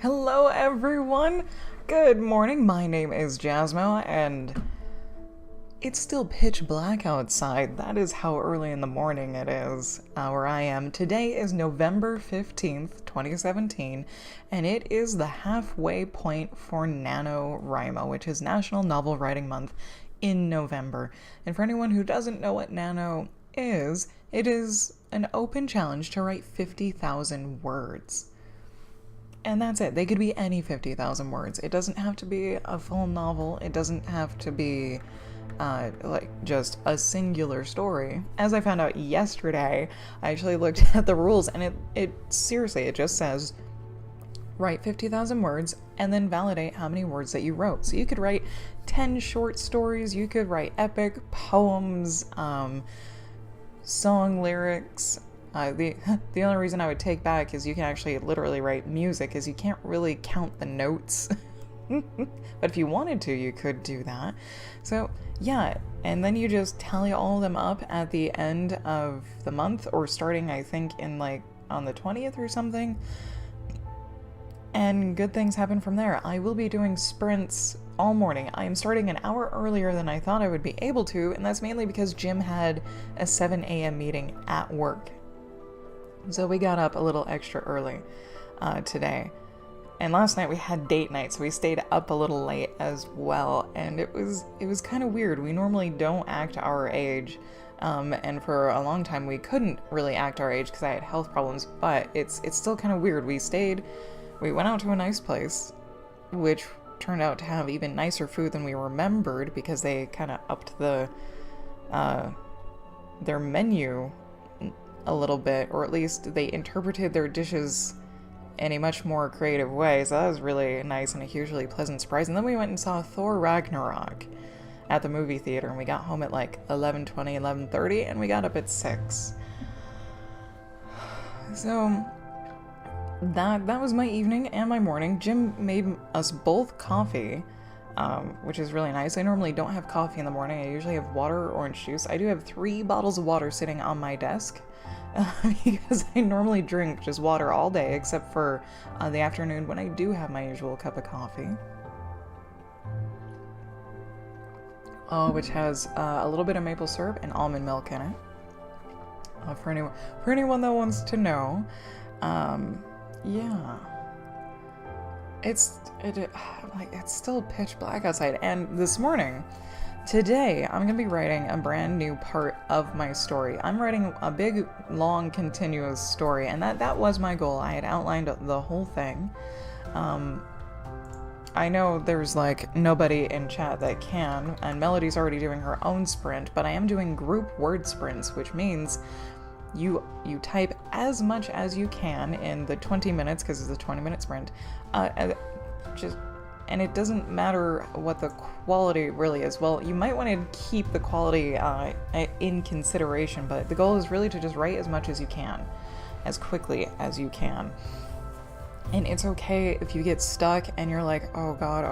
Hello everyone! Good morning, my name is Jasmo, and it's still pitch black outside. That is how early in the morning it is where I am. Today is November 15th, 2017, and it is the halfway point for NaNoWriMo, which is National Novel Writing Month in November. And for anyone who doesn't know what Nano is, it is an open challenge to write 50,000 words. And that's it. They could be any 50,000 words. It doesn't have to be a full novel. It doesn't have to be like just a singular story. As I found out yesterday, I actually looked at the rules, and it seriously, it just says write 50,000 words and then validate how many words that you wrote. So you could write 10 short stories, you could write epic poems, song lyrics. The only reason I would take back is you can actually literally write music, is you can't really count the notes. But if you wanted to, you could do that. So yeah, and then you just tally all of them up at the end of the month, or starting I think in like on the 20th or something. And good things happen from there. I will be doing sprints all morning. I am starting an hour earlier than I thought I would be able to, and that's mainly because Jim had a 7 a.m. meeting at work. So we got up a little extra early today. And last night we had date night, so we stayed up a little late as well. And it was kind of weird. We normally don't act our age. And for a long time we couldn't really act our age because I had health problems. But it's still kind of weird. We went out to a nice place, which turned out to have even nicer food than we remembered because they kind of upped their menu a little bit, or at least they interpreted their dishes in a much more creative way, so that was really nice and a hugely pleasant surprise. And then we went and saw Thor Ragnarok at the movie theater, and we got home at like 11:20, 11:30, and we got up at 6. So that was my evening and my morning. Jim made us both coffee, which is really nice. I normally don't have coffee in the morning. I usually have water or orange juice. I do have 3 bottles of water sitting on my desk because I normally drink just water all day, except for the afternoon when I do have my usual cup of coffee. Which has a little bit of maple syrup and almond milk in it. For anyone that wants to know. Yeah. It's still pitch black outside, and this morning, today, I'm gonna be writing a brand new part of my story. I'm writing a big, long, continuous story, and that was my goal. I had outlined the whole thing. I know there's like nobody in chat that can, and Melody's already doing her own sprint, but I am doing group word sprints, which means you type as much as you can in the 20 minutes, because it's a 20-minute sprint, and it doesn't matter what the quality really is. Well, you might want to keep the quality in consideration, but the goal is really to just write as much as you can, as quickly as you can. And it's okay if you get stuck and you're like, oh god.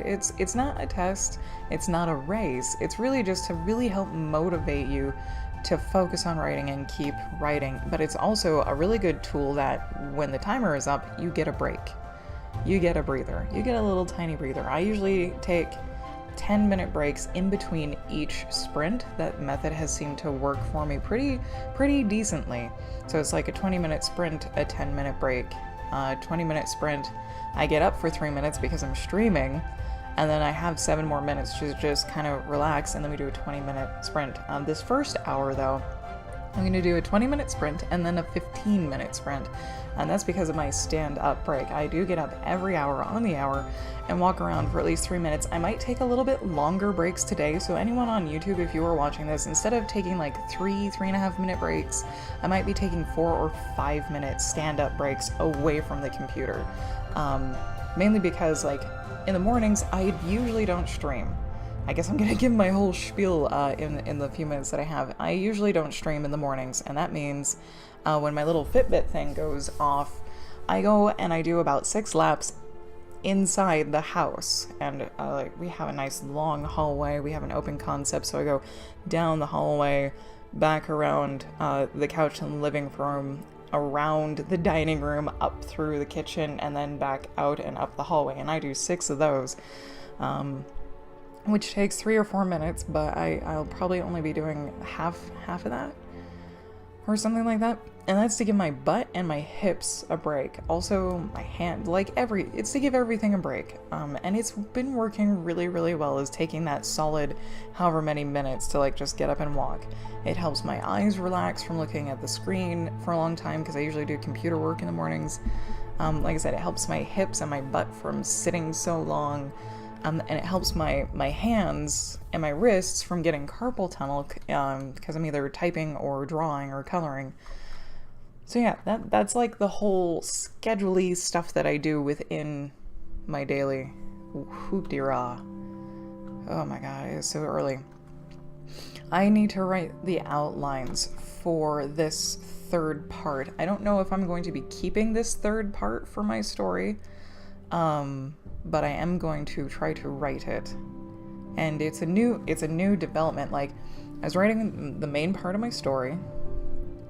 It's not a test, it's not a race. It's really just to really help motivate you to focus on writing and keep writing. But it's also a really good tool that when the timer is up, you get a break. You get a breather. You get a little tiny breather. I usually take 10-minute breaks in between each sprint. That method has seemed to work for me pretty decently. So it's like a 20-minute sprint, a 10-minute break. 20-minute sprint, I get up for 3 minutes because I'm streaming, and then I have 7 more minutes to just kind of relax, and then we do a 20-minute sprint. This first hour, though, I'm going to do a 20-minute sprint and then a 15-minute sprint, and that's because of my stand-up break. I do get up every hour on the hour and walk around for at least 3 minutes. I might take a little bit longer breaks today, so anyone on YouTube, if you are watching this, instead of taking like 3.5 minute breaks, I might be taking 4 or 5 minute stand-up breaks away from the computer. Mainly because like in the mornings, I usually don't stream. I guess I'm gonna give my whole spiel in the few minutes that I have. I usually don't stream in the mornings, and that means when my little Fitbit thing goes off, I go and I do about 6 laps inside the house, and like we have a nice long hallway. We have an open concept, so I go down the hallway, back around the couch in the living room, around the dining room, up through the kitchen, and then back out and up the hallway. And I do 6 of those, which takes 3 or 4 minutes, but I'll probably only be doing half of that or something like that. And that's to give my butt and my hips a break. Also my hand, it's to give everything a break. And it's been working really, really well, is taking that solid however many minutes to like just get up and walk. It helps my eyes relax from looking at the screen for a long time, because I usually do computer work in the mornings. Like I said, it helps my hips and my butt from sitting so long. And it helps my hands and my wrists from getting carpal tunnel, because I'm either typing or drawing or coloring. So yeah, that's like the whole schedule-y stuff that I do within my daily hoop-de-rah. Oh my god, it is so early. I need to write the outlines for this 3rd part. I don't know if I'm going to be keeping this 3rd part for my story, but I am going to try to write it. And it's a new development. Like, I was writing the main part of my story,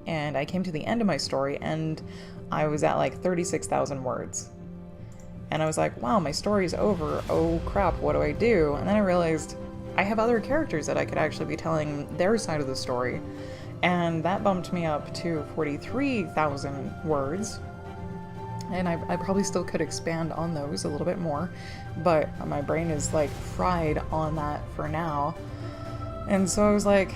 and I came to the end of my story, and I was at like 36,000 words. And I was like, wow, my story's over. Oh crap, what do I do? And then I realized I have other characters that I could actually be telling their side of the story. And that bumped me up to 43,000 words. And I probably still could expand on those a little bit more, but my brain is like fried on that for now. And so I was like,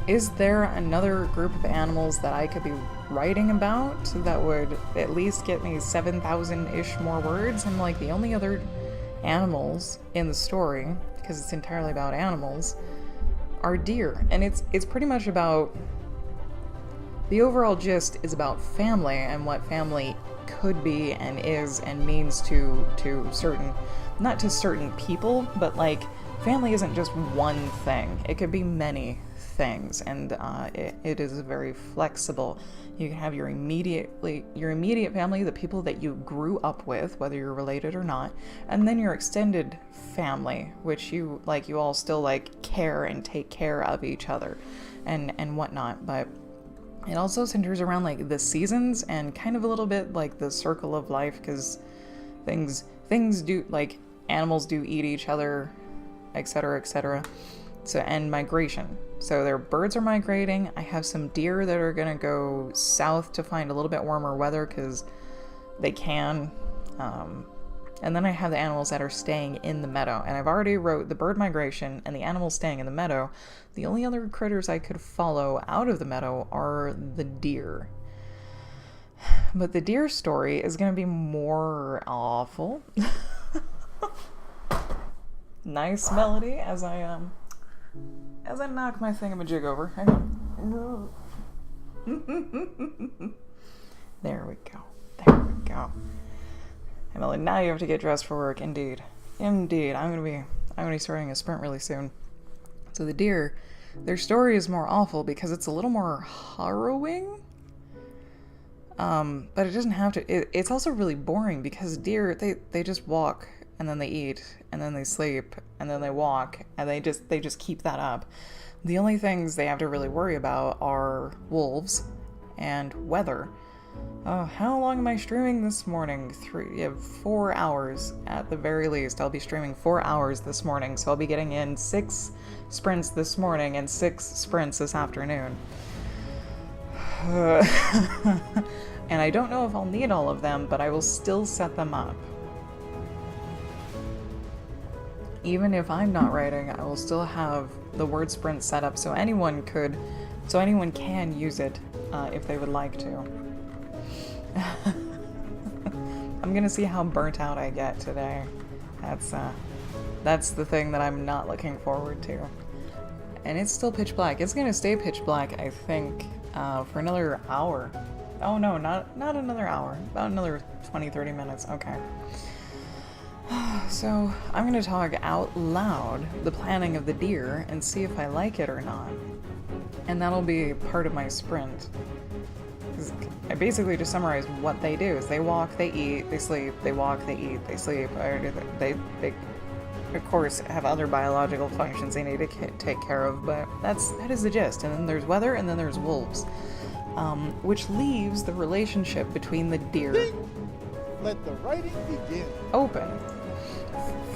is there another group of animals that I could be writing about that would at least get me 7,000-ish more words? And like, the only other animals in the story, because it's entirely about animals, are deer. And it's pretty much about, the overall gist is about family and what family could be and is and means to certain, not to certain people, but like, family isn't just one thing. It could be many things, and it is very flexible. You can have your immediate family, the people that you grew up with, whether you're related or not, and then your extended family, which you all still like care and take care of each other and whatnot. But it also centers around like the seasons and kind of a little bit like the circle of life, because things do, like, animals do eat each other, etc., etc. So, and migration. So their birds are migrating. I have some deer that are gonna go south to find a little bit warmer weather because they can. And then I have the animals that are staying in the meadow. And I've already wrote the bird migration and the animals staying in the meadow. The only other critters I could follow out of the meadow are the deer. But the deer story is gonna be more awful. Nice melody as I knock my thingamajig over. Hang on. There we go. There we go. Emily, now you have to get dressed for work. Indeed. I'm gonna be starting a sprint really soon. So the deer, their story is more awful because it's a little more harrowing. But it doesn't have to. It's also really boring because deer, they just walk, and then they eat, and then they sleep, and then they walk, and they just keep that up. The only things they have to really worry about are wolves and weather. Oh, how long am I streaming this morning? 4 hours at the very least. I'll be streaming 4 hours this morning, so I'll be getting in 6 sprints this morning and 6 sprints this afternoon. And I don't know if I'll need all of them, but I will still set them up. Even if I'm not writing, I will still have the word sprint set up so anyone can use it if they would like to. I'm gonna see how burnt out I get today. That's the thing that I'm not looking forward to. And it's still pitch black. It's gonna stay pitch black, I think, for another hour. Oh no, not another hour. About another 20-30 minutes. Okay. So I'm gonna talk out loud the planning of the deer and see if I like it or not. And that'll be part of my sprint. I basically just summarize what they do. Is they walk, they eat, they sleep, they walk, they eat, they sleep. They of course have other biological functions they need to take care of, but that is the gist. And then there's weather, and then there's wolves. which leaves the relationship between the deer Ding! Let the writing begin. open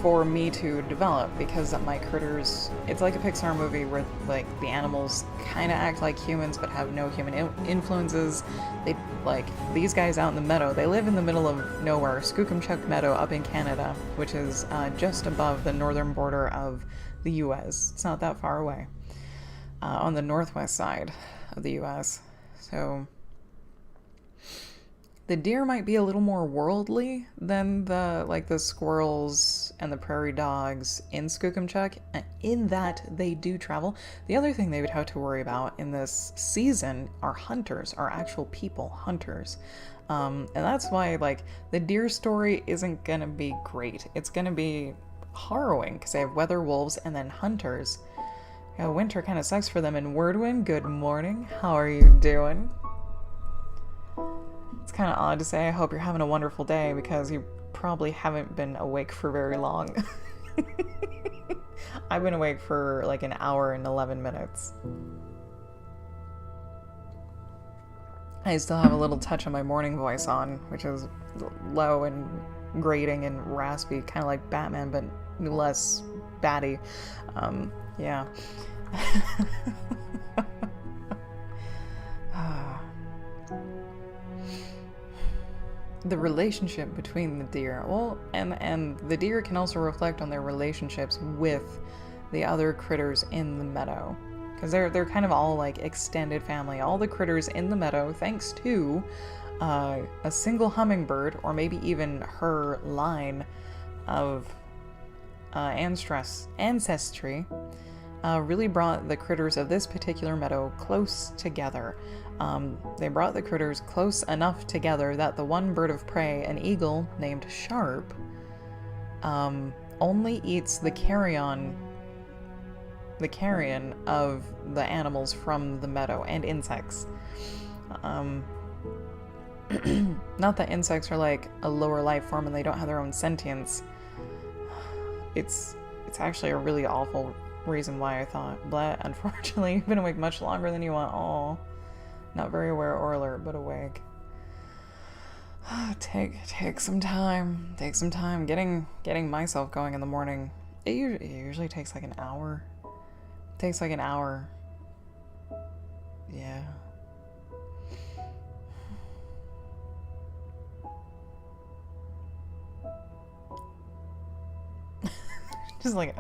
for me to develop, because my critters, it's like a Pixar movie where like the animals kind of act like humans but have no human influences. They, like, these guys out in the meadow, they live in the middle of nowhere, Skookumchuck Meadow up in Canada, which is just above the northern border of the US. It's not that far away, on the northwest side of the US. So the deer might be a little more worldly than the squirrels and the prairie dogs in Skookumchuck, in that they do travel. The other thing they would have to worry about in this season are hunters, are actual people, hunters. And that's why, like, the deer story isn't gonna be great. It's gonna be harrowing because they have weather wolves and then hunters. Winter kind of sucks for them. And Wordwin, good morning. How are you doing? It's kind of odd to say I hope you're having a wonderful day because you probably haven't been awake for very long. I've been awake for like an hour and 11 minutes. I still have a little touch of my morning voice on, which is low and grating and raspy, kind of like Batman, but less batty. Yeah. The relationship between the deer, well, and the deer can also reflect on their relationships with the other critters in the meadow, because they're kind of all like extended family. All the critters in the meadow, thanks to a single hummingbird, or maybe even her line of ancestry, really brought the critters of this particular meadow close together. They brought the critters close enough together that the one bird of prey, an eagle named Sharp, only eats the carrion of the animals from the meadow and insects. Not that insects are like a lower life form and they don't have their own sentience. It's actually a really awful reason why I thought. But unfortunately, you've been awake much longer than you want. Aw. Not very aware or alert, but awake. Take some time. Take some time getting myself going in the morning. It usually takes like an hour. It takes like an hour. Yeah. Just like,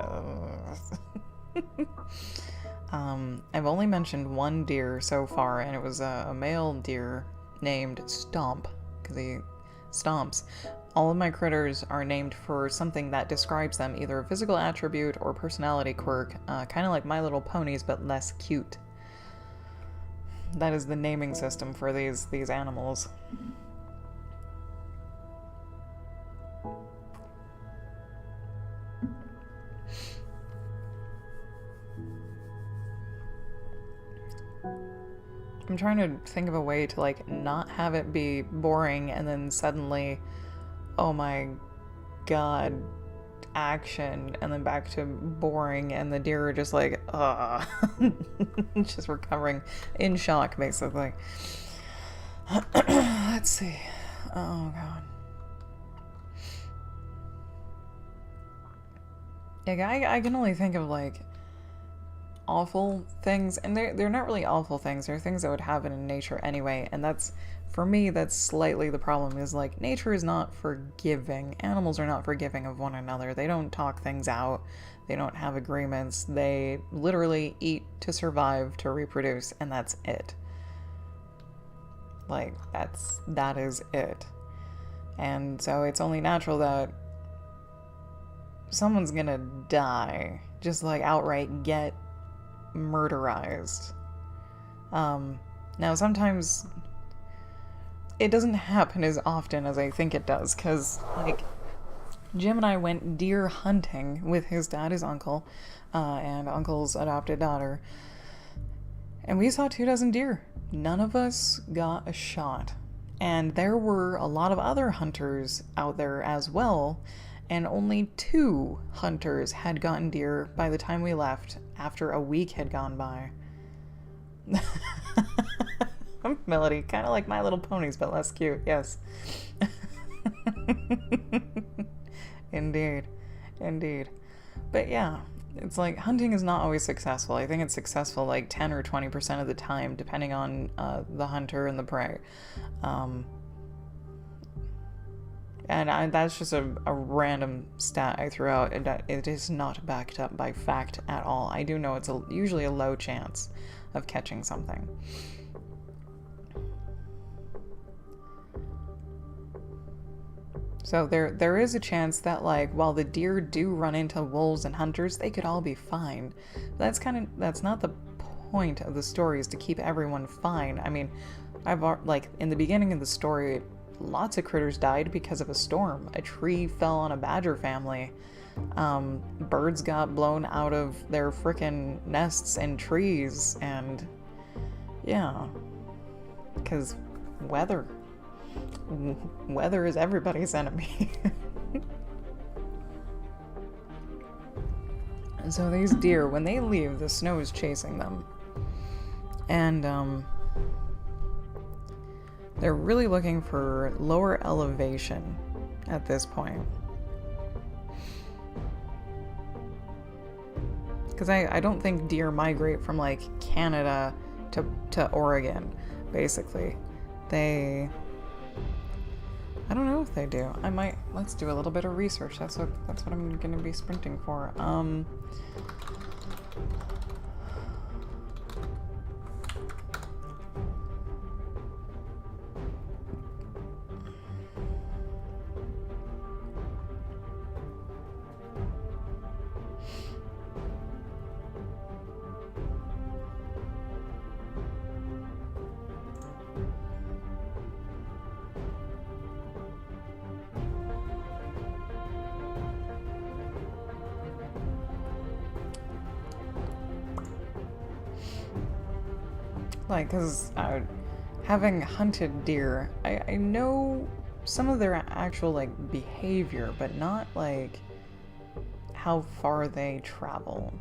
I've only mentioned one deer so far, and it was a male deer named Stomp, because he stomps. All of my critters are named for something that describes them, either a physical attribute or personality quirk, kind of like My Little Ponies, but less cute. That is the naming system for these animals. I'm trying to think of a way to like not have it be boring and then suddenly, oh my god, action, and then back to boring, and the deer are just like, just recovering in shock, basically. Let's see. Oh god. Yeah, I can only think of like awful things, and they're not really awful things. They're things that would happen in nature anyway, and that's, for me, that's slightly the problem, is like nature is not forgiving. Animals are not forgiving of one another. They don't talk things out. They don't have agreements. They literally eat to survive, to reproduce, and that's it. Like, that is it. And so it's only natural that someone's gonna die, just like outright get murderized. Now sometimes it doesn't happen as often as I think it does, because like Jim and I went deer hunting with his dad, his uncle, and uncle's adopted daughter, and we saw 24 deer. None of us got a shot, and there were a lot of other hunters out there as well, and only 2 hunters had gotten deer by the time we left, after a week had gone by. Melody, kind of like My Little Ponies, but less cute. Yes. Indeed. Indeed. But yeah, it's like hunting is not always successful. I think it's successful like 10 or 20% of the time, depending on the hunter and the prey. And that's just a random stat I threw out, and it is not backed up by fact at all. I do know it's usually a low chance of catching something. So there is a chance that, like, while the deer do run into wolves and hunters, they could all be fine. But that's not the point of the story, is to keep everyone fine. I mean, like, in the beginning of the story, lots of critters died because of a storm. A tree fell on a badger family. Birds got blown out of their frickin' nests and trees, and yeah, because weather is everybody's enemy. And so these deer, when they leave, the snow is chasing them, and they're really looking for lower elevation at this point. Because I don't think deer migrate from, like, Canada to Oregon, basically. I don't know if they do. Let's do a little bit of research. That's what I'm going to be sprinting for. Like, because having hunted deer, I know some of their actual, like, behavior, but not, like, how far they travel.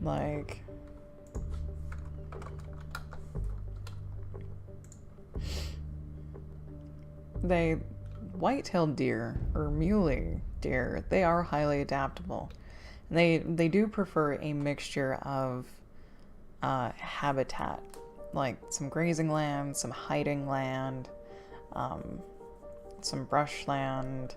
Like, white-tailed deer or muley deer, they are highly adaptable. They do prefer a mixture of habitat, like some grazing land, some hiding land, some brushland.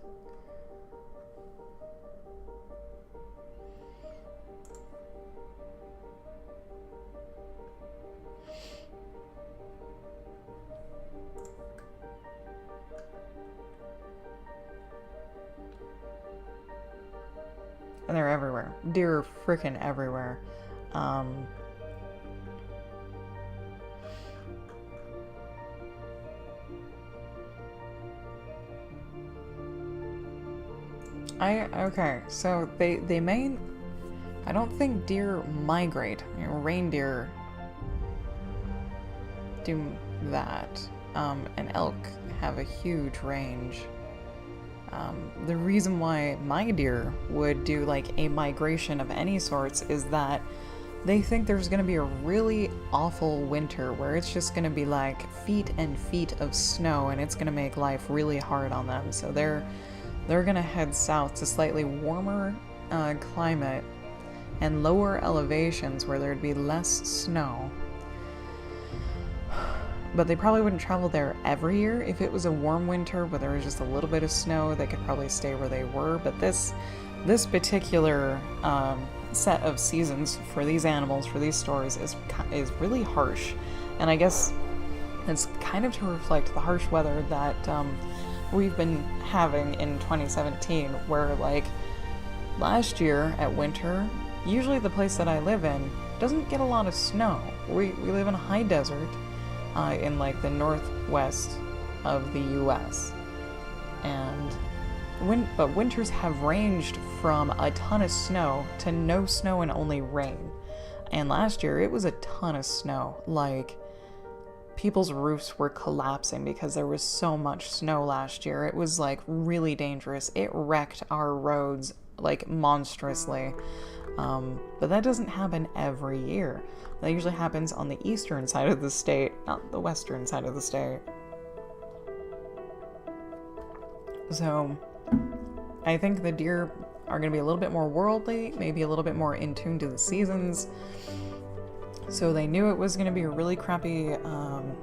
And they're everywhere. Deer are freaking everywhere. Okay, so they may, I don't think deer migrate. You know, reindeer do that. And elk have a huge range. The reason why my deer would do, like, a migration of any sorts is that they think there's going to be a really awful winter where it's just going to be like feet and feet of snow, and it's going to make life really hard on them. So they're going to head south to slightly warmer climate and lower elevations where there'd be less snow. But they probably wouldn't travel there every year. If it was a warm winter where there was just a little bit of snow, they could probably stay where they were. But this particular set of seasons for these animals, for these stories, is really harsh. And I guess it's kind of to reflect the harsh weather that we've been having in 2017, where, like, last year at winter, usually the place that I live in doesn't get a lot of snow. We live in a high desert. In, like, the northwest of the US, but winters have ranged from a ton of snow to no snow and only rain. And last year it was a ton of snow, like people's roofs were collapsing because there was so much snow last year. It was like really dangerous. It wrecked our roads like monstrously. But that doesn't happen every year. That usually happens on the eastern side of the state, not the western side of the state. So I think the deer are going to be a little bit more worldly, maybe a little bit more in tune to the seasons. So they knew it was going to be a really crappy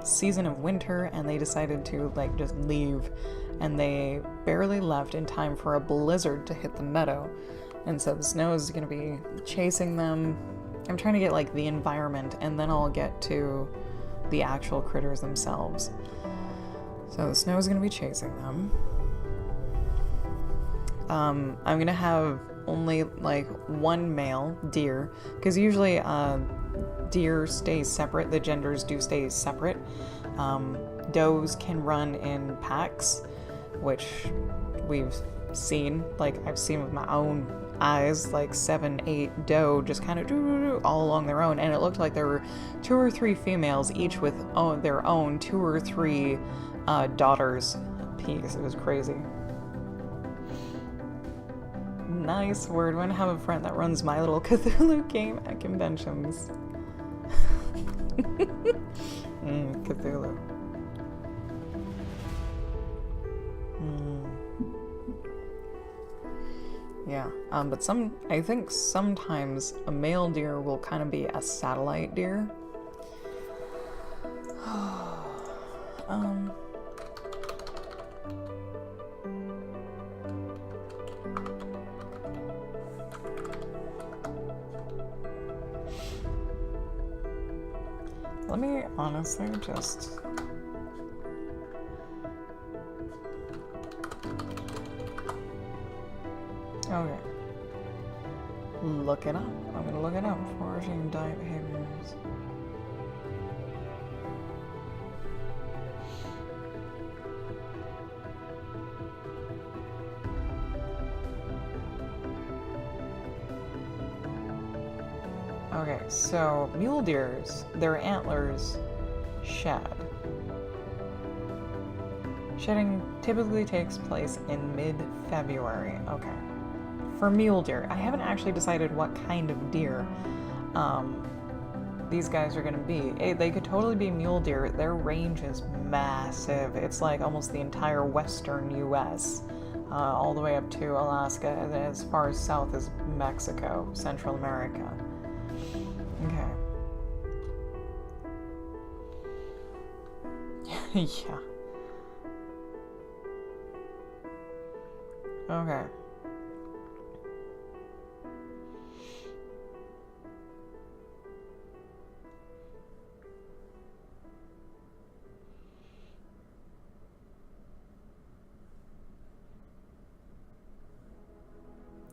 season of winter, and they decided to like just leave, and they barely left in time for a blizzard to hit the meadow. And so the snow is going to be chasing them. I'm trying to get like the environment, and then I'll get to the actual critters themselves. So the snow is going to be chasing them. I'm going to have only like one male deer, because usually deer stay separate. The genders do stay separate. Does can run in packs, which we've seen, like I've seen with my own eyes, like 7, 8 doe just kind of all along their own, and it looked like there were 2 or 3 females, each with their own 2 or 3 daughters apiece. It was crazy. Nice word. I'm gonna have a friend that runs My Little Cthulhu game at conventions. Cthulhu. Yeah, but I think sometimes a male deer will kind of be a satellite deer. Let me honestly just... Okay. Look it up. I'm gonna look it up. Foraging diet behaviors. Okay, so mule deers, their antlers shed. Shedding typically takes place in mid-February. Okay. For mule deer, I haven't actually decided what kind of deer these guys are going to be. They could totally be mule deer. Their range is massive. It's like almost the entire western U.S., all the way up to Alaska, and as far as south as Mexico, Central America. Okay. Yeah. Okay.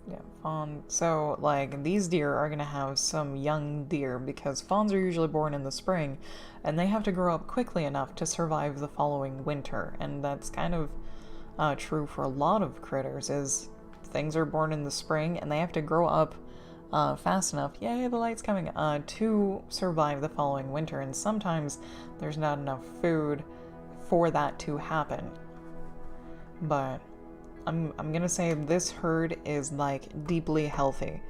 Yeah, fawn. So, like, these deer are going to have some young deer, because fawns are usually born in the spring, and they have to grow up quickly enough to survive the following winter. And that's kind of true for a lot of critters, is things are born in the spring, and they have to grow up fast enough, yay, the light's coming, to survive the following winter. And sometimes there's not enough food for that to happen. But I'm gonna say this herd is like deeply healthy,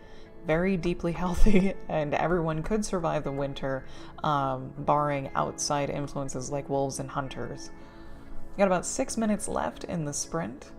very deeply healthy, and everyone could survive the winter, barring outside influences like wolves and hunters. Got about 6 minutes left in the sprint.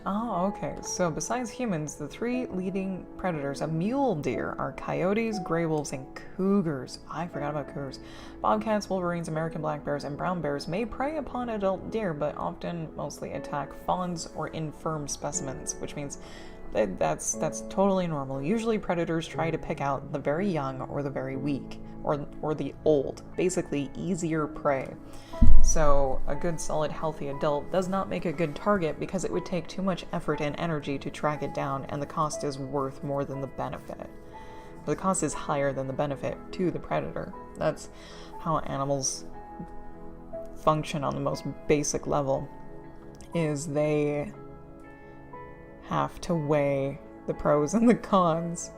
Oh, okay. So besides humans, the 3 leading predators of mule deer are coyotes, gray wolves, and cougars. I forgot about cougars. Bobcats, wolverines, American black bears, and brown bears may prey upon adult deer, but often mostly attack fawns or infirm specimens, which means that's totally normal. Usually predators try to pick out the very young or the very weak, or the old, basically easier prey. So a good solid healthy adult does not make a good target, because it would take too much effort and energy to track it down, and the cost is worth more than the benefit. The cost is higher than the benefit to the predator. That's how animals function on the most basic level, is they have to weigh the pros and the cons.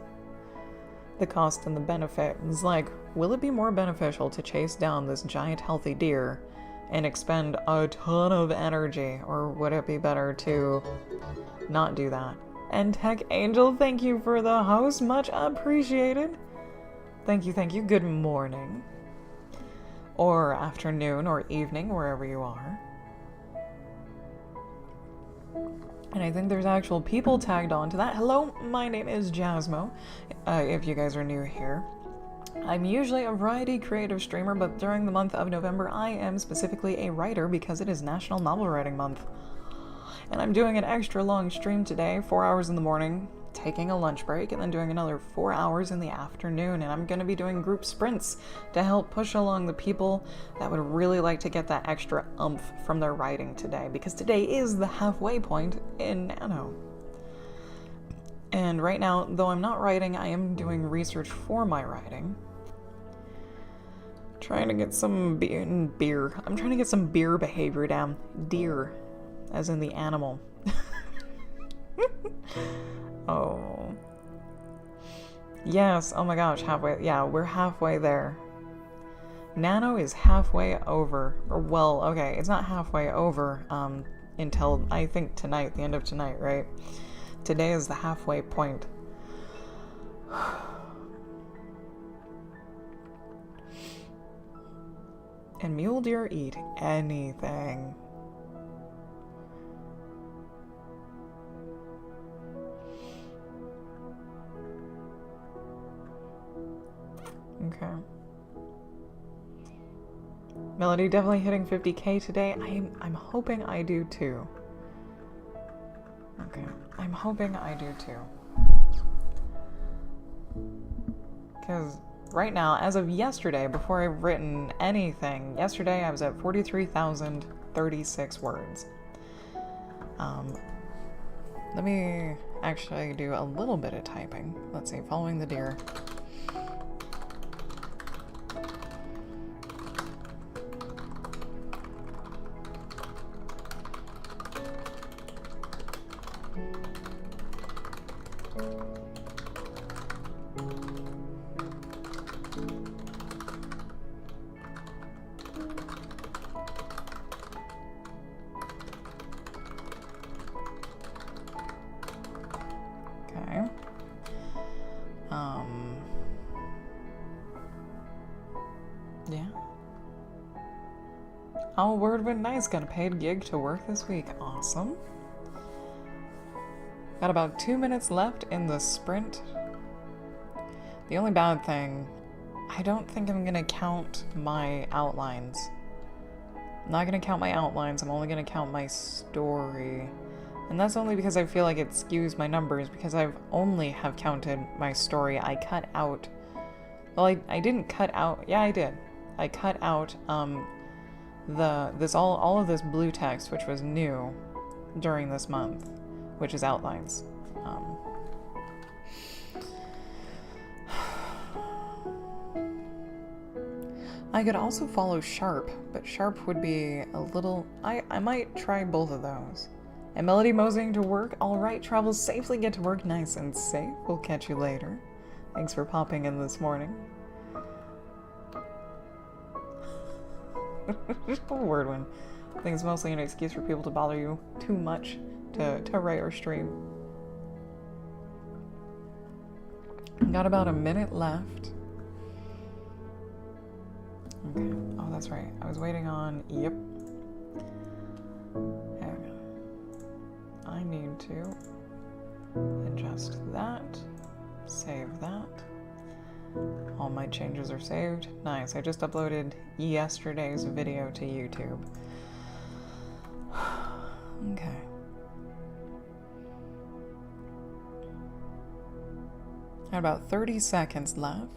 The cost and the benefit. It's like, will it be more beneficial to chase down this giant healthy deer and expend a ton of energy, or would it be better to not do that? And Tech Angel, thank you for the host, much appreciated. Thank you, thank you. Good morning. Or afternoon or evening, wherever you are. And I think there's actual people tagged on to that. Hello, my name is Jasmo, if you guys are new here. I'm usually a variety creative streamer, but during the month of November, I am specifically a writer because it is National Novel Writing Month. And I'm doing an extra long stream today, 4 hours in the morning, taking a lunch break, and then doing another 4 hours in the afternoon. And I'm going to be doing group sprints to help push along the people that would really like to get that extra oomph from their writing today, because today is the halfway point in Nano. And right now, though I'm not writing, I am doing research for my writing. Trying to get some beer. I'm trying to get some beer behavior down. Deer, as in the animal. Oh. Yes, oh my gosh, halfway. Yeah, we're halfway there. Nano is halfway over. Or, well, okay, it's not halfway over until, I think, tonight, the end of tonight, right? Today is the halfway point. And mule deer eat anything. Okay. Melody definitely hitting 50k today. I'm hoping I do too. Okay. I'm hoping I do too. Because right now, as of yesterday, before I've written anything, yesterday I was at 43,036 words. Let me actually do a little bit of typing. Let's see, following the deer. Yeah. Oh, word went nice. Got a paid gig to work this week. Awesome. Got about 2 minutes left in the sprint. The only bad thing, I don't think I'm gonna count my outlines. I'm not gonna count my outlines, I'm only gonna count my story. And that's only because I feel like it skews my numbers, because I've only have counted my story. I cut out, well, I didn't cut out, yeah, I did. I cut out all of this blue text, which was new during this month, which is outlines. I could also follow Sharp, but Sharp would be a little... I might try both of those. And Melody moseying to work. Alright, travel safely, get to work nice and safe. We'll catch you later. Thanks for popping in this morning. Word one. I think it's mostly an excuse for people to bother you too much to write or stream. Got about a minute left. Okay. Oh, that's right. I was waiting on... Yep. Okay. I need to adjust that. Save that. All my changes are saved. Nice. I just uploaded yesterday's video to YouTube. Okay. Got about 30 seconds left.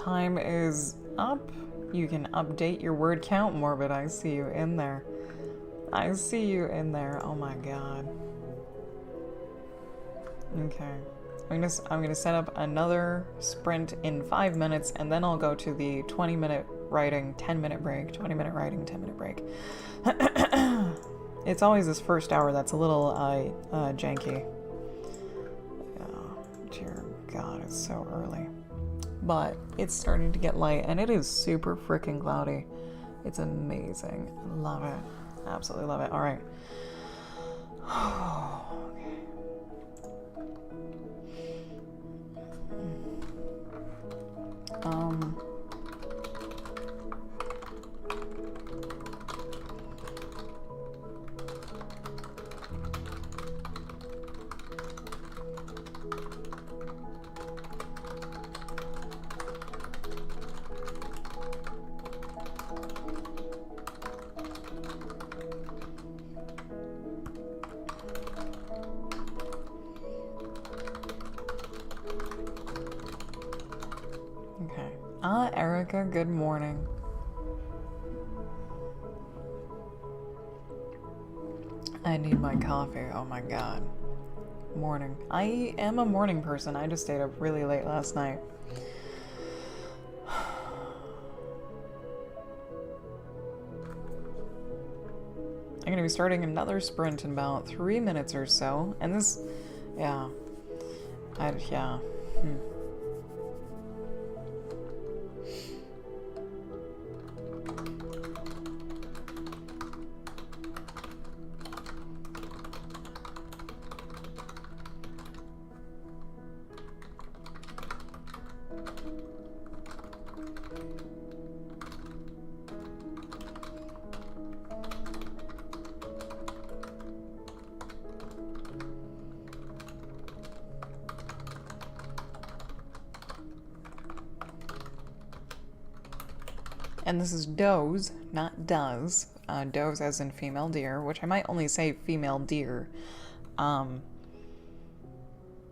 time is up. You can update your word count, Morbid. I see you in there. I see you in there. Oh my god. Okay. I'm gonna set up another sprint in 5 minutes, and then I'll go to the 20-minute writing, 10-minute break. 20-minute writing, 10-minute break. It's always this first hour that's a little janky. Oh, dear God, it's so early. But it's starting to get light, and it is super freaking cloudy. It's amazing. Love it. Absolutely love it. All right. Okay. Erica, good morning. I need my coffee. Oh my god. Morning. I am a morning person. I just stayed up really late last night. I'm gonna be starting another sprint in about 3 minutes or so. And this, yeah. Yeah. And this is does, not does. Does as in female deer, which I might only say female deer.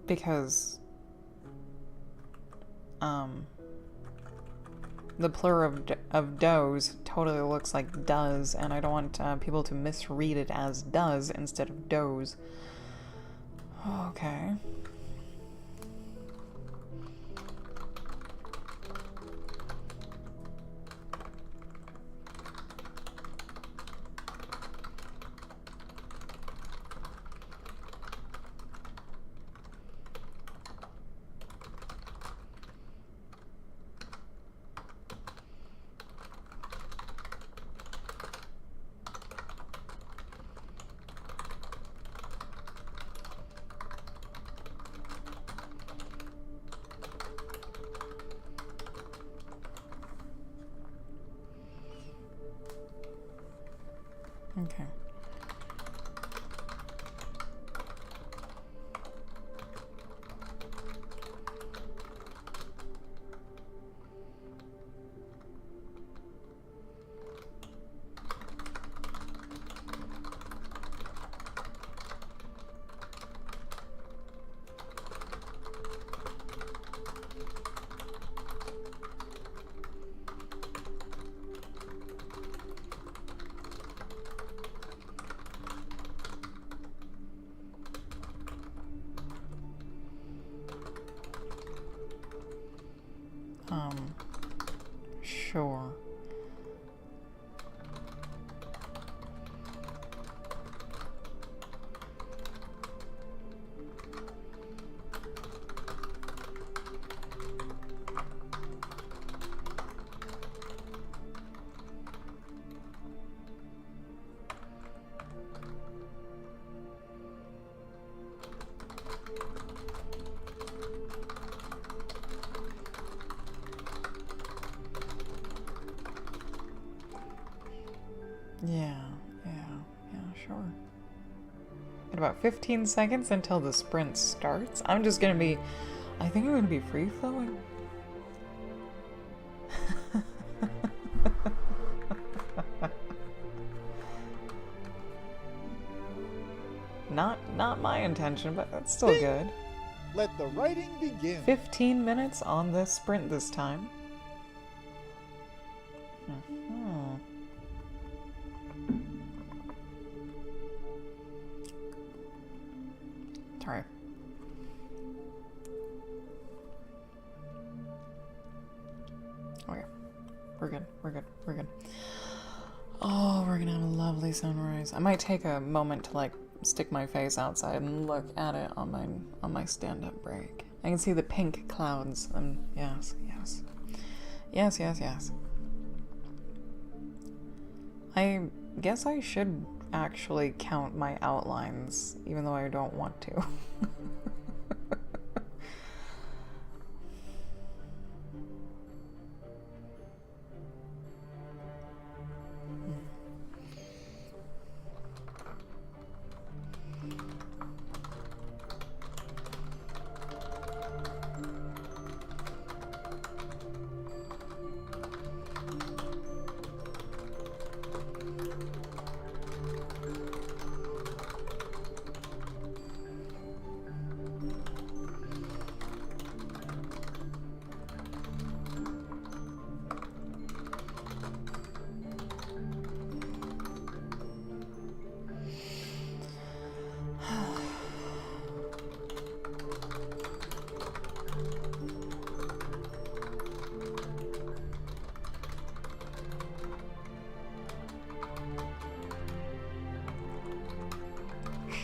Because the plural of does totally looks like does, and I don't want people to misread it as does instead of does. Okay. Okay. Sure. Yeah, sure. In about 15 seconds until the sprint starts, I think I'm gonna be free flowing. Not my intention, but that's still good. Let the writing begin. 15 minutes on this sprint this time. good. We're good. Oh, we're gonna have a lovely sunrise. I might take a moment to like stick my face outside and look at it on my stand-up break. I can see the pink clouds. Yes. I guess I should actually count my outlines, even though I don't want to.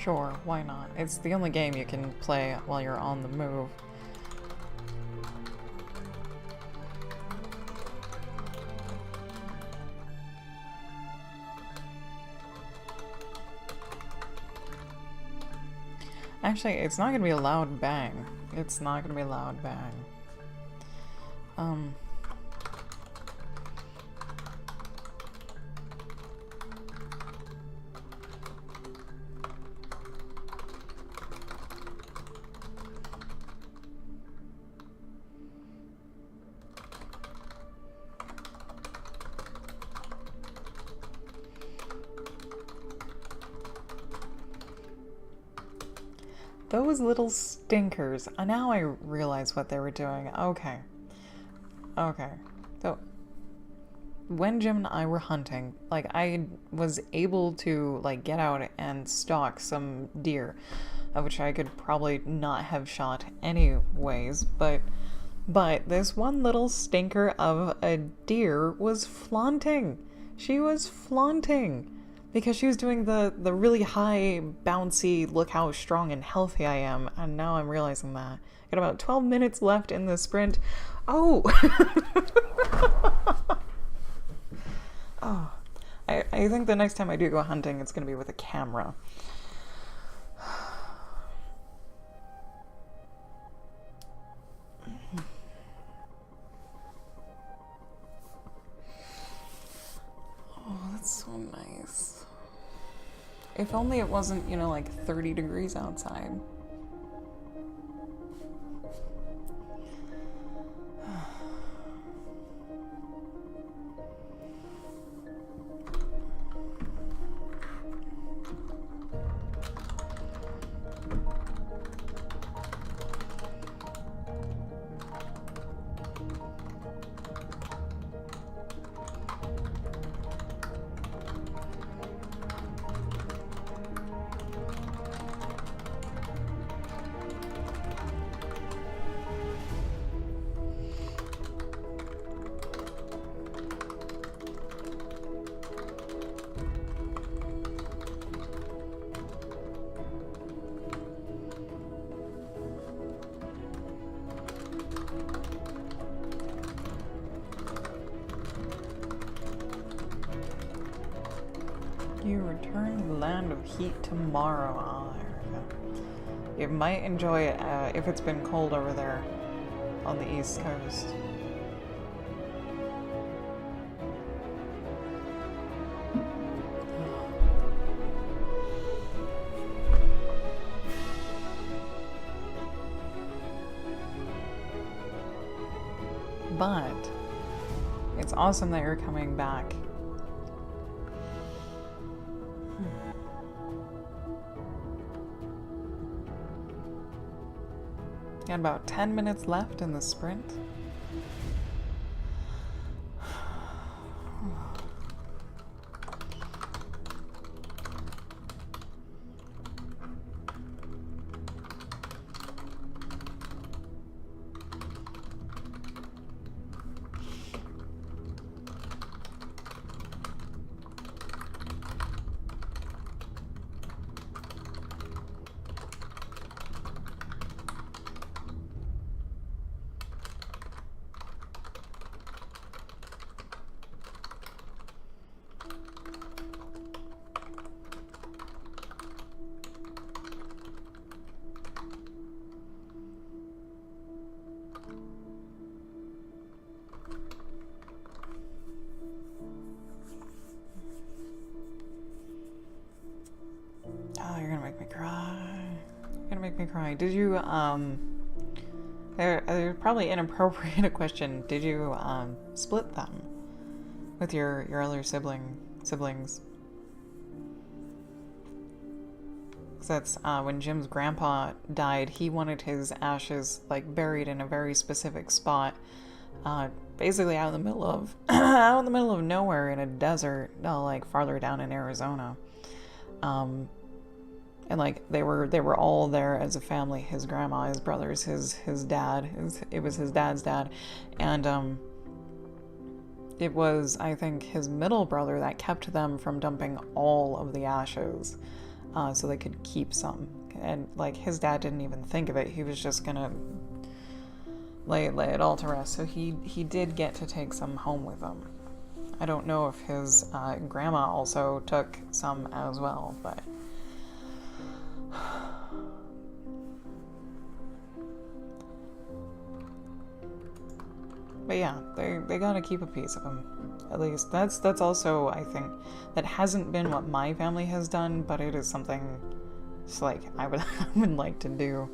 Sure, why not? It's the only game you can play while you're on the move. Actually, it's not gonna be a loud bang. It's not gonna be a loud bang. Those little stinkers. Now I realize what they were doing. Okay. So, when Jim and I were hunting, like, I was able to, like, get out and stalk some deer, of which I could probably not have shot anyways, but this one little stinker of a deer was flaunting. She was flaunting. Because she was doing the really high, bouncy, look how strong and healthy I am, and now I'm realizing that. Got about 12 minutes left in the sprint. Oh! Oh. I think the next time I do go hunting, it's going to be with a camera. Oh, that's so nice. If only it wasn't, you know, like 30 degrees outside. You return to the land of heat tomorrow. Oh, there we go. You might enjoy it if it's been cold over there on the East Coast. But it's awesome that you're coming back. Got about 10 minutes left in the sprint. me cry. Did you, They're probably inappropriate a question. Did you, split them with your other siblings? Because that's, when Jim's grandpa died, he wanted his ashes, like, buried in a very specific spot. Basically out in the middle of nowhere in a desert, like farther down in Arizona. And like they were all there as a family. His grandma, his brothers, his dad. It was his dad's dad, and it was, I think, his middle brother that kept them from dumping all of the ashes, so they could keep some. And like his dad didn't even think of it. He was just gonna lay it all to rest. So he did get to take some home with him. I don't know if his grandma also took some as well, but yeah, they gotta keep a piece of him. At least that's also, I think, that hasn't been what my family has done, but it is something just like I would like to do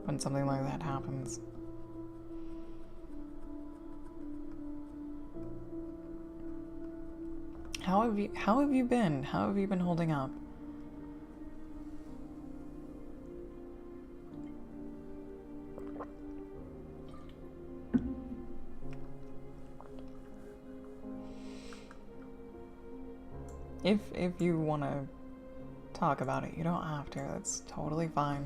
when something like that happens. How have you been? How have you been holding up? If you want to talk about it, you don't have to. That's totally fine.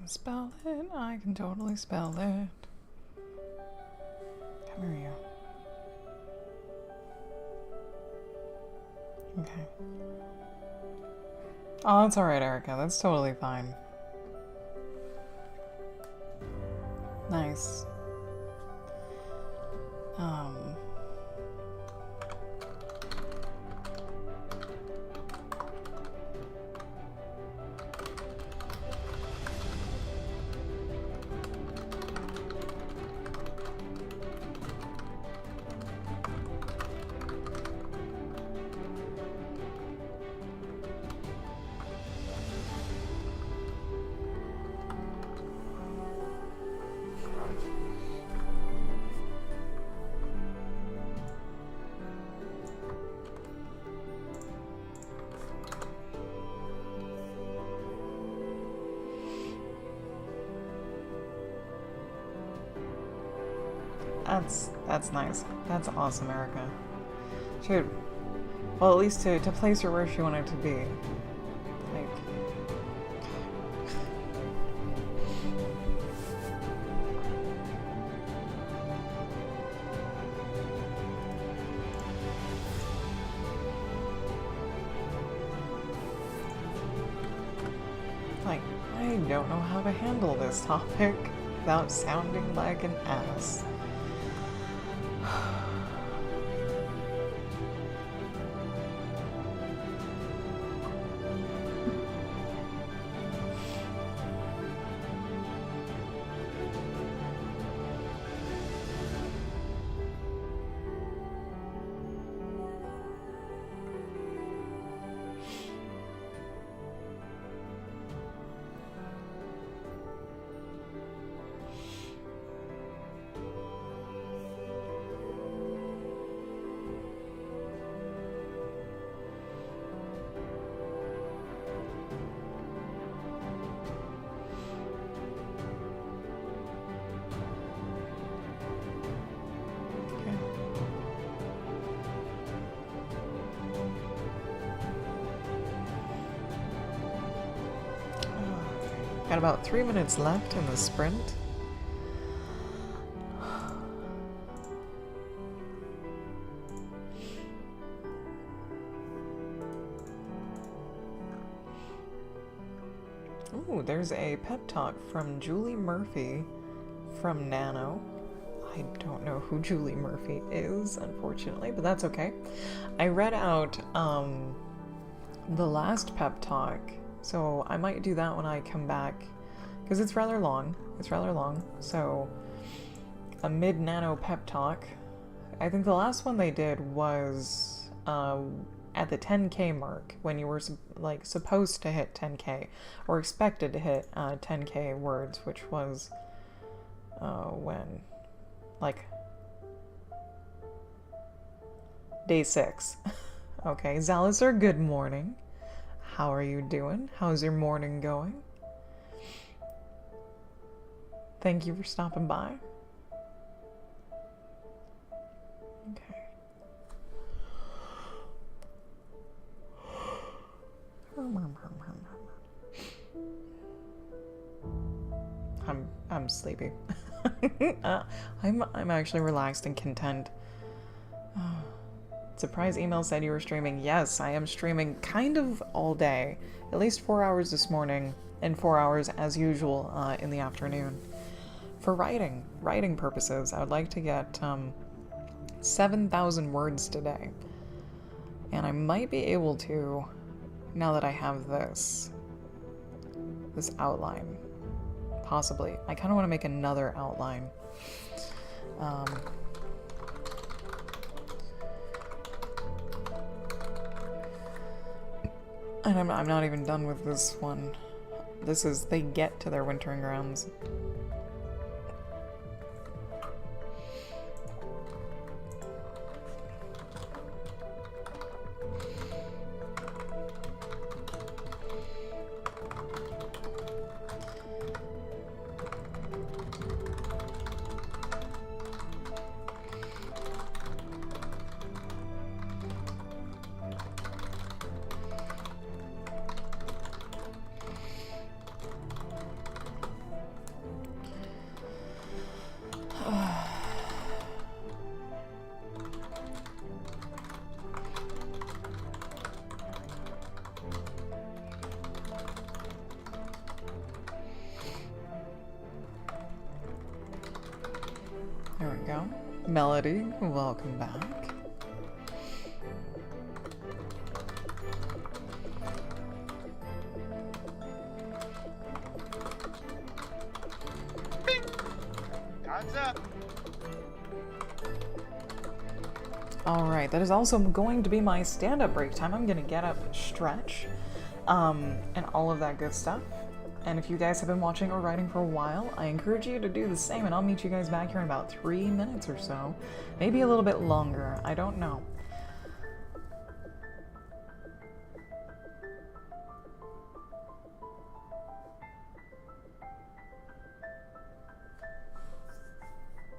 Spell it. I can totally spell it. Come here, you. Okay. Oh, that's alright, Erica. That's totally fine. Nice. That's nice. That's awesome, Erica. Shoot. Well, at least to place her where she wanted to be. Like, I don't know how to handle this topic without sounding like an ass. Got about 3 minutes left in the sprint. Ooh, there's a pep talk from Julie Murphy from Nano. I don't know who Julie Murphy is, unfortunately, but that's okay. I read out the last pep talk, so I might do that when I come back, because it's rather long. So a mid-nano pep talk. I think the last one they did was at the 10K mark, when you were like supposed to hit 10K or expected to hit 10K words, which was when, like, day 6. Okay, Zalisar, good morning. How are you doing? How's your morning going? Thank you for stopping by. Okay. I'm sleepy. I'm actually relaxed and content. Surprise email said you were streaming. Yes, I am streaming kind of all day. At least 4 hours this morning and 4 hours as usual in the afternoon. For writing purposes, I would like to get 7,000 words today. And I might be able to, now that I have this outline. Possibly. I kind of want to make another outline. And I'm not even done with this one. This is, they get to their wintering grounds. There we go. Melody, welcome back. Time's up. Alright, that is also going to be my stand-up break time. I'm gonna get up, stretch, and all of that good stuff. And if you guys have been watching or writing for a while, I encourage you to do the same, and I'll meet you guys back here in about 3 minutes or so. Maybe a little bit longer, I don't know.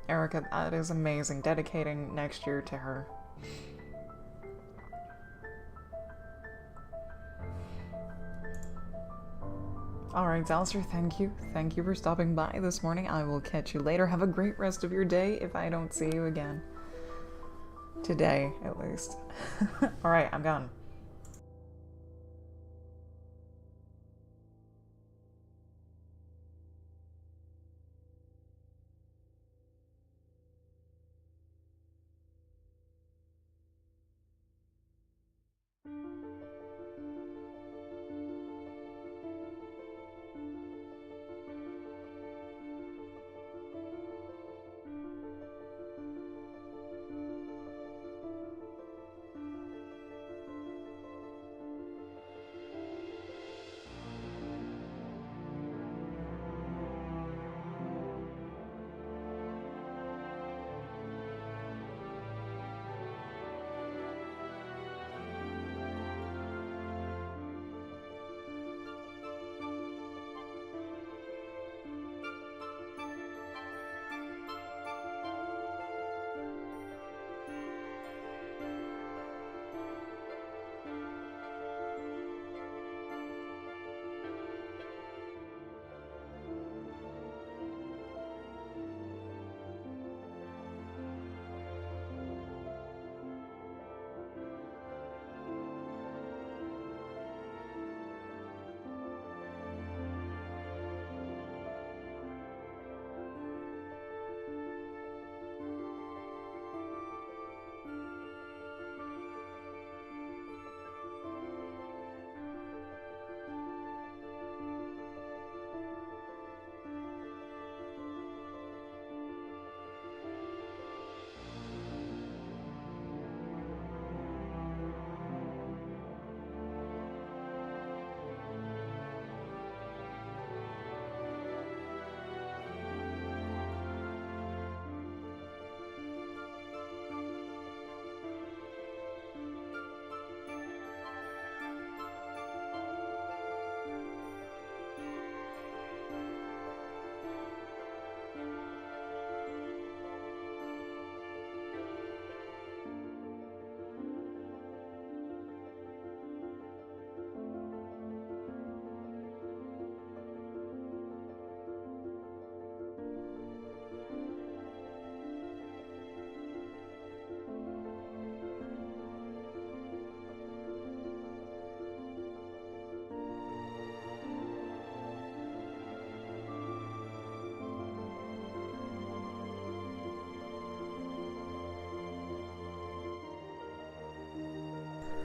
Erica, that is amazing, dedicating next year to her. Alright, Zalster, thank you. Thank you for stopping by this morning. I will catch you later. Have a great rest of your day if I don't see you again. Today, at least. Alright, I'm gone.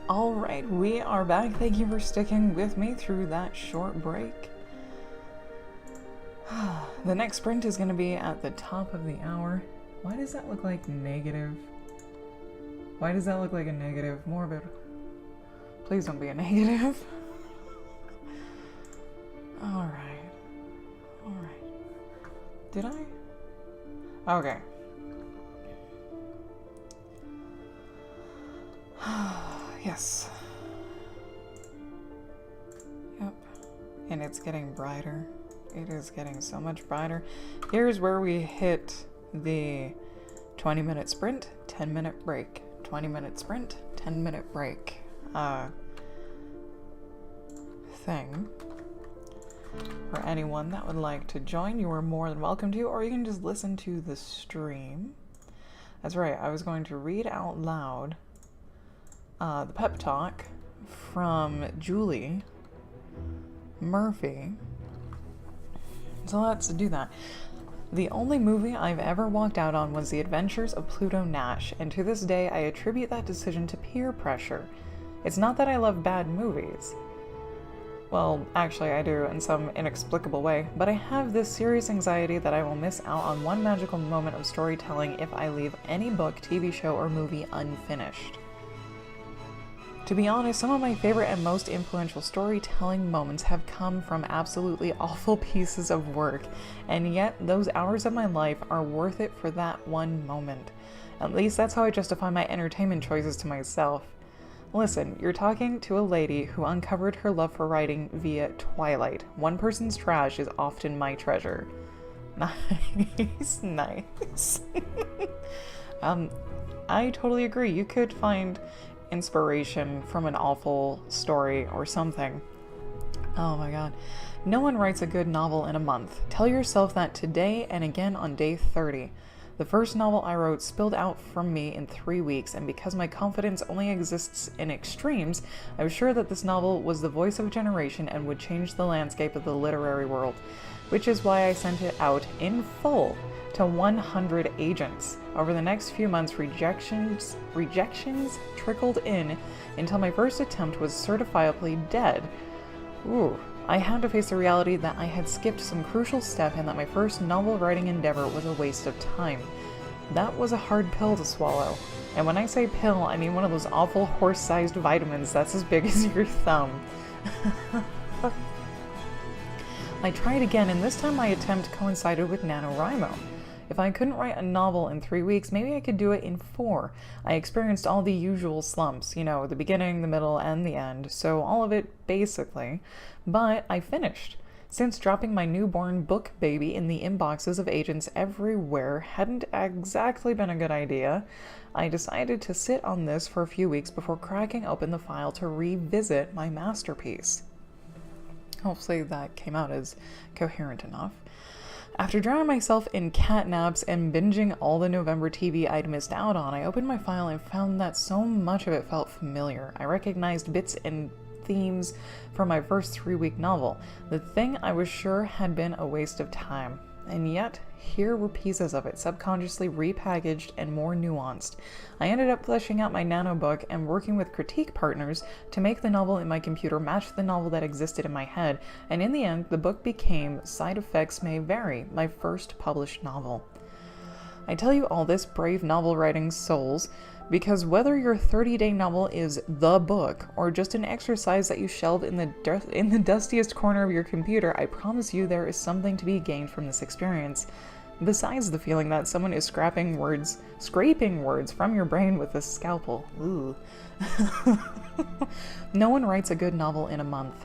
Alright, we are back. Thank you for sticking with me through that short break. The next sprint is going to be at the top of the hour. Why does that look like negative? Why does that look like a negative? Morbid. Please don't be a negative. Alright. Alright. Did I? Okay. Yes. Yep. And it's getting brighter. It is getting so much brighter. Here's where we hit the 20-minute sprint, 10-minute break. 20-minute sprint, 10-minute break. Thing. For anyone that would like to join, you are more than welcome to, or you can just listen to the stream. That's right, I was going to read out loud the pep talk from Julie Murphy. So let's do that. The only movie I've ever walked out on was The Adventures of Pluto Nash, and to this day I attribute that decision to peer pressure. It's not that I love bad movies. Well, actually I do in some inexplicable way, but I have this serious anxiety that I will miss out on one magical moment of storytelling if I leave any book, TV show, or movie unfinished. To be honest, some of my favorite and most influential storytelling moments have come from absolutely awful pieces of work, and yet those hours of my life are worth it for that one moment. At least that's how I justify my entertainment choices to myself. Listen, you're talking to a lady who uncovered her love for writing via Twilight. One person's trash is often my treasure. Nice, nice. I totally agree. You could find inspiration from an awful story or something. Oh my god. No one writes a good novel in a month. Tell yourself that today and again on day 30. The first novel I wrote spilled out from me in 3 weeks, and because my confidence only exists in extremes, I was sure that this novel was the voice of a generation and would change the landscape of the literary world, which is why I sent it out in full to 100 agents. Over the next few months, rejections trickled in until my first attempt was certifiably dead. Ooh, I had to face the reality that I had skipped some crucial step and that my first novel writing endeavor was a waste of time. That was a hard pill to swallow. And when I say pill, I mean one of those awful horse-sized vitamins that's as big as your thumb. I tried again, and this time my attempt coincided with NaNoWriMo. If I couldn't write a novel in 3 weeks, maybe I could do it in 4. I experienced all the usual slumps, you know, the beginning, the middle, and the end, so all of it basically, but I finished. Since dropping my newborn book baby in the inboxes of agents everywhere hadn't exactly been a good idea, I decided to sit on this for a few weeks before cracking open the file to revisit my masterpiece. Hopefully that came out as coherent enough. After drowning myself in catnaps and binging all the November TV I'd missed out on, I opened my file and found that so much of it felt familiar. I recognized bits and themes from my first 3-week novel, the thing I was sure had been a waste of time. And yet, here were pieces of it, subconsciously repackaged and more nuanced. I ended up fleshing out my nanobook and working with critique partners to make the novel in my computer match the novel that existed in my head, and in the end, the book became Side Effects May Vary, my first published novel. I tell you all this, brave novel writing souls, because whether your 30-day novel is the book or just an exercise that you shelve in the dustiest corner of your computer, I promise you there is something to be gained from this experience. Besides the feeling that someone is scraping words from your brain with a scalpel. Ooh. No one writes a good novel in a month.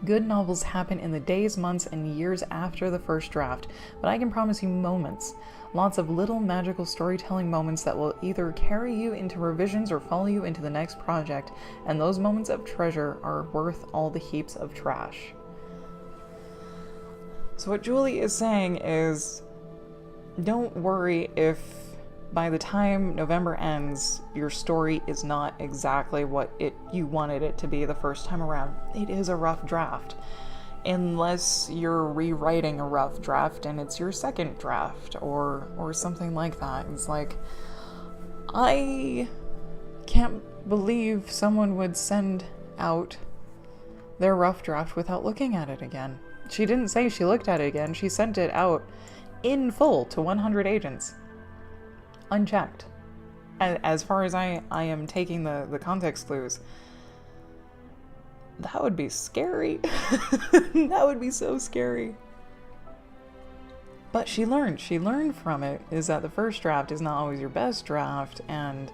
Good novels happen in the days, months, and years after the first draft, but I can promise you moments. Lots of little magical storytelling moments that will either carry you into revisions or follow you into the next project, and those moments of treasure are worth all the heaps of trash. So what Julie is saying is, don't worry if by the time November ends, your story is not exactly what you wanted it to be the first time around. It is a rough draft. Unless you're rewriting a rough draft and it's your second draft or something like that. It's like, I can't believe someone would send out their rough draft without looking at it again. She didn't say she looked at it again. She sent it out in full to 100 agents. Unchecked. As far as I am taking the context clues, that would be scary. That would be so scary. But she learned. She learned from it, is that the first draft is not always your best draft, and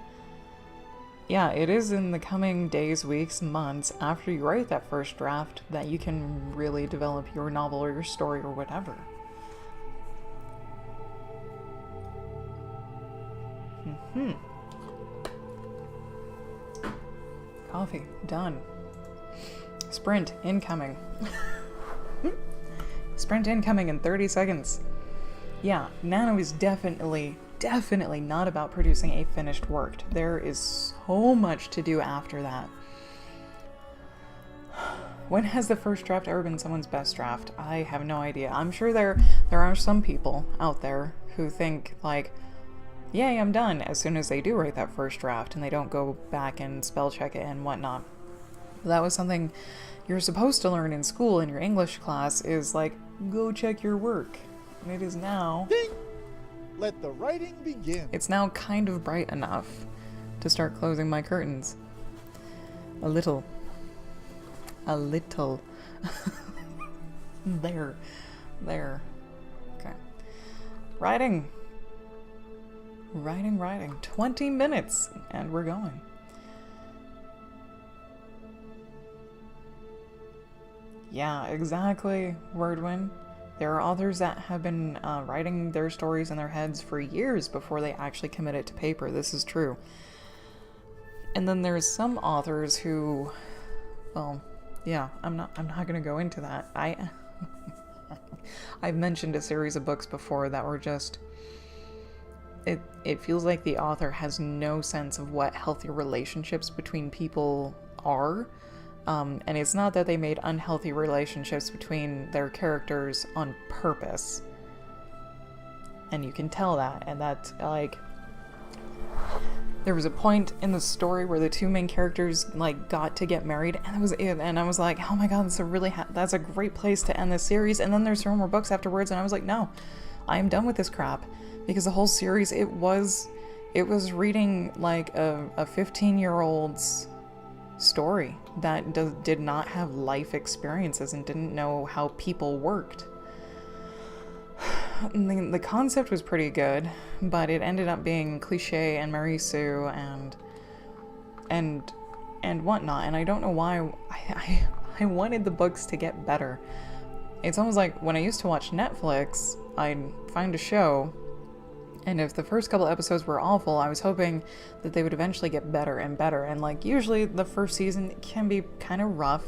yeah, it is in the coming days, weeks, months after you write that first draft that you can really develop your novel or your story or whatever. Coffee, done. Sprint incoming. Sprint incoming in 30 seconds. Yeah, Nano is definitely not about producing a finished work. There is so much to do after that. When has the first draft ever been someone's best draft? I have no idea. I'm sure there are some people out there who think like, yay, I'm done, as soon as they do write that first draft and they don't go back and spell check it and whatnot. That was something you're supposed to learn in school in your English class, is like, go check your work. And it is now... Ding! Let the writing begin. It's now kind of bright enough to start closing my curtains. A little. There. Okay. Writing. 20 minutes, and we're going. Yeah, exactly, Wordwin. There are authors that have been writing their stories in their heads for years before they actually commit it to paper. This is true. And then there's some authors who, well, yeah, I'm not gonna go into that. I've mentioned a series of books before that were just, it feels like the author has no sense of what healthy relationships between people are. And it's not that they made unhealthy relationships between their characters on purpose. And you can tell that. And that, like, there was a point in the story where the two main characters, like, got to get married. And I was like, oh my god, that's a great place to end this series. And then there's 4 more books afterwards. And I was like, no, I am done with this crap. Because the whole series, it was reading, like, a 15-year-old's story that did not have life experiences and didn't know how people worked. The concept was pretty good, but it ended up being cliche and Mary Sue and whatnot, and I don't know why. I wanted the books to get better. It's almost like when I used to watch Netflix, I'd find a show, and if the first couple episodes were awful, I was hoping that they would eventually get better and better. And like usually the first season can be kind of rough,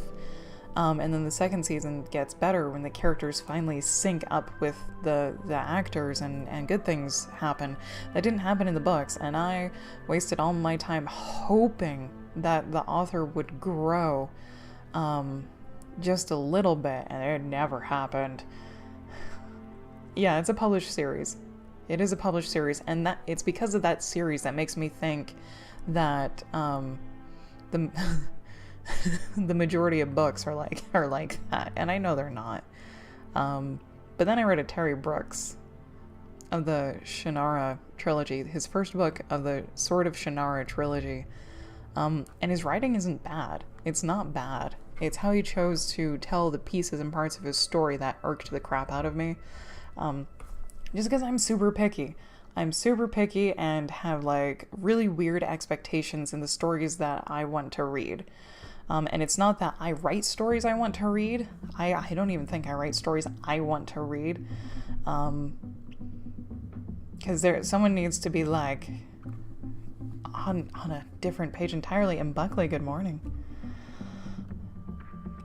and then the second season gets better when the characters finally sync up with the actors and good things happen. That didn't happen in the books, and I wasted all my time hoping that the author would grow just a little bit, and it never happened. Yeah, it's a published series. It is a published series, and that it's because of that series that makes me think that the the majority of books are like that, and I know they're not. But then I read a Terry Brooks of the Shannara trilogy, his first book of the Sword of Shannara trilogy, and his writing isn't bad. It's not bad. It's how he chose to tell the pieces and parts of his story that irked the crap out of me. Just because I'm super picky. I'm super picky and have like really weird expectations in the stories that I want to read. And it's not that I write stories I want to read. I don't even think I write stories I want to read. Because someone needs to be like on a different page entirely. And Buckley, good morning.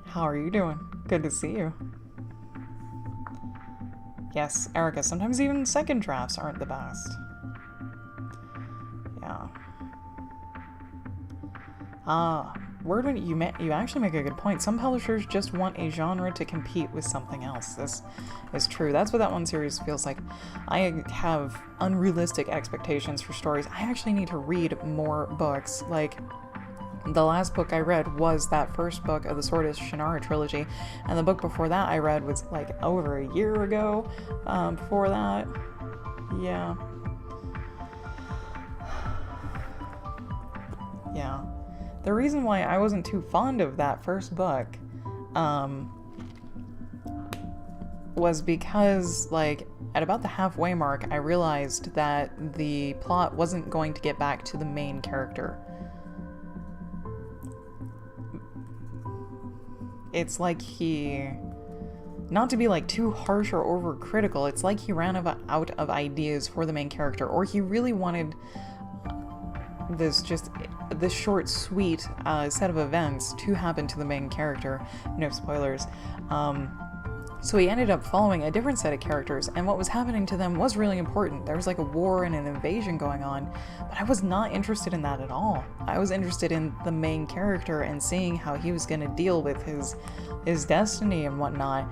How are you doing? Good to see you. Yes, Erica, sometimes even second drafts aren't the best. Yeah. Wordwin, you actually make a good point. Some publishers just want a genre to compete with something else. This is true. That's what that one series feels like. I have unrealistic expectations for stories. I actually need to read more books. Like, The last book I read was that first book of the Sword of Shannara trilogy, and the book before that I read was like over a year ago. Before that, yeah. Yeah. The reason why I wasn't too fond of that first book, was because, like, at about the halfway mark, I realized that the plot wasn't going to get back to the main character. It's like he, not to be like too harsh or overcritical, it's like he ran out of ideas for the main character, or he really wanted this short, sweet set of events to happen to the main character. No spoilers. So he ended up following a different set of characters, and what was happening to them was really important. There was like a war and an invasion going on, but I was not interested in that at all. I was interested in the main character and seeing how he was going to deal with his destiny and whatnot.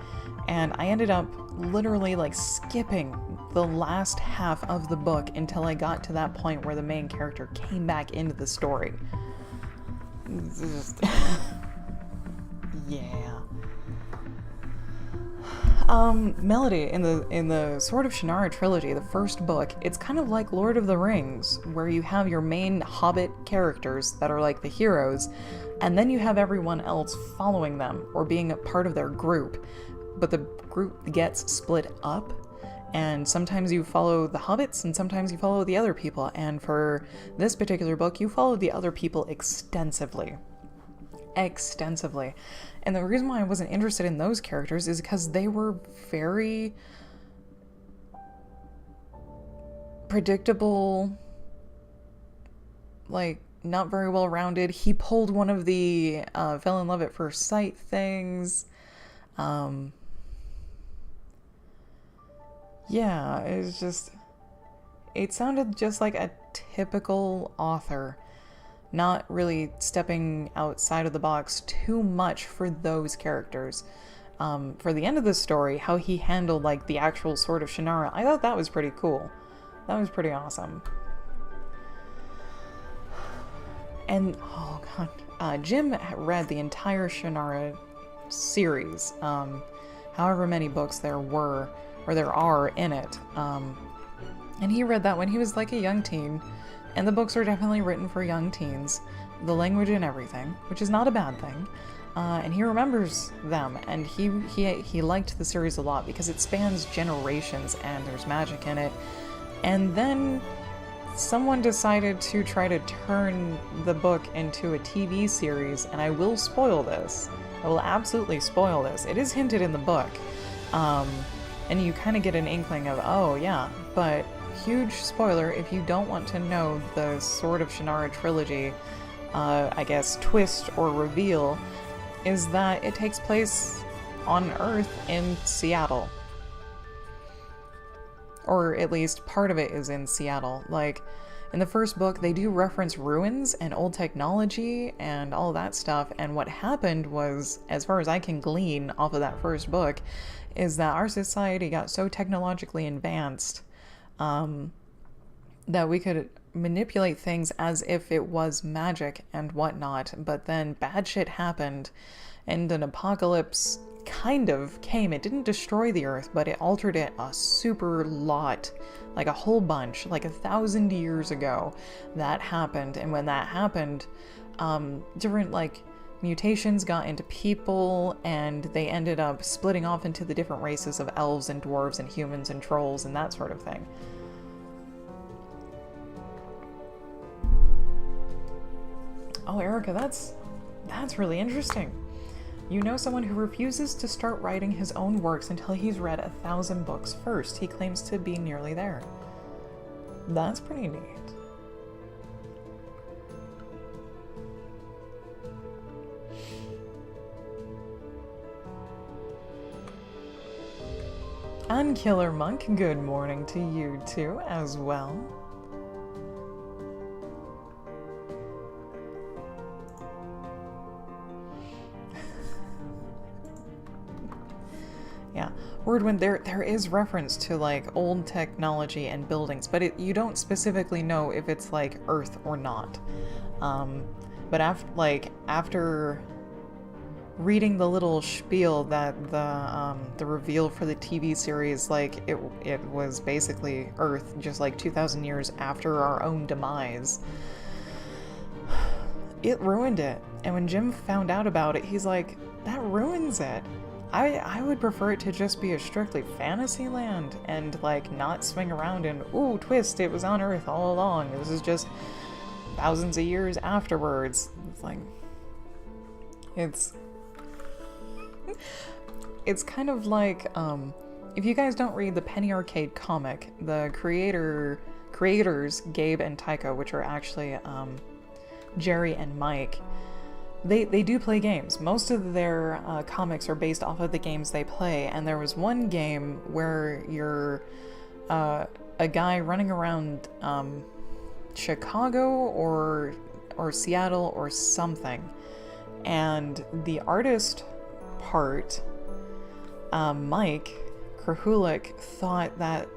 And I ended up literally like skipping the last half of the book until I got to that point where the main character came back into the story. Yeah. Melody, in the Sword of Shannara trilogy, the first book, it's kind of like Lord of the Rings, where you have your main hobbit characters that are like the heroes, and then you have everyone else following them or being a part of their group. But the group gets split up, and sometimes you follow the hobbits and sometimes you follow the other people, and for this particular book you follow the other people extensively. And the reason why I wasn't interested in those characters is because they were very predictable, like not very well rounded. He pulled one of the fell in love at first sight things. Yeah, it sounded just like a typical author, not really stepping outside of the box too much for those characters. For the end of the story, how he handled like the actual Sword of Shannara, I thought that was pretty cool. That was pretty awesome. And, oh god, Jim read the entire Shannara series, however many books there were, or there are in it. And he read that when he was like a young teen, and the books are definitely written for young teens, the language and everything, which is not a bad thing. And he remembers them, and he liked the series a lot because it spans generations and there's magic in it. And then someone decided to try to turn the book into a TV series, and I will spoil this. I will absolutely spoil this. It is hinted in the book. And you kind of get an inkling of, oh yeah, but huge spoiler if you don't want to know the Sword of Shannara trilogy, I guess, twist or reveal, is that it takes place on Earth in Seattle. Or at least part of it is in Seattle. Like, in the first book, they do reference ruins and old technology and all that stuff, and what happened was, as far as I can glean off of that first book, is that our society got so technologically advanced that we could manipulate things as if it was magic and whatnot, but then bad shit happened and an apocalypse kind of came. It didn't destroy the Earth, but it altered it a super lot, like a whole bunch, like 1,000 years ago that happened. And when that happened, different like mutations got into people, and they ended up splitting off into the different races of elves and dwarves and humans and trolls and that sort of thing. Oh, Erica, that's really interesting. You know someone who refuses to start writing his own works until he's read 1,000 books first. He claims to be nearly there. That's pretty neat. And Killer Monk, good morning to you too, as well. Yeah, Wordwind, there is reference to like old technology and buildings, but you don't specifically know if it's like Earth or not. But after reading the little spiel that the reveal for the TV series, like it was basically Earth just like 2,000 years after our own demise, it ruined it. And when Jim found out about it, he's like, that ruins it. I would prefer it to just be a strictly fantasy land and like not swing around and, ooh, twist, it was on Earth all along. This is just thousands of years afterwards. It's like, it's kind of like, if you guys don't read the Penny Arcade comic, the creators, Gabe and Taika, which are actually Jerry and Mike, they do play games. Most of their comics are based off of the games they play, and there was one game where you're a guy running around Chicago or Seattle or something, and the artist part, Mike Krahulik, thought that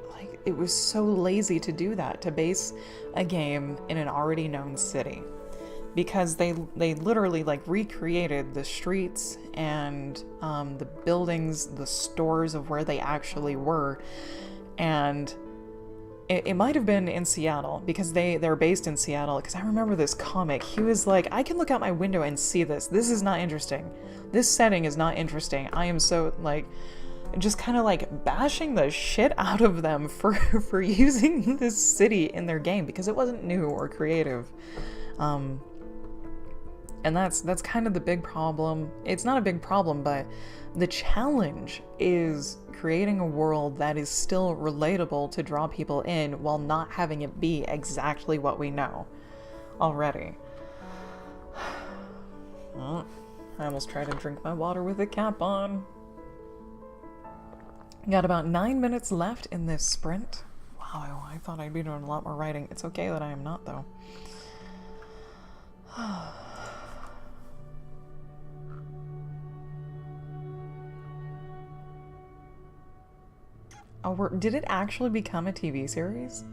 like it was so lazy to do that, to base a game in an already known city, because they literally like recreated the streets and the buildings, the stores of where they actually were, and it might have been in Seattle, because they're based in Seattle, because I remember this comic. He was like, I can look out my window and see this. This is not interesting. This setting is not interesting. I am so, like, just kind of like bashing the shit out of them for using this city in their game, because it wasn't new or creative. And that's kind of the big problem. It's not a big problem, but the challenge is creating a world that is still relatable to draw people in while not having it be exactly what we know already. Oh, I almost tried to drink my water with the cap on. Got about 9 minutes left in this sprint. Wow, I thought I'd be doing a lot more writing. It's okay that I am not, though. Oh, did it actually become a TV series?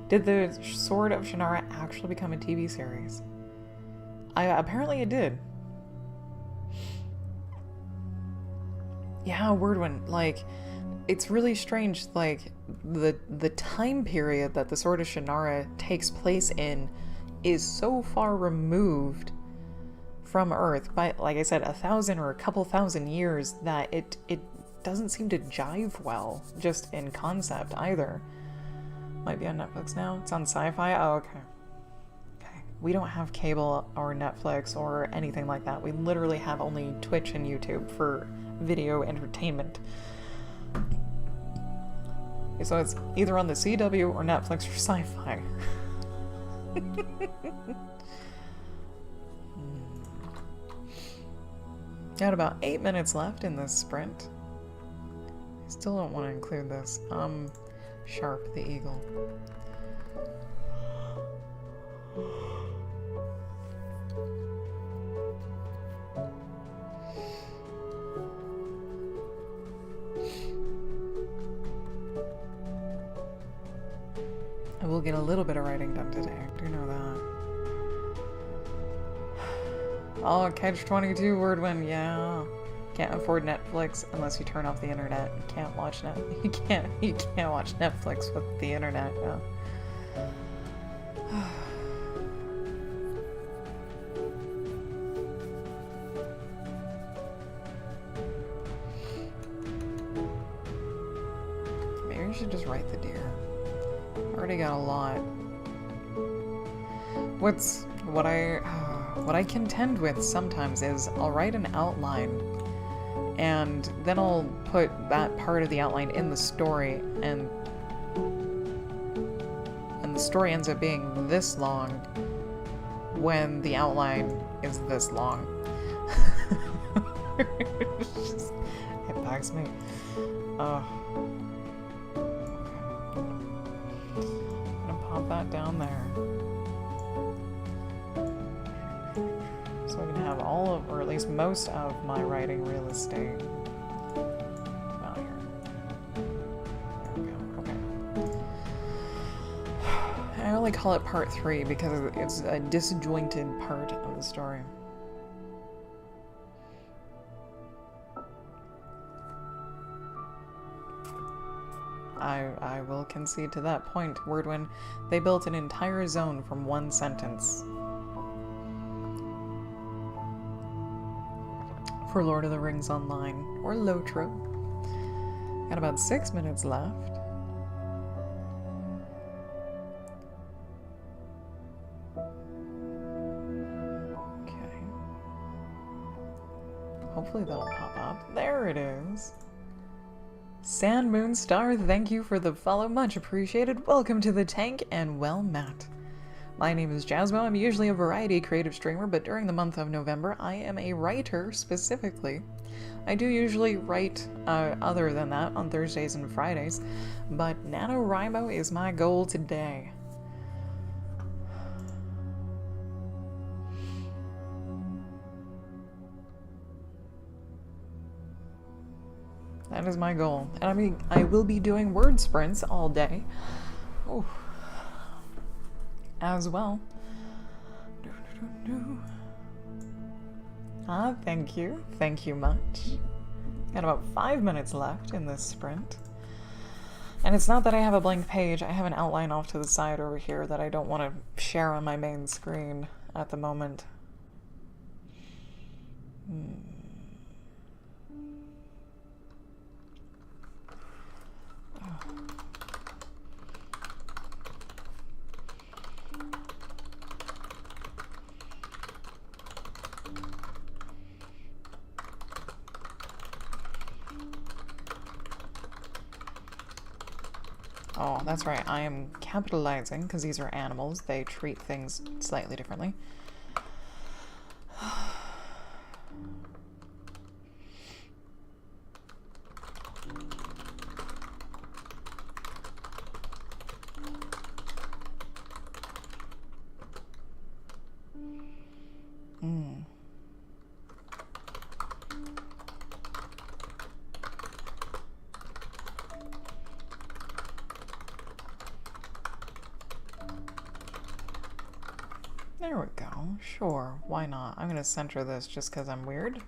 Did the Sword of Shannara actually become a TV series? Apparently it did. Yeah, word one. Like, it's really strange, like, the time period that the Sword of Shannara takes place in is so far removed from Earth by, like I said, 1,000 or a couple thousand years, that it doesn't seem to jive well, just in concept either. Might be on Netflix now. It's on Sci-Fi. Oh, okay. Okay. We don't have cable or Netflix or anything like that. We literally have only Twitch and YouTube for video entertainment. So it's either on the CW or Netflix or Sci-Fi. Got about 8 minutes left in this sprint. I still don't want to include this. Sharp the eagle. I will get a little bit of writing done today. I do know that. Oh, catch-22 word win, yeah. Can't afford Netflix unless you turn off the internet. You can't watch You can't watch Netflix with the internet. Yeah. Maybe I should just write the deer. I already got a lot. What I contend with sometimes is I'll write an outline, and then I'll put that part of the outline in the story, and the story ends up being this long when the outline is this long. It bugs me. I'm gonna pop that down there. So I can have all of, or at least most of, my writing real estate. About here. There we go. Okay. probably call it part 3 because it's a disjointed part of the story. I will concede to that point, Wordwin. They built an entire zone from one sentence. For Lord of the Rings Online, or Lotro. Got about 6 minutes left. Okay. Hopefully that'll pop up. There it is. Sand Moon Star, thank you for the follow, much appreciated. Welcome to the tank, and well met. My name is Jasmo. I'm usually a variety creative streamer, but during the month of November, I am a writer specifically. I do usually write other than that on Thursdays and Fridays, but NaNoWriMo is my goal today. That is my goal. And I mean, I will be doing word sprints all day. Ooh. As well. Ah, thank you. Thank you much. Got about 5 minutes left in this sprint. And it's not that I have a blank page. I have an outline off to the side over here that I don't want to share on my main screen at the moment. Oh, that's right. I am capitalizing because these are animals. They treat things slightly differently. There we go. Sure, why not? I'm gonna center this just because I'm weird.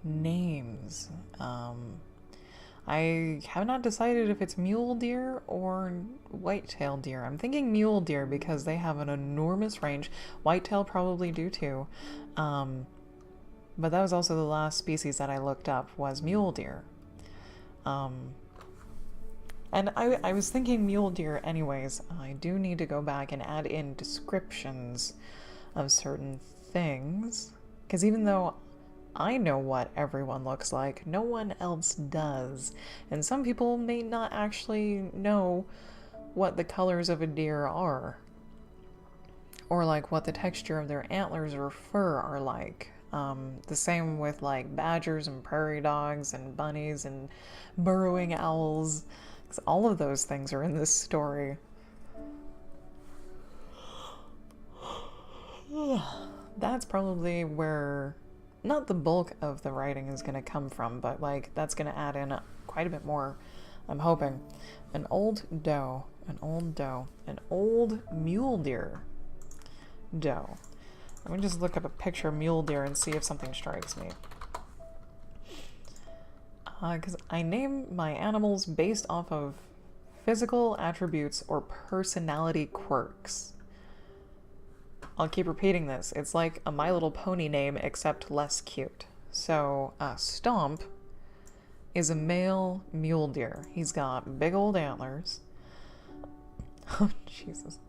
Names. I have not decided if it's mule deer or whitetail deer. I'm thinking mule deer because they have an enormous range. Whitetail probably do too. But that was also the last species that I looked up was mule deer. And I was thinking mule deer anyways. I do need to go back and add in descriptions of certain things. Because even though I know what everyone looks like, no one else does. And some people may not actually know what the colors of a deer are. Or like what the texture of their antlers or fur are like. The same with like badgers and prairie dogs and bunnies and burrowing owls. 'Cause all of those things are in this story. That's probably where not the bulk of the writing is going to come from, but like that's going to add in quite a bit more, I'm hoping. An old doe, an old mule deer doe. Let me just look up a picture of mule deer and see if something strikes me. Because I name my animals based off of physical attributes or personality quirks. I'll keep repeating this. It's like a My Little Pony name, except less cute. So, Stomp is a male mule deer. He's got big old antlers. Oh, Jesus.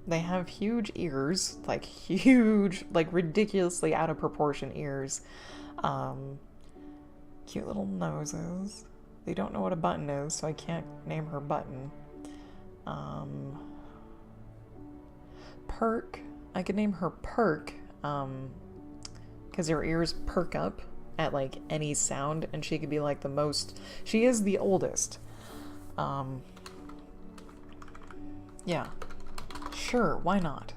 They have huge ears, like huge, like ridiculously out of proportion ears. Cute little noses. They don't know what a button is, so I can't name her Button. Perk. I could name her Perk, because her ears perk up at like any sound, and she could be like the most. She is the oldest. Yeah. Sure, why not?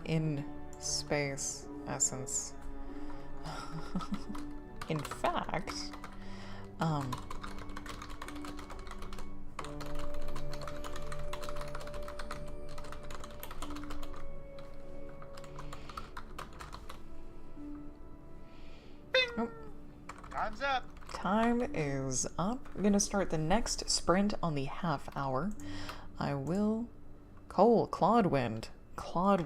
In space essence. In fact, oh, Time's up. time is up. I'm gonna start the next sprint on the half hour. I will Clawwind. Oh,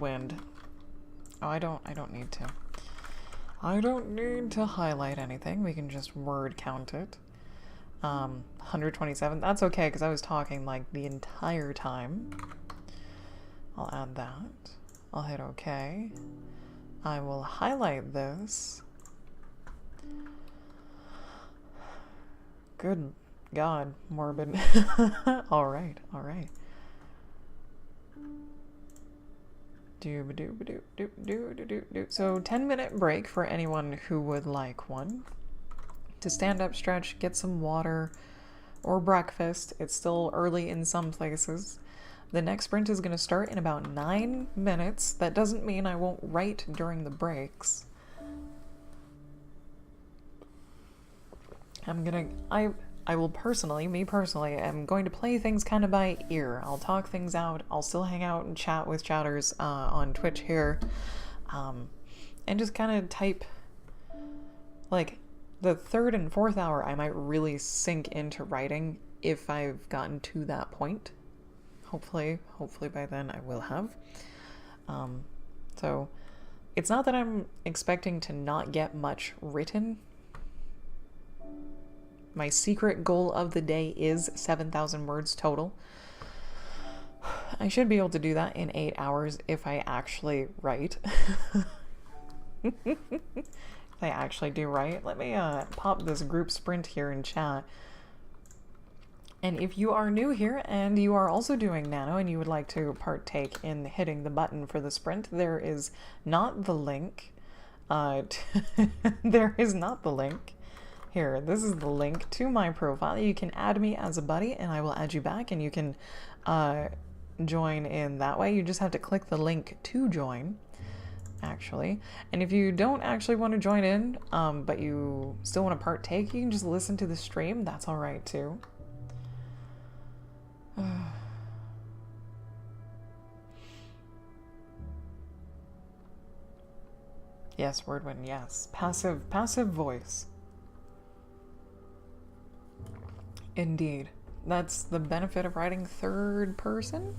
I don't need to. I don't need to highlight anything. We can just word count it. 127. That's okay, because I was talking like the entire time. I'll add that. I'll hit OK. I will highlight this. Good God, morbid. Alright, alright. So 10-minute break for anyone who would like one. To stand up, stretch, get some water or breakfast. It's still early in some places. The next sprint is going to start in about 9 minutes. That doesn't mean I won't write during the breaks. I will personally, me personally, am going to play things kind of by ear. I'll talk things out. I'll still hang out and chat with chatters on Twitch here. And just kind of type, like, the third and fourth hour I might really sink into writing if I've gotten to that point. Hopefully by then I will have. So it's not that I'm expecting to not get much written. My secret goal of the day is 7,000 words total. I should be able to do that in 8 hours if I actually write. If I actually do write. Let me pop this group sprint here in chat. And if you are new here and you are also doing Nano and you would like to partake in hitting the button for the sprint, there is not the link. There is not the link. Here, this is the link to my profile. You can add me as a buddy and I will add you back and you can join in that way. You just have to click the link to join, actually. And if you don't actually want to join in, but you still want to partake, you can just listen to the stream. That's all right too. Yes, Wordwin, yes. Passive voice. Indeed. That's the benefit of writing third person.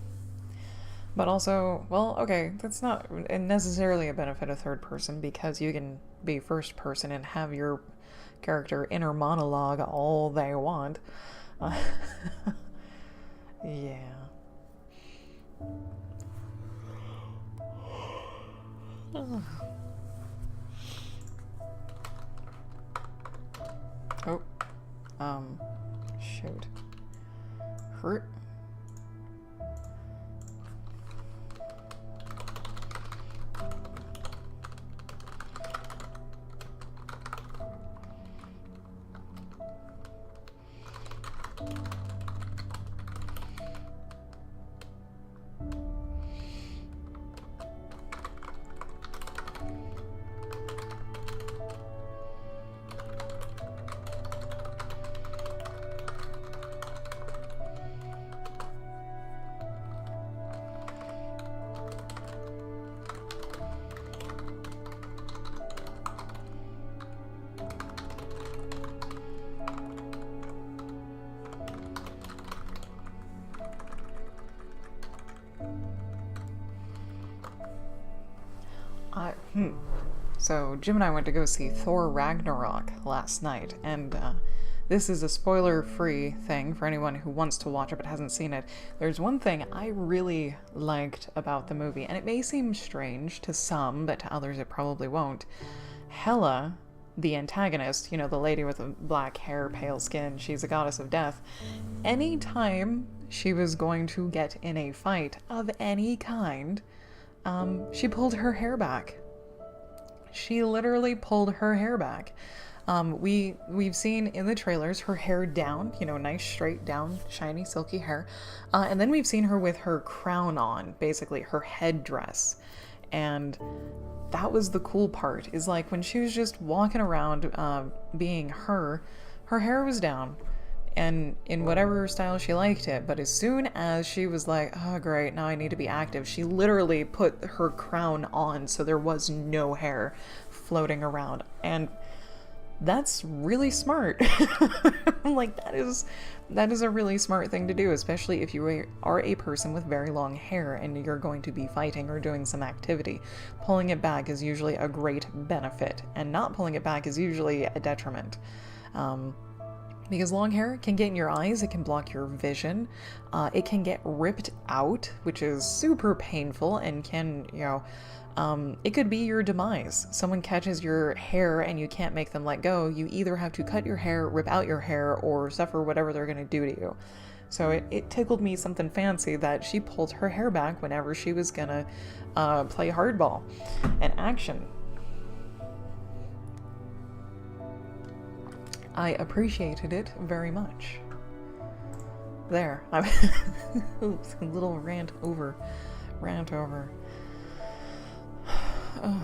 But also, well, okay, that's not necessarily a benefit of third person because you can be first person and have your character inner monologue all they want. Yeah. Oh. Shoot. Hurt. So Jim and I went to go see Thor Ragnarok last night, and this is a spoiler-free thing for anyone who wants to watch it but hasn't seen it. There's one thing I really liked about the movie, and it may seem strange to some, but to others it probably won't. Hela, the antagonist, you know, the lady with the black hair, pale skin, she's a goddess of death. Anytime she was going to get in a fight of any kind, she pulled her hair back. She literally pulled her hair back. We've seen in the trailers her hair down, you know, nice straight down, shiny, silky hair. And then we've seen her with her crown on, basically her headdress. And that was the cool part, is like when she was just walking around being her hair was down. And in whatever style she liked it, but as soon as she was like, oh great, now I need to be active, she literally put her crown on so there was no hair floating around. And that's really smart. Like, that is a really smart thing to do, especially if you are a person with very long hair and you're going to be fighting or doing some activity. Pulling it back is usually a great benefit, and not pulling it back is usually a detriment. Because long hair can get in your eyes, it can block your vision, it can get ripped out, which is super painful and can, you know, it could be your demise. Someone catches your hair and you can't make them let go. You either have to cut your hair, rip out your hair, or suffer whatever they're going to do to you. So it tickled me something fancy that she pulled her hair back whenever she was going to play hardball. And action. I appreciated it very much. There. Oops, a little rant over. Oh.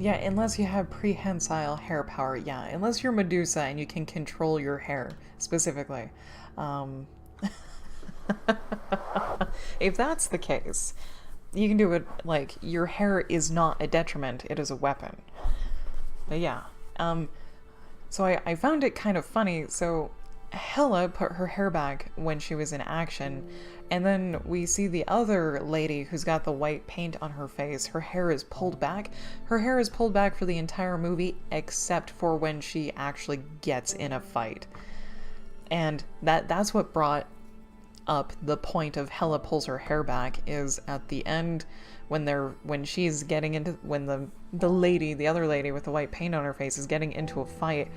Yeah, unless you have prehensile hair power, yeah. Unless you're Medusa and you can control your hair, specifically. If that's the case, you can do it, like, your hair is not a detriment, it is a weapon. But yeah, so I found it kind of funny. So Hela put her hair back when she was in action, and then we see the other lady who's got the white paint on her face. Her hair is pulled back. Her hair is pulled back for the entire movie except for when she actually gets in a fight. And that's what brought up the point of Hela pulls her hair back, is at the end when she's getting into, when the other lady with the white paint on her face is getting into a fight.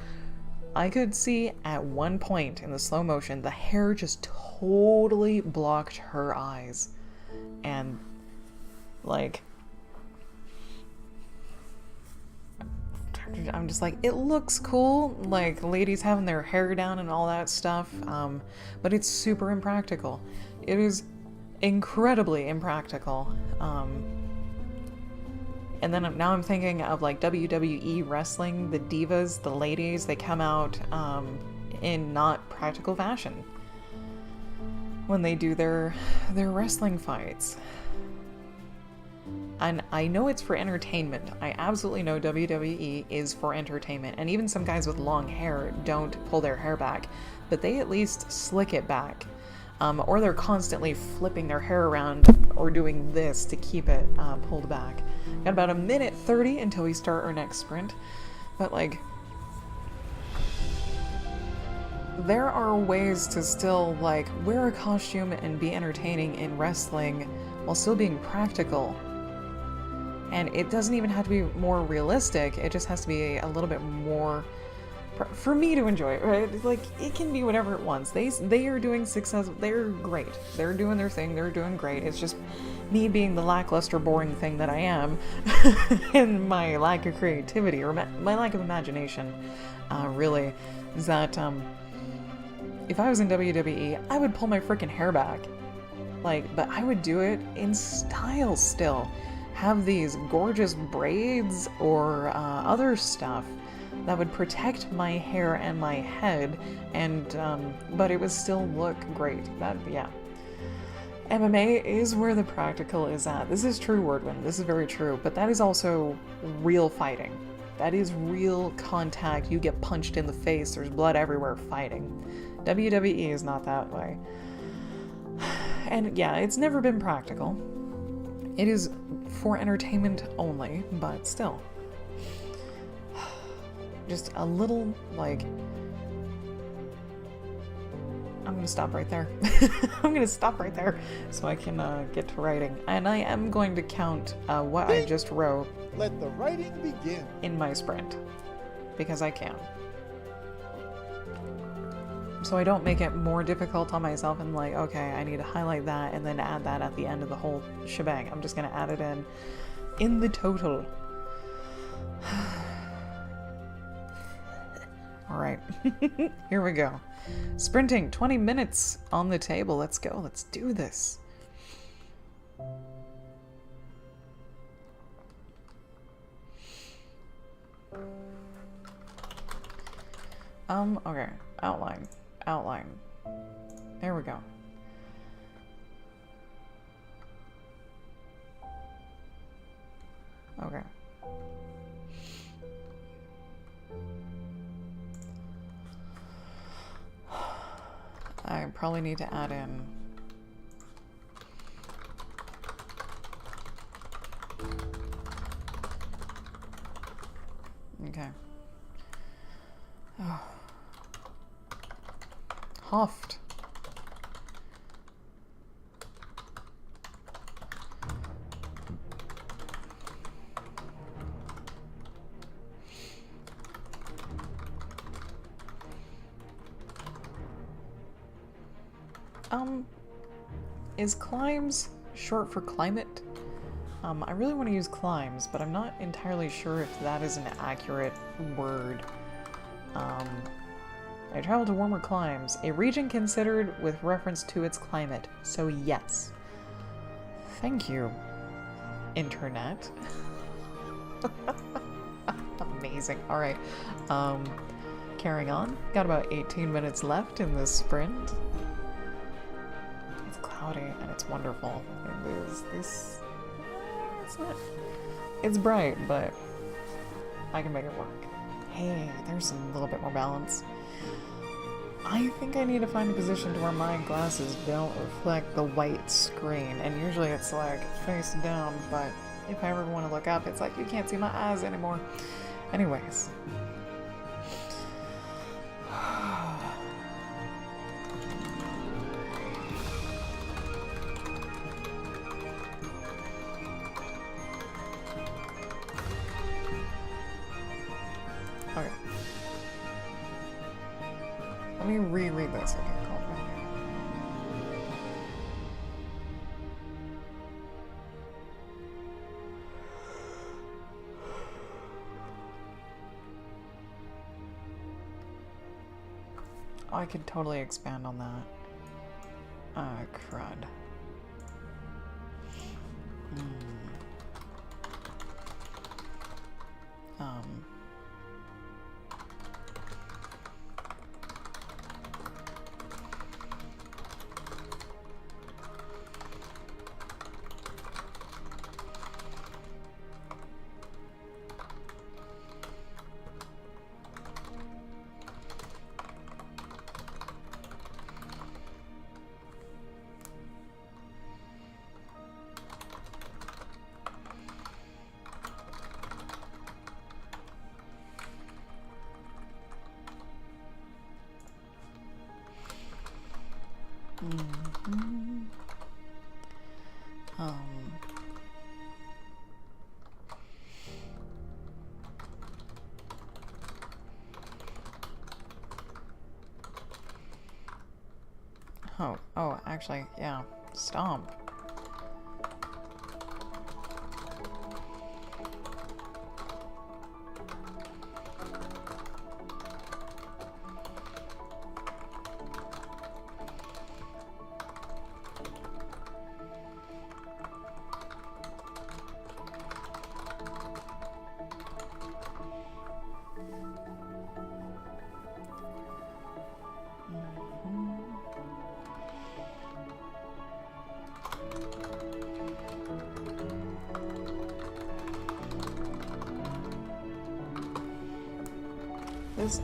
I could see at one point in the slow motion, the hair just totally blocked her eyes. And, like, I'm just like, it looks cool, like, ladies having their hair down and all that stuff, but it's super impractical. It is incredibly impractical. And then now I'm thinking of, like, WWE wrestling, the divas, the ladies, they come out in not practical fashion when they do their wrestling fights. And I know it's for entertainment. I absolutely know WWE is for entertainment. And even some guys with long hair don't pull their hair back, but they at least slick it back. Or they're constantly flipping their hair around or doing this to keep it pulled back. Got about 1:30 until we start our next sprint. But, like, there are ways to still, like, wear a costume and be entertaining in wrestling while still being practical. And it doesn't even have to be more realistic, it just has to be a little bit more for me to enjoy it, right? Like, it can be whatever it wants. They are doing success. They're great. They're doing their thing. They're doing great. It's just me being the lackluster, boring thing that I am, and my lack of creativity or my lack of imagination, really, is that if I was in WWE, I would pull my freaking hair back. Like, but I would do it in style still. Have these gorgeous braids or other stuff that would protect my hair and my head, and but it would still look great. Yeah. MMA is where the practical is at. This is true, Wordwin. This is very true. But that is also real fighting. That is real contact. You get punched in the face. There's blood everywhere fighting. WWE is not that way. And yeah, it's never been practical. It is for entertainment only, but still. Just a little, like... I'm gonna stop right there. I'm gonna stop right there so I can get to writing. And I am going to count what I just wrote. Let the writing begin. In my sprint. Because I can. So I don't make it more difficult on myself and like, okay, I need to highlight that and then add that at the end of the whole shebang. I'm just gonna add it in the total. Alright, here we go. Sprinting, 20 minutes on the table. Let's go, let's do this. Okay, outline. There we go. Okay. I probably need to add in okay. Oh. Huffed. Is climbs short for climate? I really want to use climbs, but I'm not entirely sure if that is an accurate word. I travel to warmer climes, a region considered with reference to its climate, so yes. Thank you, internet. Amazing. Alright, carrying on. Got about 18 minutes left in this sprint. It's cloudy and it's wonderful. It is this... It's bright, but I can make it work. Hey, there's a little bit more balance. I think I need to find a position to where my glasses don't reflect the white screen, and usually it's like face down, but if I ever want to look up, it's like you can't see my eyes anymore. Anyways. Okay. Let me reread this. Okay, cool. I could totally expand on that. Crud. Oh, actually, yeah. Stomp.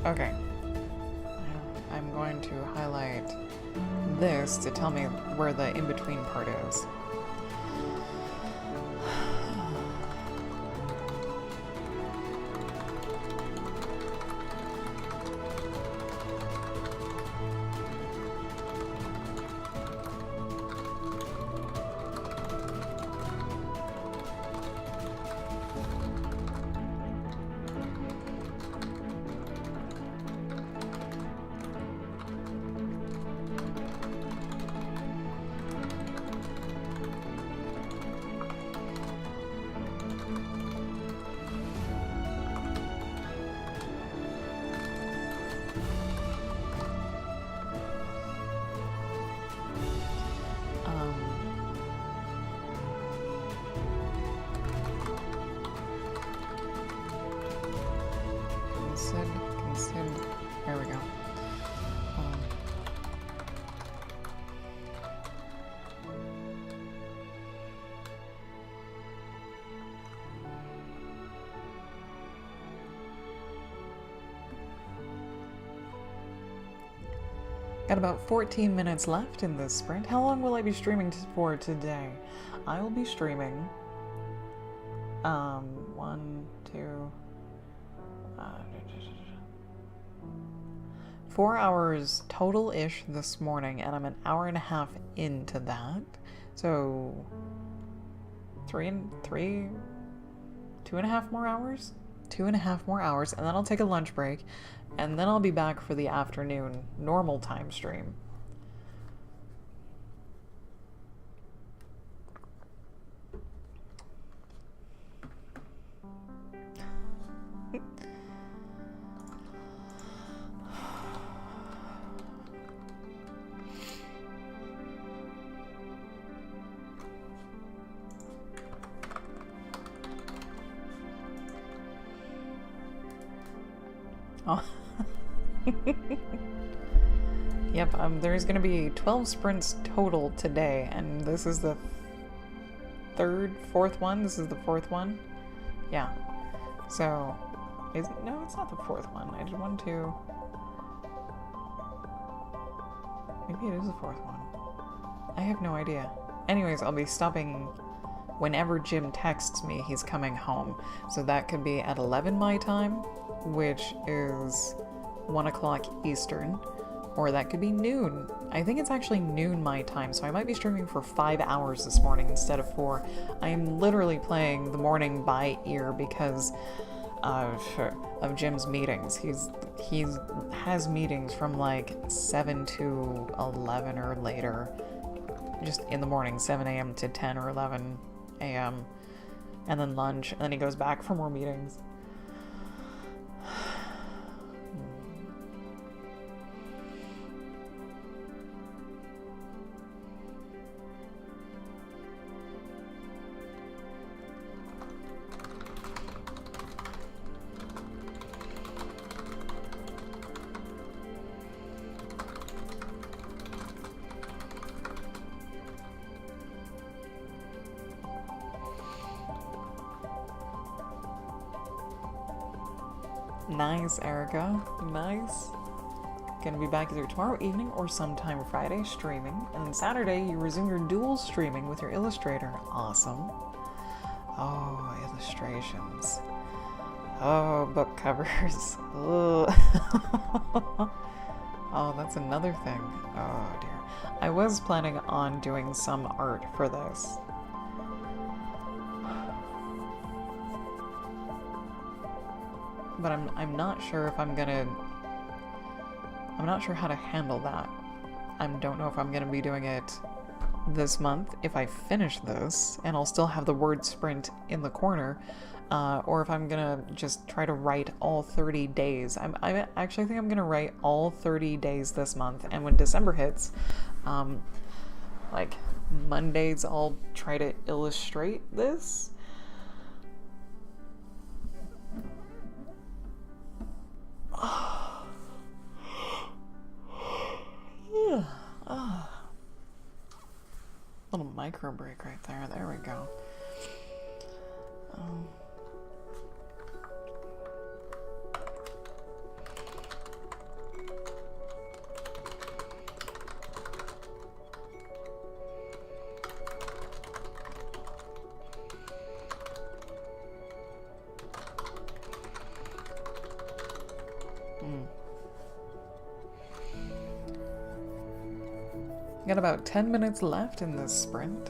Okay. I'm going to highlight this to tell me where the in-between part is. There we go. Got about 14 minutes left in this sprint. How long will I be streaming for today? I will be streaming 4 hours total-ish this morning, and I'm an hour and a half into that. So 2.5 more hours? 2.5 more hours, and then I'll take a lunch break, and then I'll be back for the afternoon normal time stream. Oh. Yep, there's gonna be 12 sprints total today, and this is the fourth one? This is the fourth one? Yeah. So, no, it's not the fourth one. I did 1, 2... Maybe it is the fourth one. I have no idea. Anyways, I'll be stopping whenever Jim texts me he's coming home. So that could be at 11 my time, which is 1 o'clock Eastern, or that could be noon. I think it's actually noon my time, so I might be streaming for 5 hours this morning instead of 4. I am literally playing the morning by ear because of Jim's meetings. He has meetings from like 7 to 11 or later, just in the morning, 7 a.m. to 10 or 11 a.m. and then lunch, and then he goes back for more meetings. Nice, Erica. Nice. Gonna be back either tomorrow evening or sometime Friday streaming. And then Saturday, you resume your dual streaming with your illustrator. Awesome. Oh, illustrations. Oh, book covers. Oh, that's another thing. Oh, dear. I was planning on doing some art for this. But I'm not sure if I'm not sure how to handle that. I don't know if I'm going to be doing it this month if I finish this, and I'll still have the word sprint in the corner, or if I'm gonna just try to write all 30 days. I actually think I'm gonna write all 30 days this month, and when December hits, like Mondays, I'll try to illustrate this. Little micro break right there. There we go. Got about 10 minutes left in this sprint.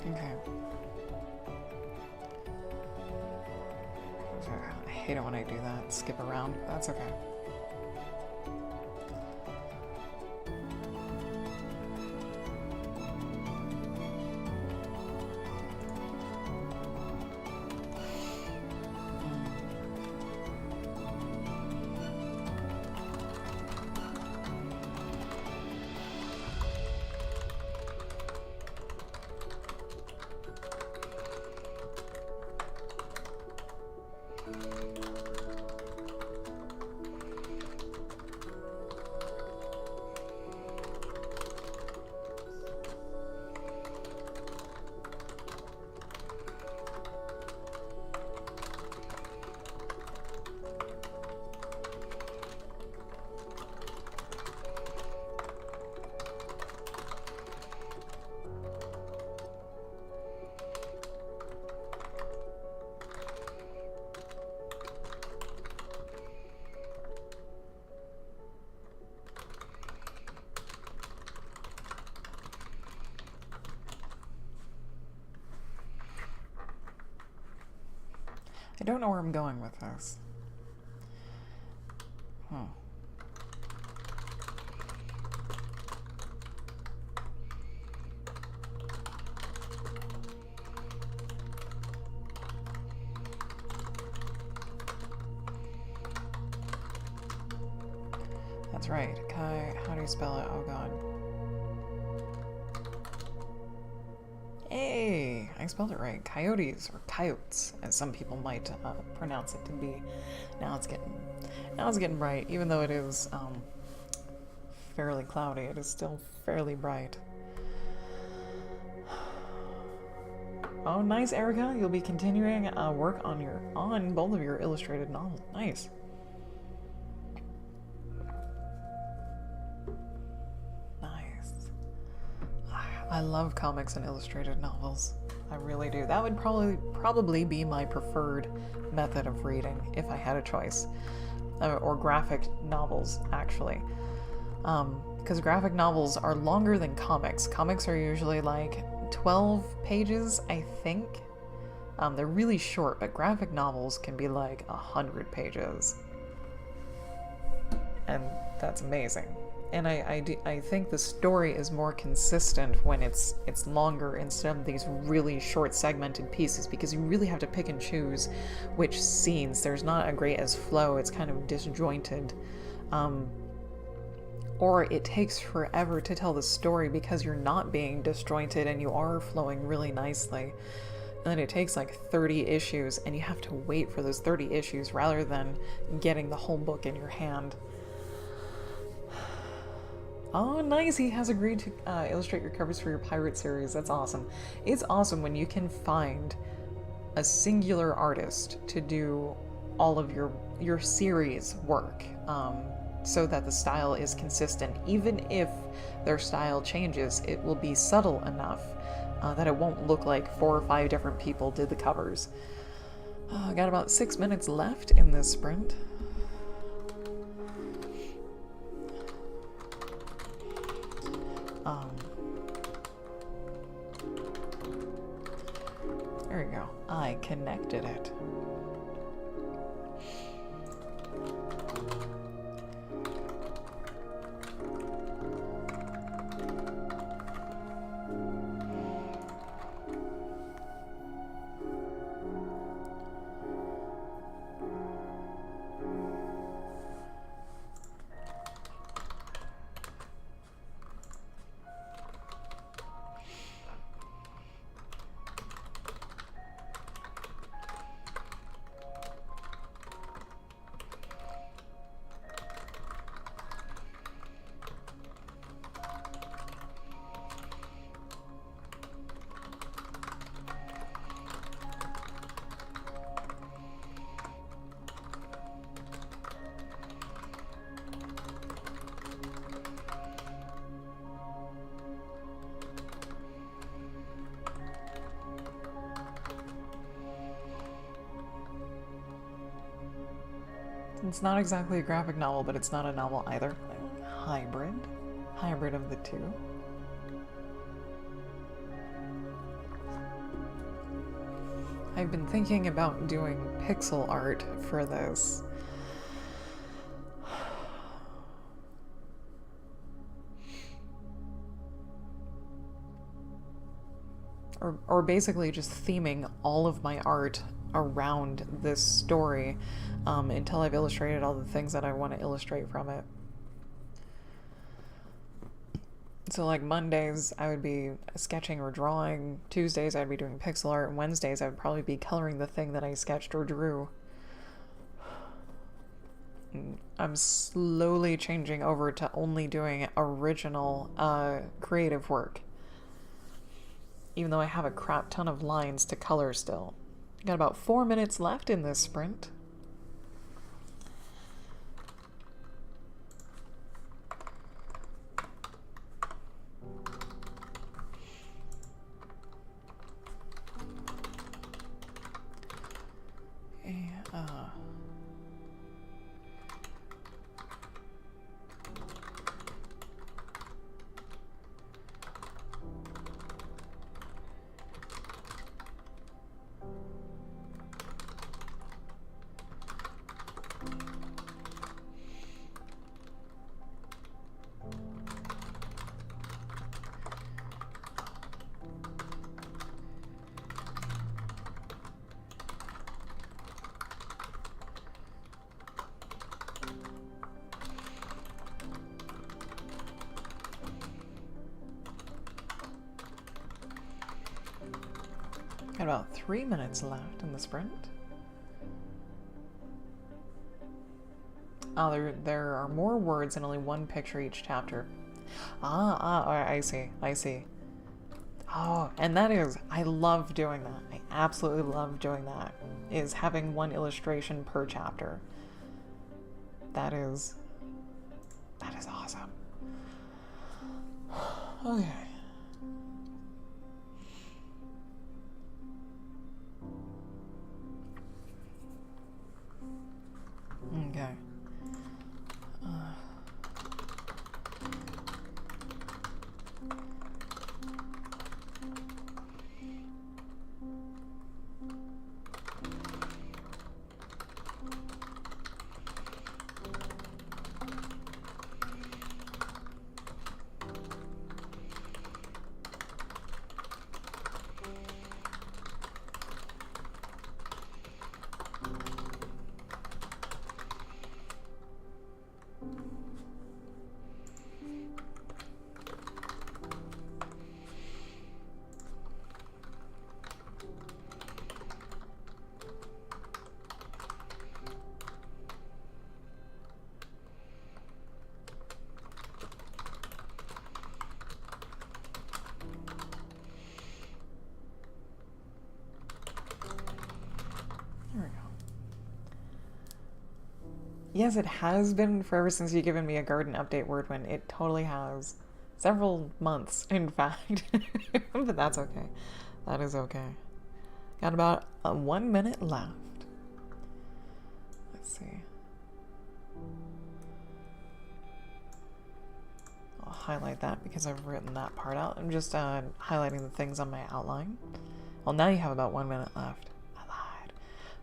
Okay. I hate it when I do that. Skip around. That's okay. I don't know where I'm going with this. That's right. Kai, how do you spell it? Oh god. Hey, I spelled it right. Coyotes, or coyotes, as some people might pronounce it to be. Now it's getting bright, even though it is fairly cloudy. It is still fairly bright. Oh, nice, Erica. You'll be continuing work on both of your illustrated novels. Nice. I love comics and illustrated novels. I really do. That would probably be my preferred method of reading if I had a choice. Or graphic novels, actually. Because graphic novels are longer than comics. Comics are usually like 12 pages, I think. They're really short, but graphic novels can be like 100 pages. And that's amazing. And I think the story is more consistent when it's longer instead of these really short segmented pieces, because you really have to pick and choose which scenes. There's not a great as flow. It's kind of disjointed. Or it takes forever to tell the story because you're not being disjointed and you are flowing really nicely. And then it takes like 30 issues and you have to wait for those 30 issues rather than getting the whole book in your hand. Oh, nice. He has agreed to illustrate your covers for your pirate series. That's awesome. It's awesome when you can find a singular artist to do all of your series work, so that the style is consistent. Even if their style changes, it will be subtle enough that it won't look like 4 or 5 different people did the covers. I got about 6 minutes left in this sprint. Um, there we go. I connected it. It's not exactly a graphic novel, but it's not a novel either. Hybrid. Hybrid of the two. I've been thinking about doing pixel art for this. Or basically just theming all of my art around this story until I've illustrated all the things that I want to illustrate from it. So like Mondays I would be sketching or drawing, Tuesdays I'd be doing pixel art, and Wednesdays I would probably be coloring the thing that I sketched or drew. I'm slowly changing over to only doing original creative work. Even though I have a crap ton of lines to color still. Got about 4 minutes left in this sprint. Got about 3 minutes left in the sprint. Oh, there are more words and only one picture each chapter. I see. Oh, and that is, I love doing that. I absolutely love doing that. Is having one illustration per chapter. That is awesome. Okay. Okay. There we go. Yes, it has been forever since you've given me a garden update, Wordwin. It totally has. Several months, in fact. But that's okay. That is okay. Got about 1 minute left. Let's see. Oh, highlight that because I've written that part out. I'm just highlighting the things on my outline. Well, now you have about 1 minute left. I lied.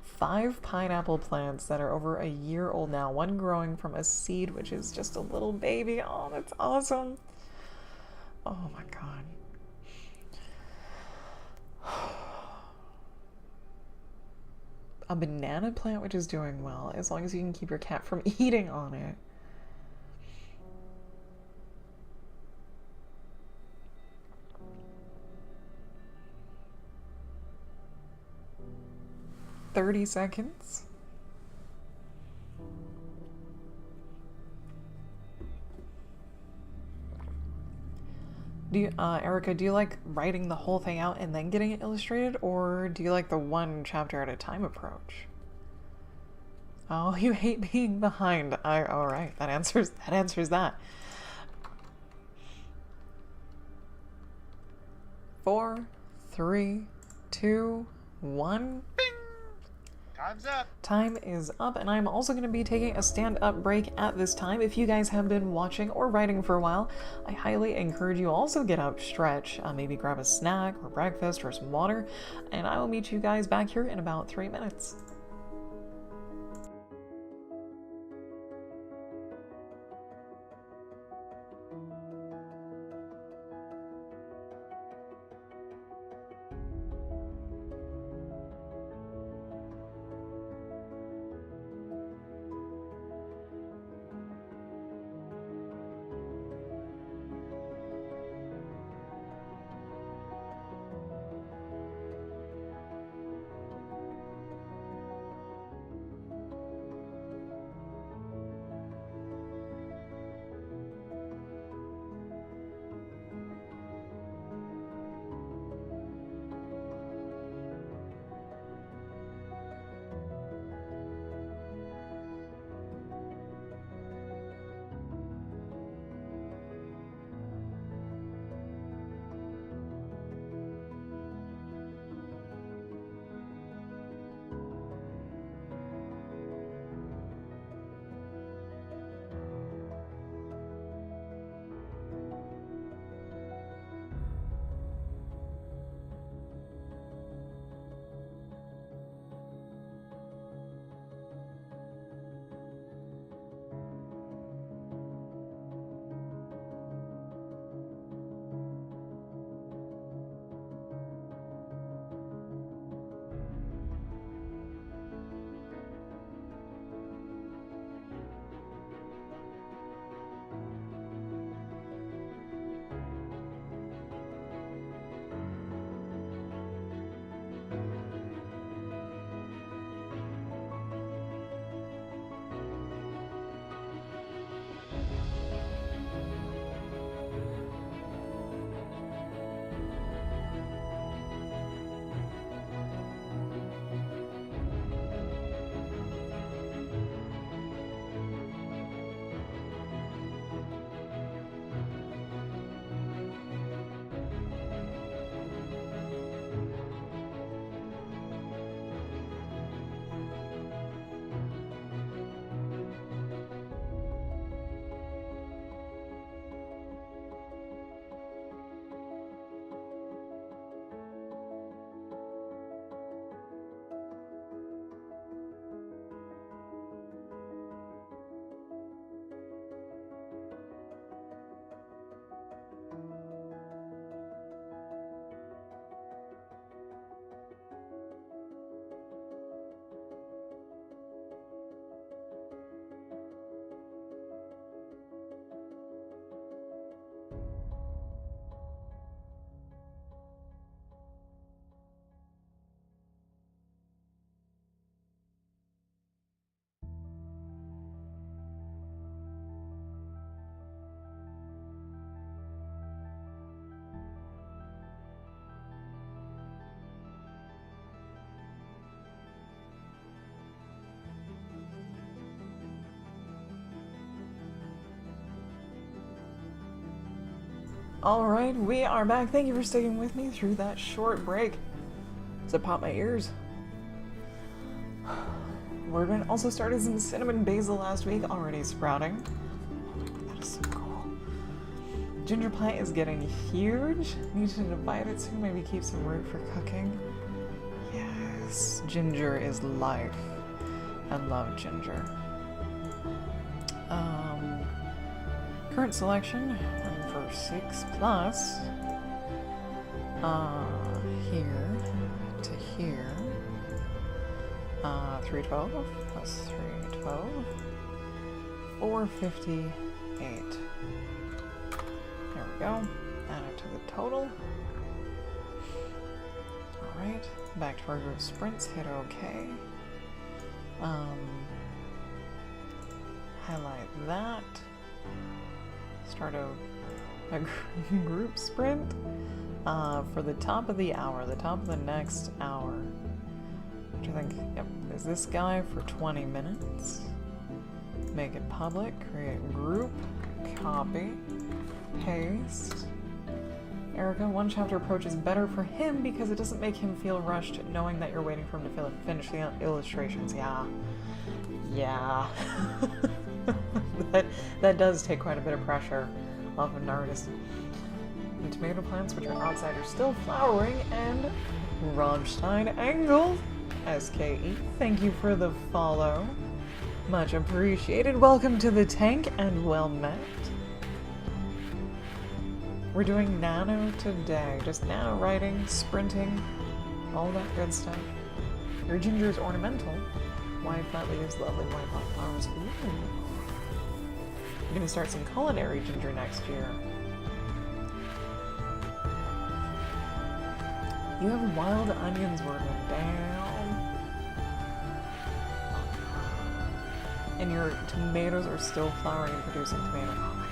5 pineapple plants that are over a year old now. One growing from a seed, which is just a little baby. Oh, that's awesome. Oh my god. A banana plant which is doing well, as long as you can keep your cat from eating on it. $30 seconds. Do you, Erica, do you like writing the whole thing out and then getting it illustrated, or do you like the one chapter at a time approach? Oh, you hate being behind. All right, that answers that. 4, 3, 2, 1. Time's up. Time is up, and I'm also going to be taking a stand-up break at this time. If you guys have been watching or writing for a while, I highly encourage you also get up, stretch, maybe grab a snack or breakfast or some water, and I will meet you guys back here in about 3 minutes. Alright, we are back. Thank you for sticking with me through that short break. Does it pop my ears? Wordman also started some cinnamon basil last week, already sprouting. That is so cool. Ginger plant is getting huge. Need to divide it soon. Maybe keep some root for cooking. Yes, ginger is life. I love ginger. Current selection, room for 6 plus. Here to here. 312 plus 312. 458. There we go. Add it to the total. Alright, back to our group sprints, hit OK. Highlight that. Start a group sprint for the top of the hour, the top of the next hour. Which I think, yep, is this guy for 20 minutes. Make it public, create group, copy, paste. Erica, one chapter approach is better for him because it doesn't make him feel rushed knowing that you're waiting for him to finish the illustrations. Yeah. that does take quite a bit of pressure off of an artist. The tomato plants, which are outside, are still flowering, and Rammstein Angle, SKE, thank you for the follow. Much appreciated. Welcome to the tank and well met. We're doing nano today. Just nano writing, sprinting, all that good stuff. Your ginger is ornamental. White flat leaves, lovely white pot flowers. Ooh. I'm gonna start some culinary ginger next year. You have wild onions working down. And your tomatoes are still flowering and producing tomato. Oh my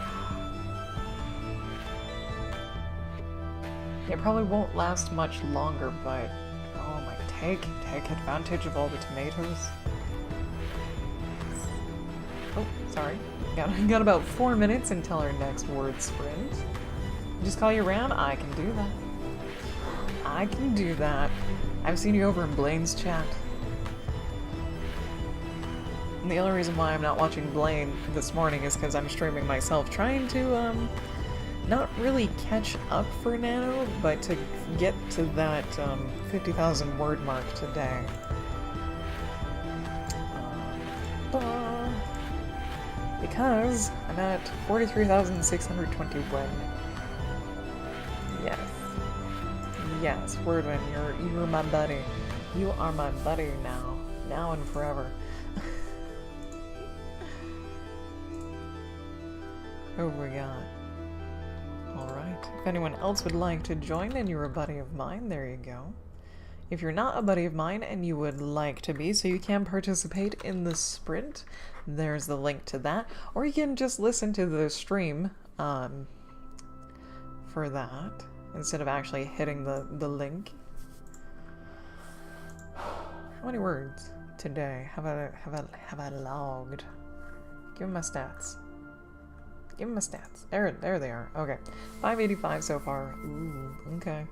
god. It probably won't last much longer, but oh my, take advantage of all the tomatoes. Oh, sorry. Got about 4 minutes until our next word sprint. Just call you around? I can do that. I can do that. I've seen you over in Blaine's chat. And the only reason why I'm not watching Blaine this morning is because I'm streaming myself, trying to, not really catch up for Nano, but to get to that, 50,000 word mark today. Because I'm at 43,621. Yes. Yes, Wordwin, you're my buddy. You are my buddy now. Now and forever. Who we got? Alright. If anyone else would like to join and you're a buddy of mine, there you go. If you're not a buddy of mine and you would like to be, so you can participate in the sprint, there's the link to that. Or you can just listen to the stream for that, instead of actually hitting the link. How many words today have I logged? Give me my stats. Give me my stats. There they are. Okay. 585 so far. Ooh, okay.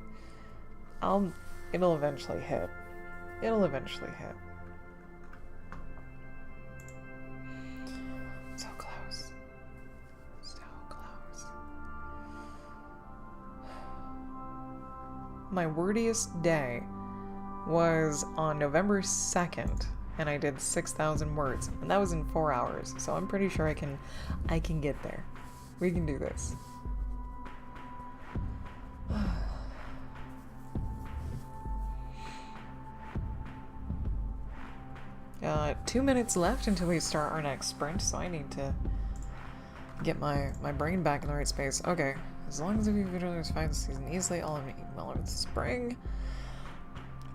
It'll eventually hit. It'll eventually hit. So close. So close. My wordiest day was on November 2nd, and I did 6,000 words, and that was in 4 hours, so I'm pretty sure I can get there. We can do this. 2 minutes left until we start our next sprint, so I need to get my brain back in the right space. Okay, as long as you visually survive the season easily, all of it well over the spring.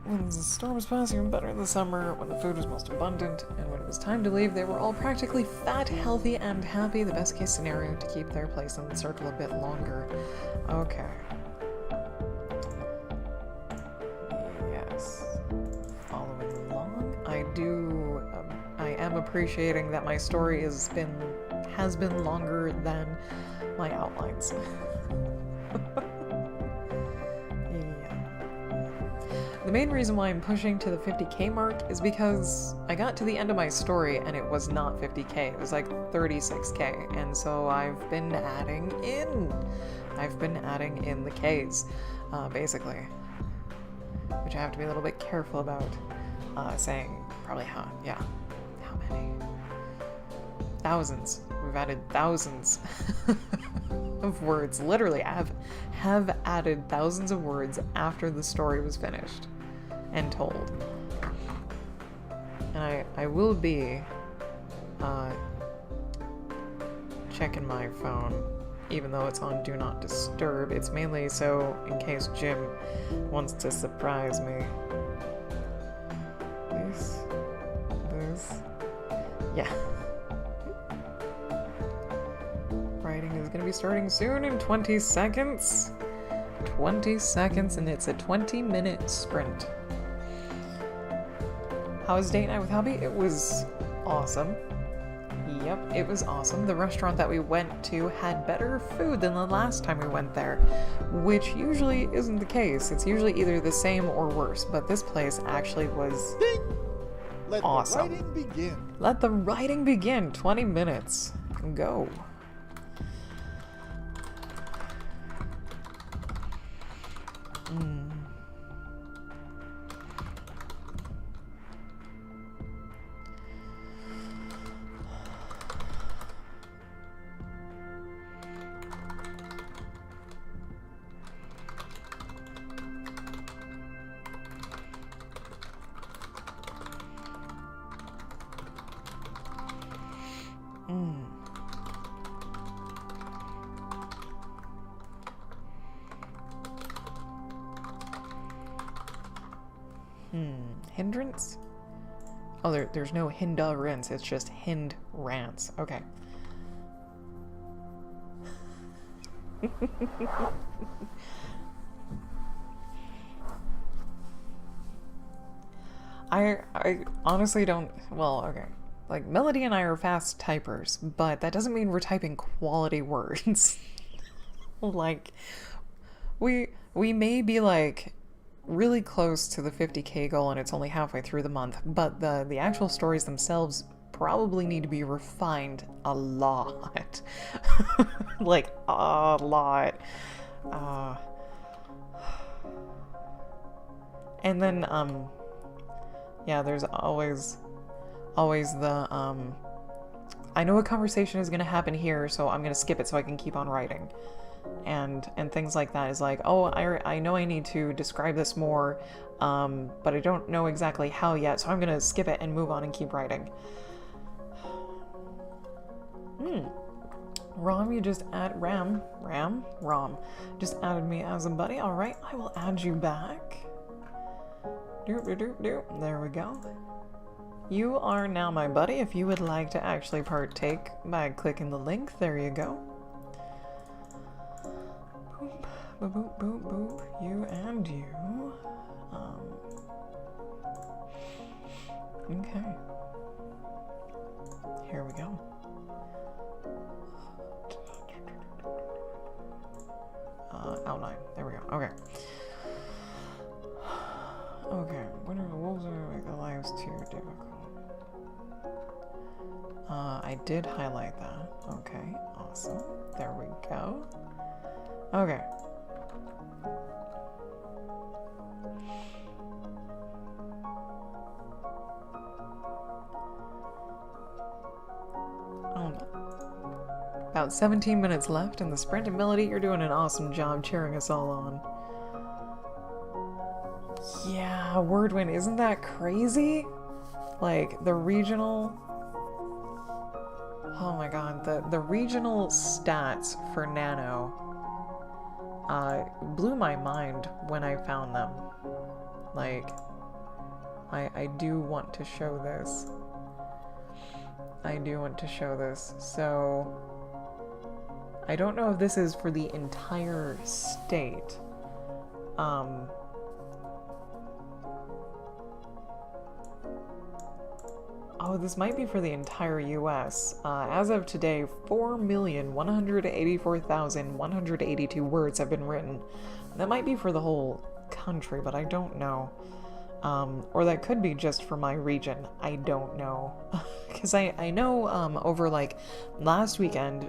When the storm was passing, even better in the summer, when the food was most abundant, and when it was time to leave, they were all practically fat, healthy, and happy. The best case scenario to keep their place in the circle a bit longer. Okay. Yes. Following along. I am appreciating that my story has been longer than my outlines. The main reason why I'm pushing to the 50k mark is because I got to the end of my story and it was not 50k, it was like 36k, and so I've been adding in I've been adding in the K's, basically. Which I have to be a little bit careful about saying probably how many? Thousands. We've added thousands of words. Literally, I have added thousands of words after the story was finished and told. And I will be checking my phone, even though it's on Do Not Disturb. It's mainly so in case Jim wants to surprise me. This. Yeah. Writing is going to be starting soon in 20 seconds. 20 seconds, and it's a 20-minute sprint. How was date night with hubby? It was awesome. Yep, it was awesome. The restaurant that we went to had better food than the last time we went there, which usually isn't the case. It's usually either the same or worse, but this place actually was Let awesome. the writing begin. Let the writing begin. 20 minutes. Go. Hindrance? Oh, there's no hindrance, it's just hindrance. Okay. I honestly don't, well, okay. Like, Melody and I are fast typers, but that doesn't mean we're typing quality words. Like, we may be, like, really close to the 50K goal and it's only halfway through the month, but the actual stories themselves probably need to be refined a lot. Like, a lot. And then, yeah, there's always the, I know a conversation is going to happen here, so I'm going to skip it so I can keep on writing. And things like that is like, oh, I know I need to describe this more, but I don't know exactly how yet, so I'm going to skip it and move on and keep writing. Rom, you just add, Rom, just added me as a buddy. All right, I will add you back. Doop. There we go. You are now my buddy. If you would like to actually partake by clicking the link, there you go. Boop, boop, boop, boop. You and you. Okay. Here we go. Outline. There we go. Okay. Okay. When are the wolves going to make their lives too difficult? I did highlight that. Okay. Awesome. There we go. Okay. About 17 minutes left in the sprint, and Melody, you're doing an awesome job cheering us all on. Yeah, Wordwin, isn't that crazy? Like, the regional... Oh my god, the regional stats for Nano blew my mind when I found them. Like, I do want to show this. I do want to show this. So, I don't know if this is for the entire state. Oh, this might be for the entire US. As of today, 4,184,182 words have been written. That might be for the whole country, but I don't know. Or that could be just for my region. I don't know. Because I know over like last weekend,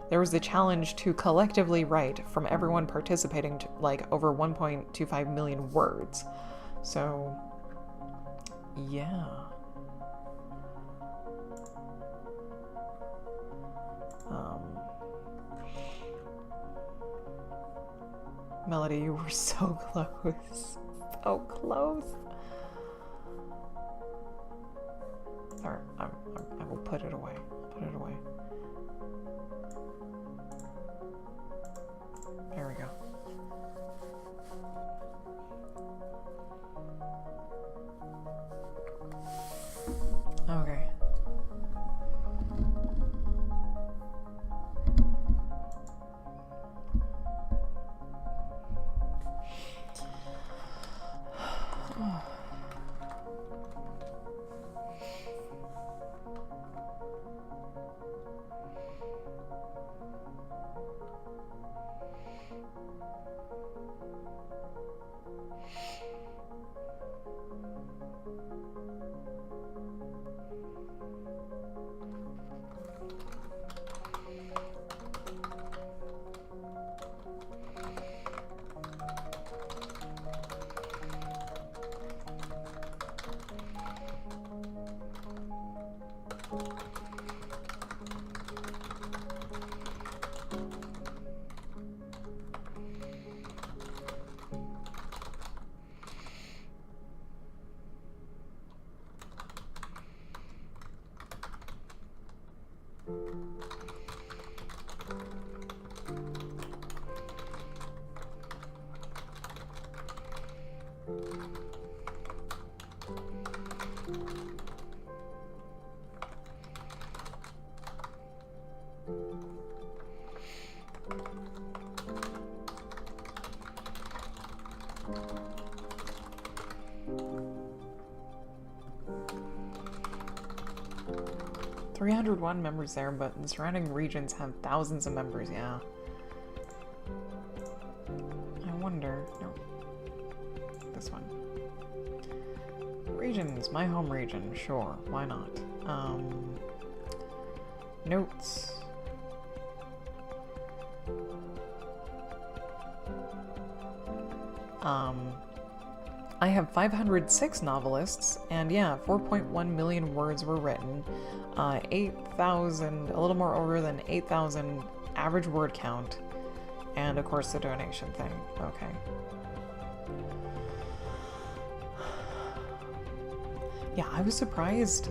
there was the challenge to collectively write from everyone participating to, like, over 1.25 million words. So, yeah. Melody, you were so close. So close. Sorry, I will put it away. Put it away. There we go. Okay. .301 members there, but the surrounding regions have thousands of members, yeah. I wonder... No. This one. Regions. My home region. Sure. Why not? Notes. I have 506 novelists, and yeah, 4.1 million words were written. 8,000, a little more over than 8,000 average word count, and of course the donation thing. Okay. Yeah, I was surprised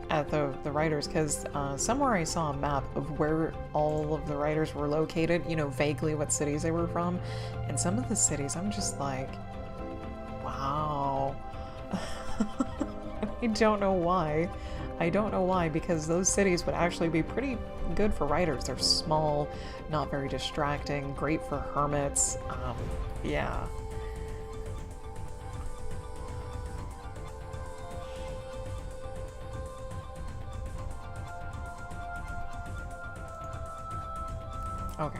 at the writers, because somewhere I saw a map of where all of the writers were located, you know, vaguely what cities they were from, and some of the cities I'm just like, wow. I don't know why. I don't know why, because those cities would actually be pretty good for writers. They're small, not very distracting, great for hermits. Yeah. Okay.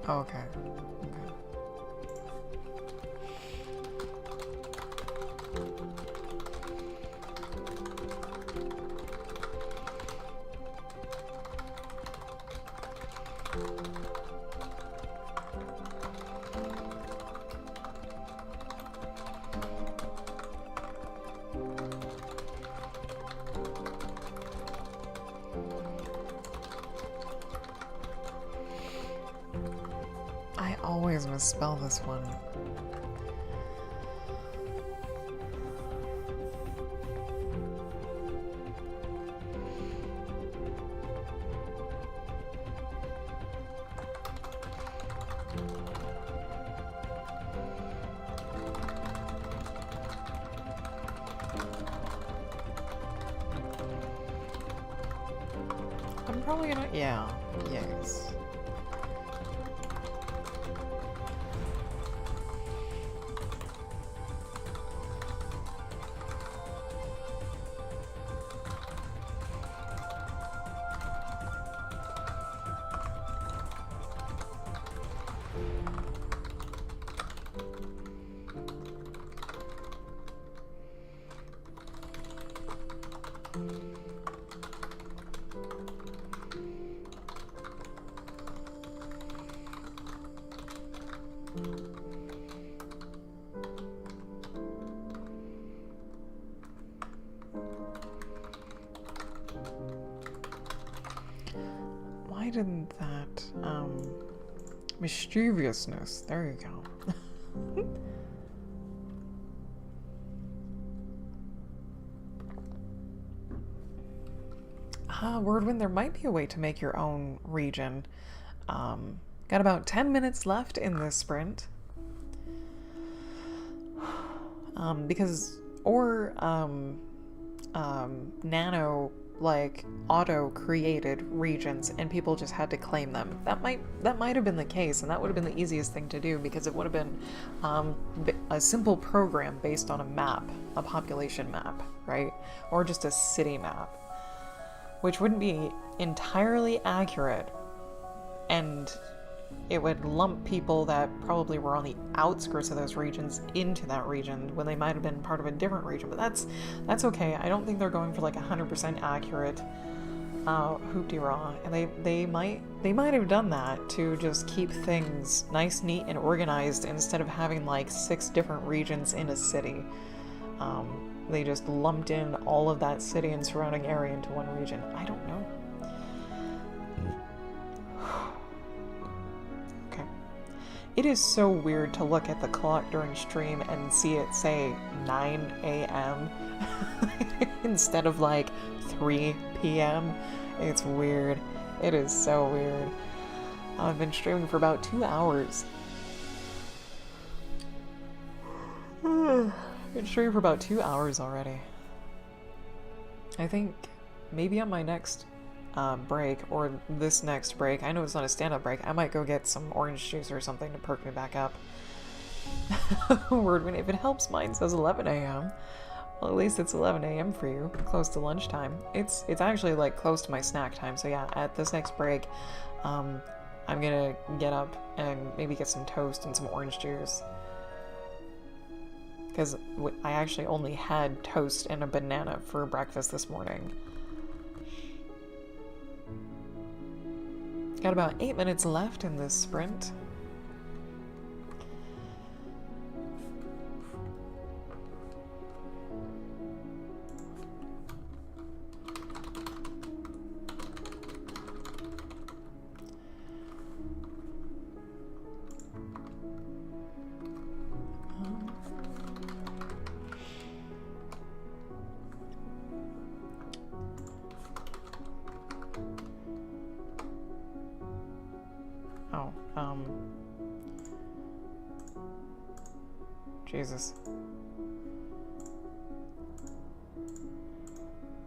Okay. I always misspell this one. probably gonna... Yeah. Yes. Why didn't that, mischievousness, there you go. Wordwind, there might be a way to make your own region. Got about 10 minutes left in this sprint. Nano, like, auto-created regions, and people just had to claim them. That might have been the case, and that would have been the easiest thing to do, because it would have been a simple program based on a map, a population map, right? Or just a city map, which wouldn't be entirely accurate, and it would lump people that probably were on the outskirts of those regions into that region when they might have been part of a different region. But that's okay. I don't think they're going for like 100% accurate hoop-de-raw, and they might have done that to just keep things nice, neat, and organized instead of having like 6 different regions in a city. They just lumped in all of that city and surrounding area into one region. I don't know. Okay. It is so weird to look at the clock during stream and see it say 9 a.m. instead of like 3 p.m. It's weird. It is so weird. I've been streaming for about 2 hours. Been streaming for about 2 hours already. I think maybe on my next break, or this next break, I know it's not a stand-up break, I might go get some orange juice or something to perk me back up. Wordman, if it helps, mine says 11 a.m. Well, at least it's 11 a.m. for you, close to lunchtime. It's actually like close to my snack time, so yeah, at this next break, I'm gonna get up and maybe get some toast and some orange juice. Because I actually only had toast and a banana for breakfast this morning. Got about 8 minutes left in this sprint. Jesus.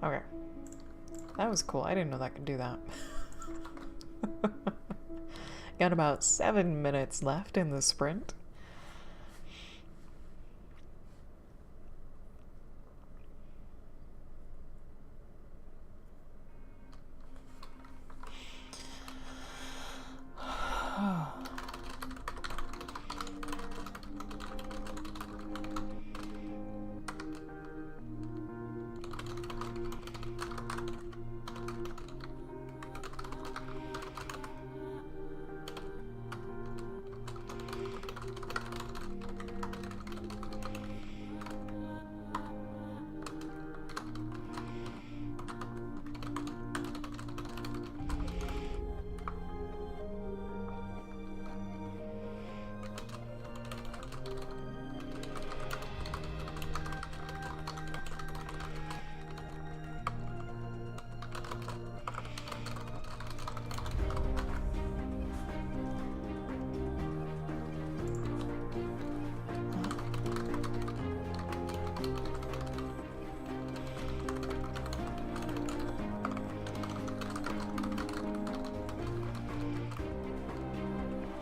Okay. That was cool. I didn't know that could do that. Got about 7 minutes left in the sprint.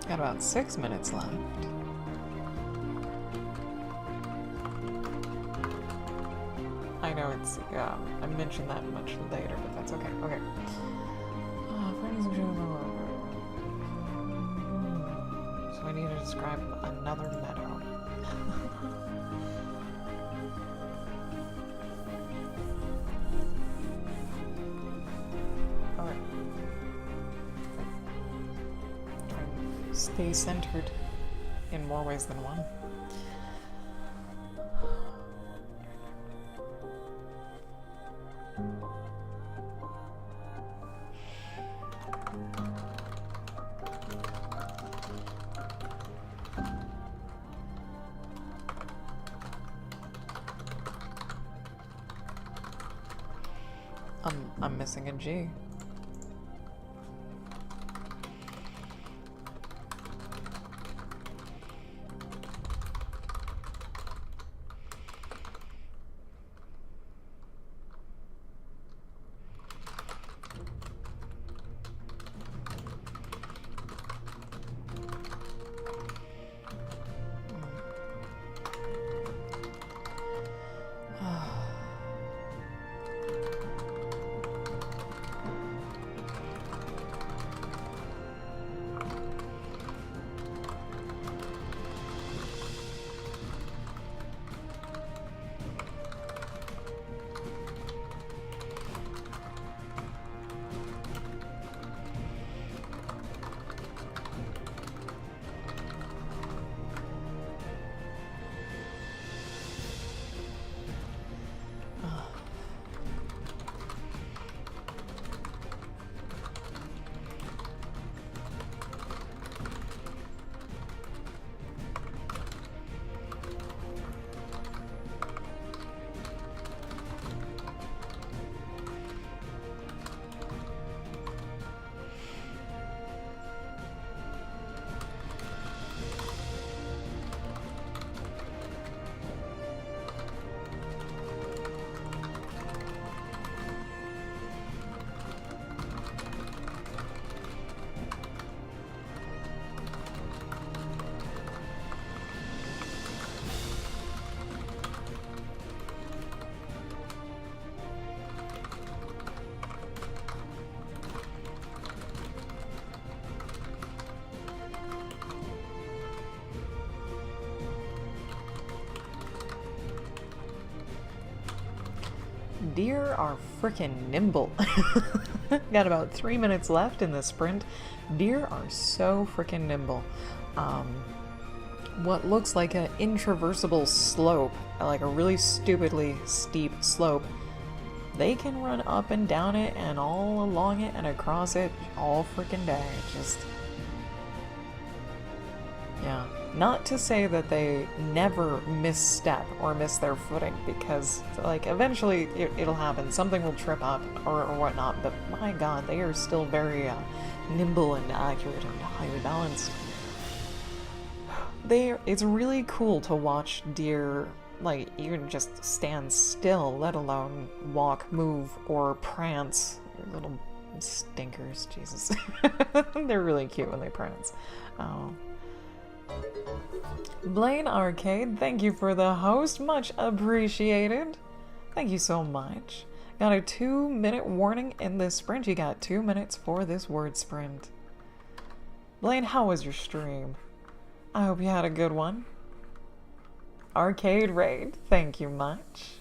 Got about 6 minutes left. I know it's, I mentioned that much later, but that's okay. Okay. So I need to describe another meadow. Okay. Try and stay centered in more ways than one. I'm missing a G. Deer are frickin' nimble. Got about 3 minutes left in this sprint. Deer are so frickin' nimble. What looks like an intraversable slope, like a really stupidly steep slope, they can run up and down it and all along it and across it all frickin' day. Just... yeah. Not to say that they never misstep or miss their footing, because, like, eventually it'll happen. Something will trip up or whatnot, but my god, they are still very nimble and accurate and highly balanced. It's really cool to watch deer, like, even just stand still, let alone walk, move, or prance. They're little stinkers, Jesus. They're really cute when they prance. Oh. Blaine Arcade, thank you for the host, much appreciated. Thank you so much. Got a 2-minute warning in this sprint. You got 2 minutes for this word sprint. Blaine, how was your stream? I hope you had a good one. Arcade Raid, thank you much.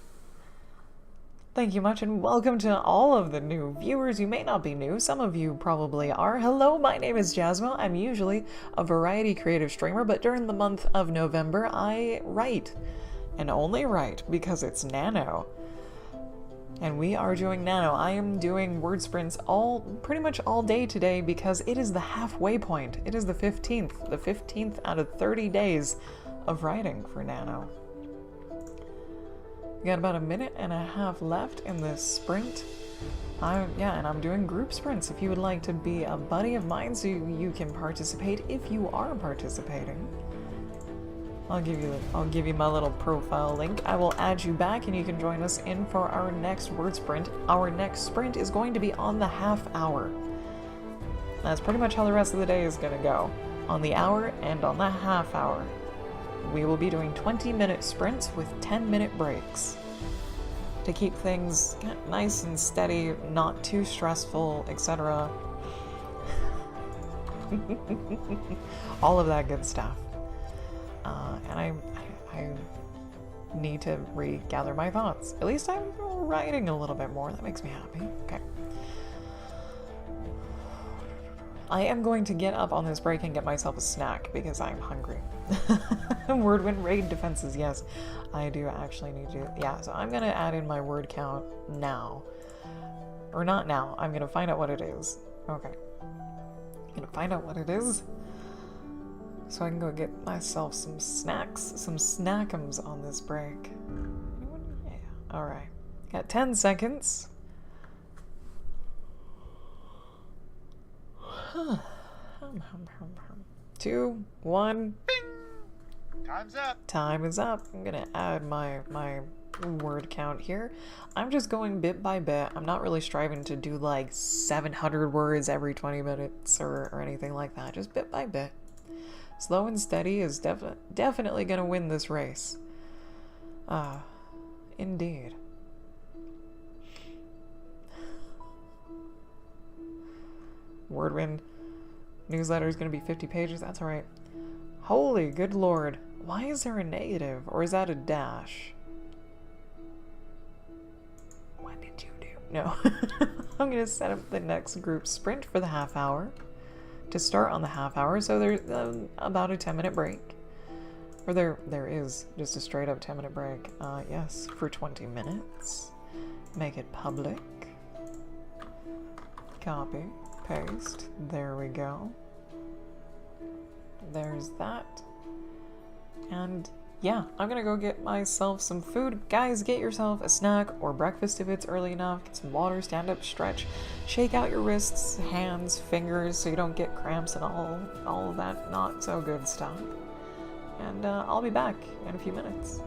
Thank you much, and welcome to all of the new viewers. You may not be new, some of you probably are. Hello, my name is Jasmo. I'm usually a variety creative streamer, but during the month of November, I write. And only write because it's Nano. And we are doing Nano. I am doing word sprints pretty much all day today because it is the halfway point. It is the 15th. The 15th out of 30 days of writing for Nano. We got about 1.5 minutes left in this sprint. And I'm doing group sprints. If you would like to be a buddy of mine so you can participate if you are participating. I'll give you my little profile link. I will add you back and you can join us in for our next word sprint. Our next sprint is going to be on the half hour. That's pretty much how the rest of the day is going to go. On the hour and on the half hour, we will be doing 20-minute sprints with 10-minute breaks to keep things nice and steady, not too stressful, etc. All of that good stuff. And I need to regather my thoughts. At least I'm writing a little bit more. That makes me happy. Okay. I am going to get up on this break and get myself a snack because I'm hungry. Word win raid defenses, yes. I do actually need to. Yeah, so I'm going to add in my word count now. Or not now. I'm going to find out what it is. Okay. I'm going to find out what it is, so I can go get myself some snacks, some snackums on this break. Yeah, alright. Got 10 seconds. 2, 1. Time's up. Time is up. I'm gonna add my word count here. I'm just going bit by bit. I'm not really striving to do like 700 words every 20 minutes or anything like that. Just bit by bit. Slow and steady is definitely gonna win this race. Indeed. Wordwin newsletter is gonna be 50 pages. That's alright. Holy good lord. Why is there a negative? Or is that a dash? What did you do? No. I'm gonna set up the next group sprint for the half hour to start on the half hour. So there's about a 10-minute break. Or there is just a straight up 10-minute break. Yes, for 20 minutes. Make it public. Copy. Paste. There we go. There's that. And yeah, I'm gonna go get myself some food. Guys, get yourself a snack or breakfast if it's early enough. Get some water, stand up, stretch, shake out your wrists, hands, fingers so you don't get cramps and all of that not so good stuff. And I'll be back in a few minutes.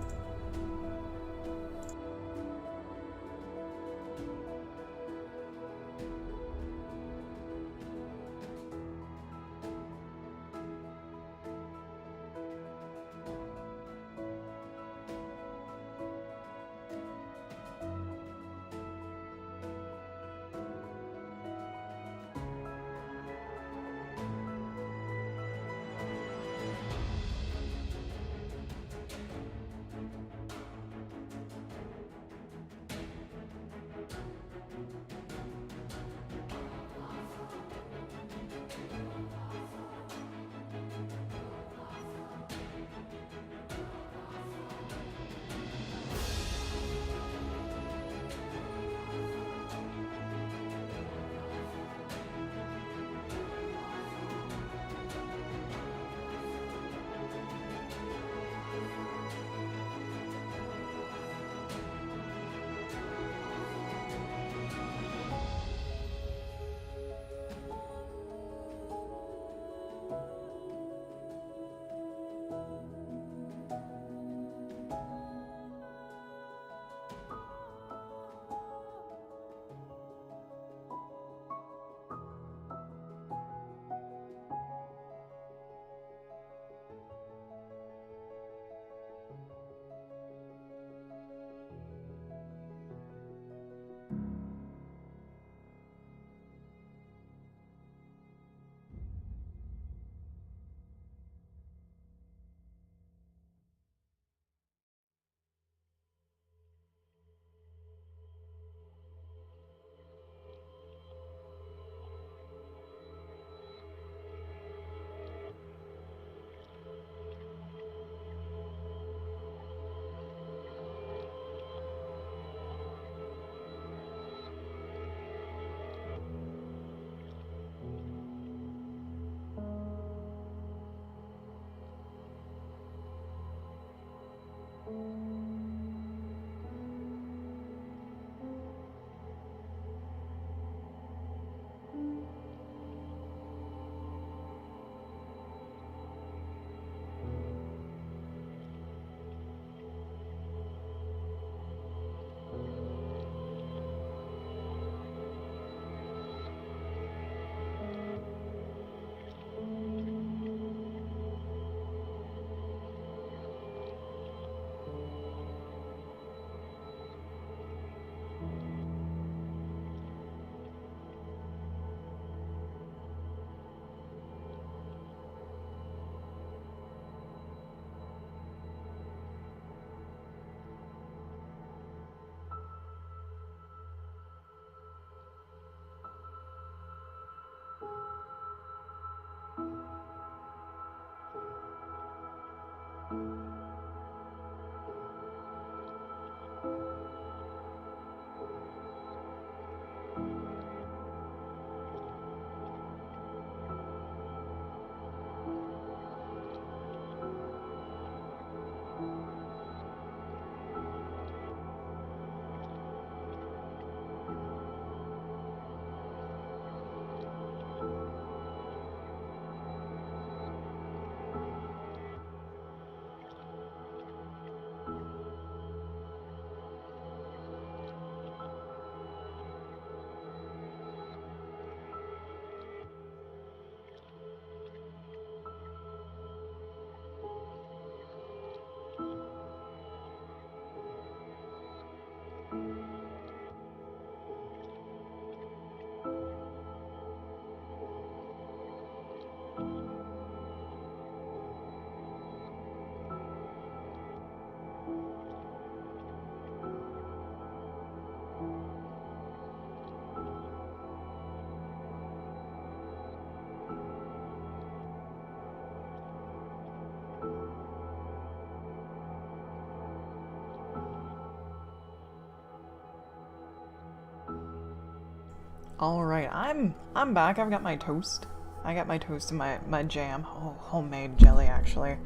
Alright, I'm back. I've got my toast. I got my toast and my jam. Oh, homemade jelly actually.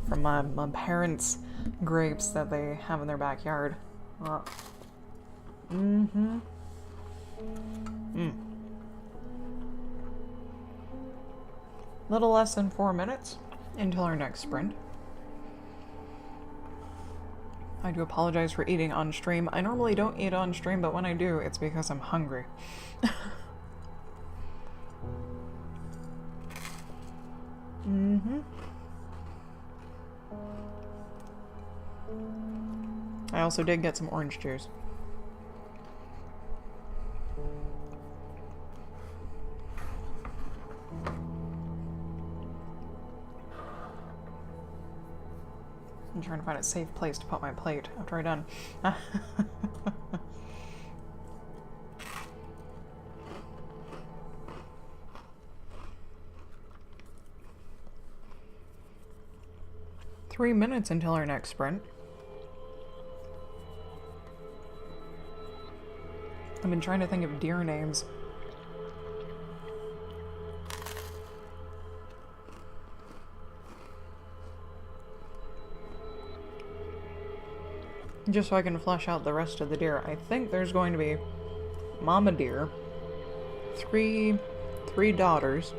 From my parents' grapes that they have in their backyard. Mm-hmm. Little less than 4 minutes until our next sprint. I do apologize for eating on stream. I normally don't eat on stream, but when I do, it's because I'm hungry. I also did get some orange juice. I'm trying to find a safe place to put my plate after I'm done. 3 minutes until our next sprint. I've been trying to think of deer names. Just so I can flesh out the rest of the deer. I think there's going to be mama deer, three daughters,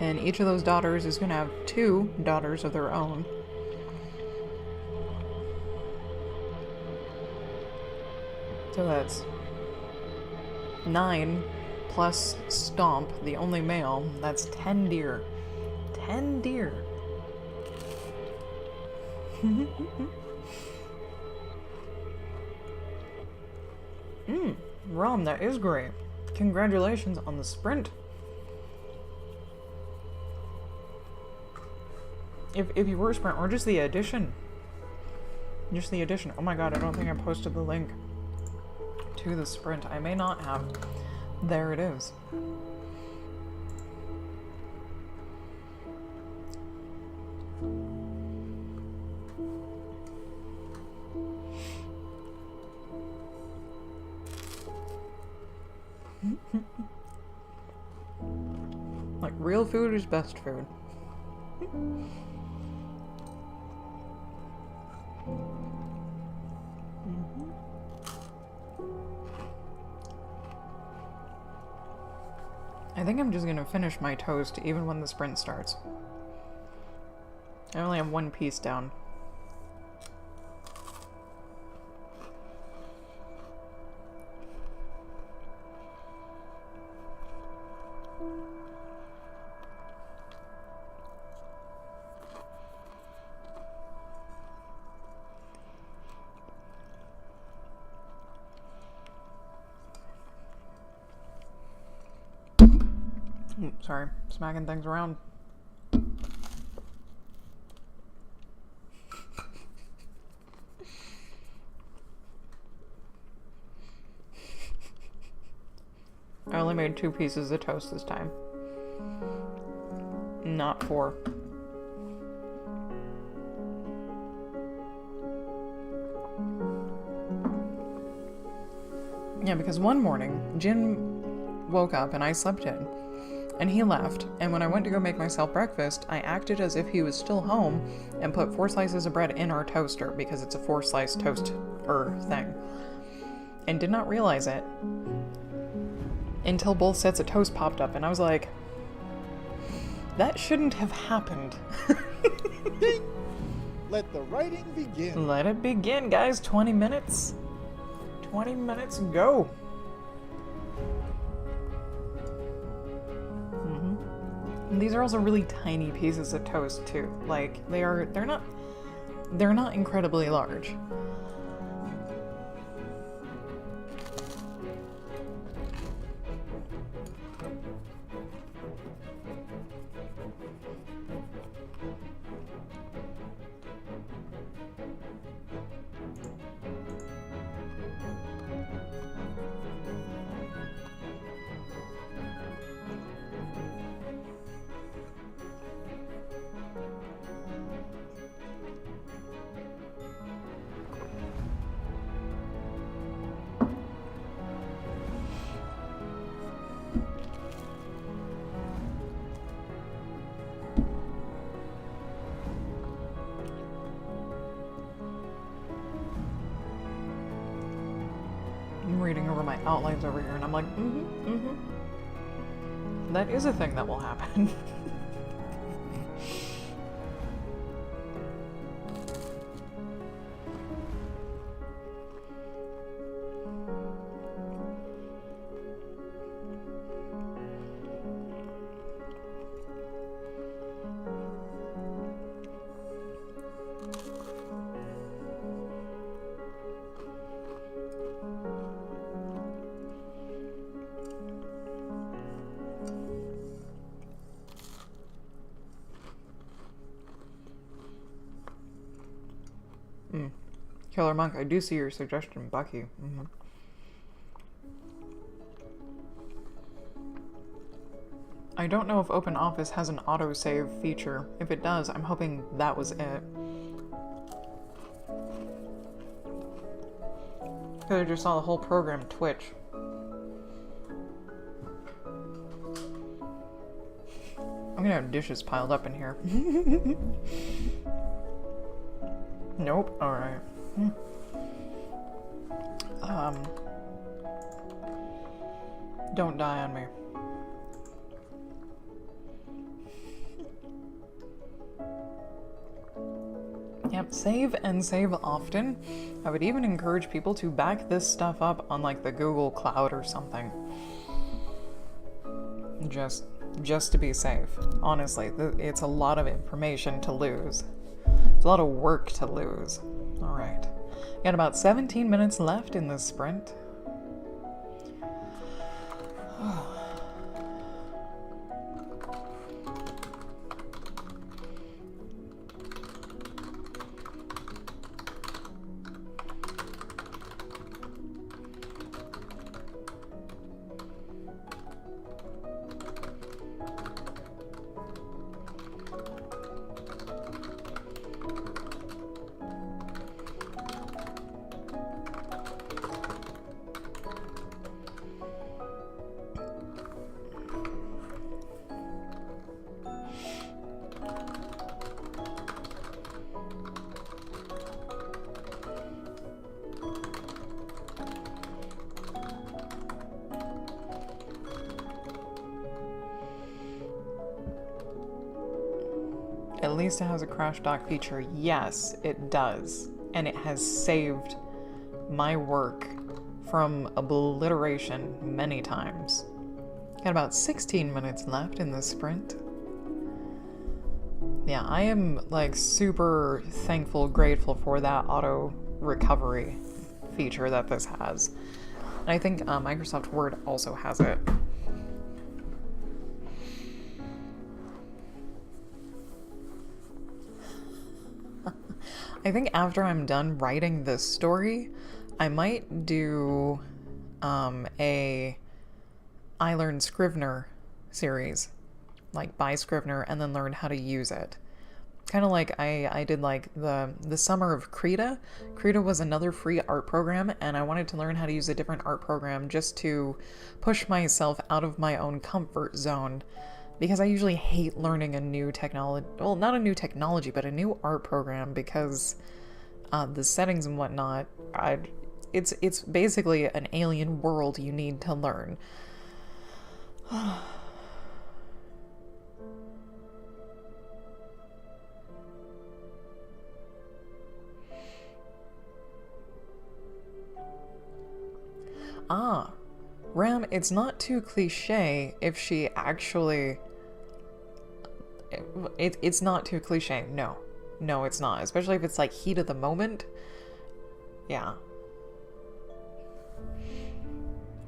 and each of those daughters is going to have 2 daughters of their own. So that's 9 plus Stomp, the only male. That's 10 deer. 10 deer. Rom, that is great. Congratulations on the sprint. If you were a sprint, or just the addition. Just the addition. Oh my god, I don't think I posted the link to the sprint. I may not have. There it is. Like, real food is best food. I think I'm just gonna finish my toast even when the sprint starts. I only have 1 piece down. Sorry, smacking things around. I only made 2 pieces of toast this time. Not 4. Yeah, because one morning, Jin woke up and I slept in. And he left, and when I went to go make myself breakfast, I acted as if he was still home and put 4 slices of bread in our toaster because it's a 4-slice toaster thing. And did not realize it until both sets of toast popped up, and I was like, that shouldn't have happened. Let the writing begin. Let it begin, guys. 20 minutes. 20 minutes, go. And these are also really tiny pieces of toast too. Like, they're not incredibly large. outlines over here, and I'm like, That is a thing that will happen. Killer Monk, I do see your suggestion, Bucky. I don't know if OpenOffice has an autosave feature. If it does, I'm hoping that was it. Because I just saw the whole program twitch. I'm gonna have dishes piled up in here. Nope, alright. Don't die on me. Yep, save and save often. I would even encourage people to back this stuff up on like the Google Cloud or something. Just to be safe. Honestly, it's a lot of information to lose. It's a lot of work to lose. Alright. Got about 17 minutes left in this sprint. At least it has a crash dock feature. Yes, it does. And it has saved my work from obliteration many times. Got about 16 minutes left in this sprint. Yeah, I am like super thankful, grateful for that auto recovery feature that this has. And I think Microsoft Word also has it. I think after I'm done writing this story, I might do a I Learned Scrivener series, like buy Scrivener and then learn how to use it. Kind of like I did like the summer of Krita. Krita was another free art program, and I wanted to learn how to use a different art program just to push myself out of my own comfort zone. Because I usually hate learning a new technology, well, not a new technology, but a new art program, because the settings and whatnot, it's basically an alien world you need to learn. Ram, it's not too cliche if she actually... It's not too cliche, no. No, it's not. Especially if it's like heat of the moment. Yeah.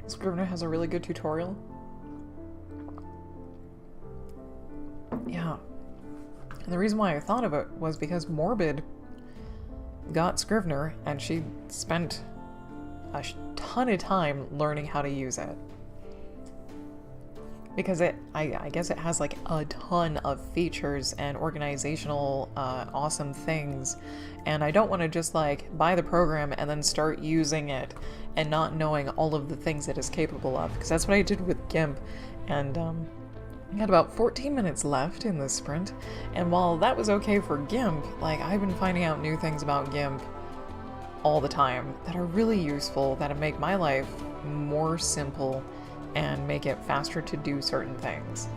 Scrivener has a really good tutorial. Yeah. And the reason why I thought of it was because Morbid got Scrivener and she spent a ton of time learning how to use it. Because I guess it has like a ton of features and organizational awesome things, and I don't want to just like buy the program and then start using it and not knowing all of the things it is capable of, because that's what I did with GIMP. And I got about 14 minutes left in this sprint, and while that was okay for GIMP, like I've been finding out new things about GIMP all the time that are really useful, that make my life more simple and make it faster to do certain things.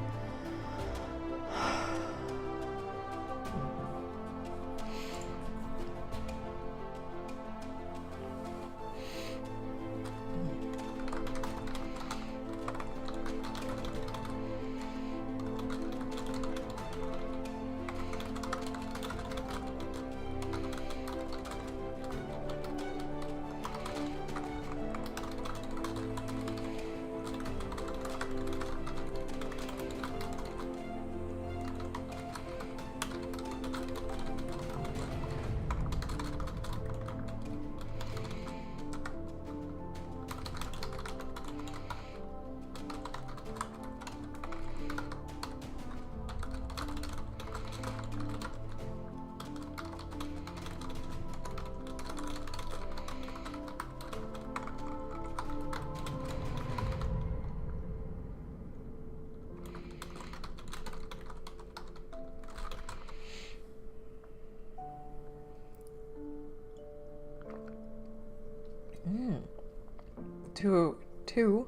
Two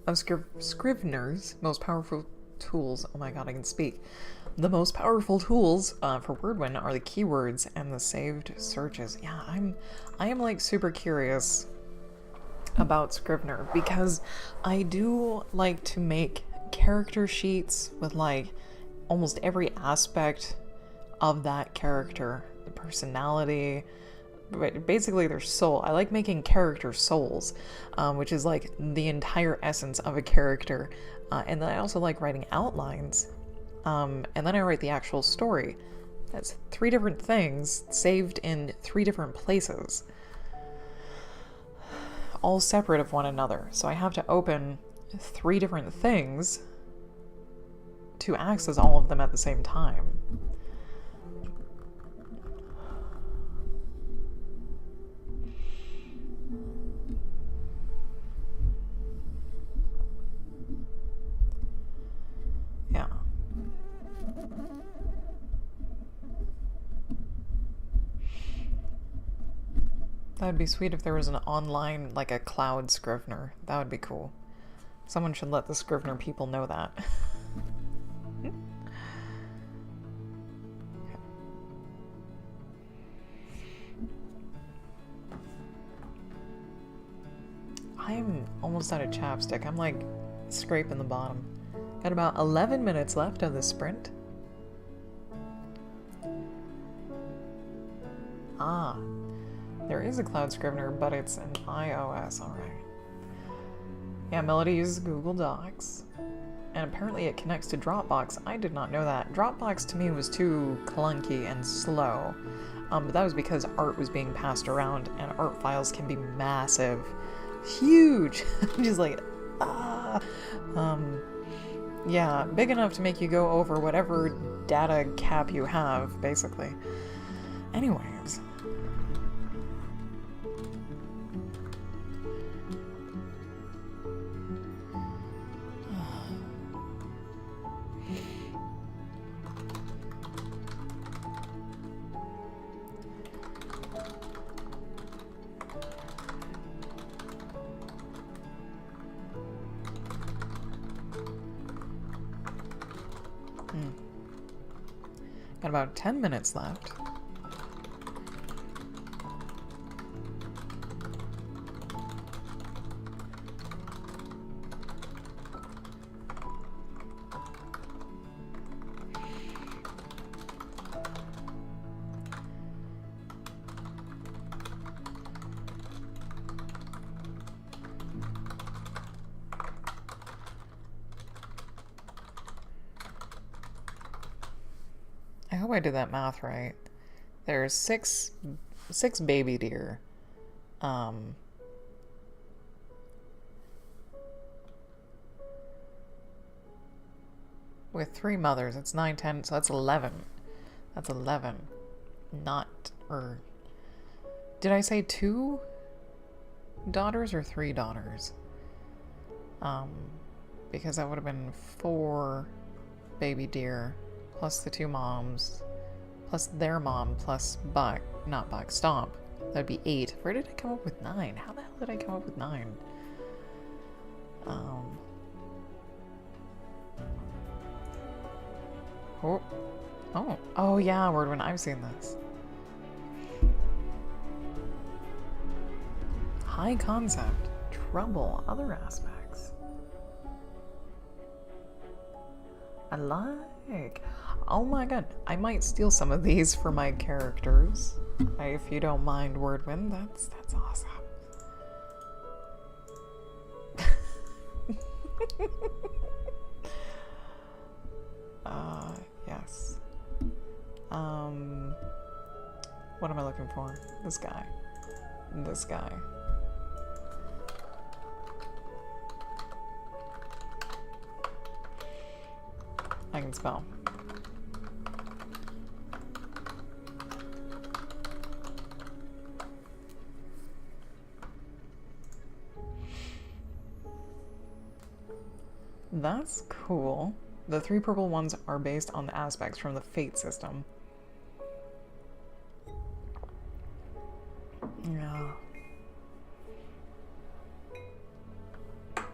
of Scrivener's most powerful tools. Oh my god, I can speak. The most powerful tools for Wordwin are the keywords and the saved searches. Yeah, I am like super curious about Scrivener because I do like to make character sheets with like almost every aspect of that character, the personality, basically their soul. I like making character souls, which is like the entire essence of a character. And then I also like writing outlines. And then I write the actual story. That's 3 different things saved in 3 different places, all separate of one another. So I have to open 3 different things to access all of them at the same time. Yeah. That'd be sweet if there was an online, like a cloud Scrivener. That would be cool. Someone should let the Scrivener people know that. I'm almost out of chapstick. I'm like scraping the bottom. Got about 11 minutes left of the sprint. Ah, there is a cloud Scrivener, but it's an iOS, alright. Yeah, Melody uses Google Docs. And apparently it connects to Dropbox. I did not know that. Dropbox to me was too clunky and slow. But that was because art was being passed around, and art files can be massive. Huge! I'm just like, ah. Yeah, big enough to make you go over whatever data cap you have, basically. Anyways. Got about 10 minutes left. I hope I did that math right. There's six baby deer. With 3 mothers, it's 9, 10, so that's 11. That's 11. Not, or did I say 2 daughters or 3 daughters? Because that would have been 4 baby deer, plus the 2 moms, plus their mom, plus Buck, not Buck, Stomp. That'd be 8. Where did I come up with 9? How the hell did I come up with 9? Oh. Oh. Oh, yeah, Wordwin. I've seen this. High concept. Trouble. Other aspects. I like. Oh my god. I might steal some of these for my characters. If you don't mind, Wordwin. That's awesome. Yes. What am I looking for? This guy. This guy. I can spell. That's cool. The 3 purple ones are based on the aspects from the fate system. Yeah.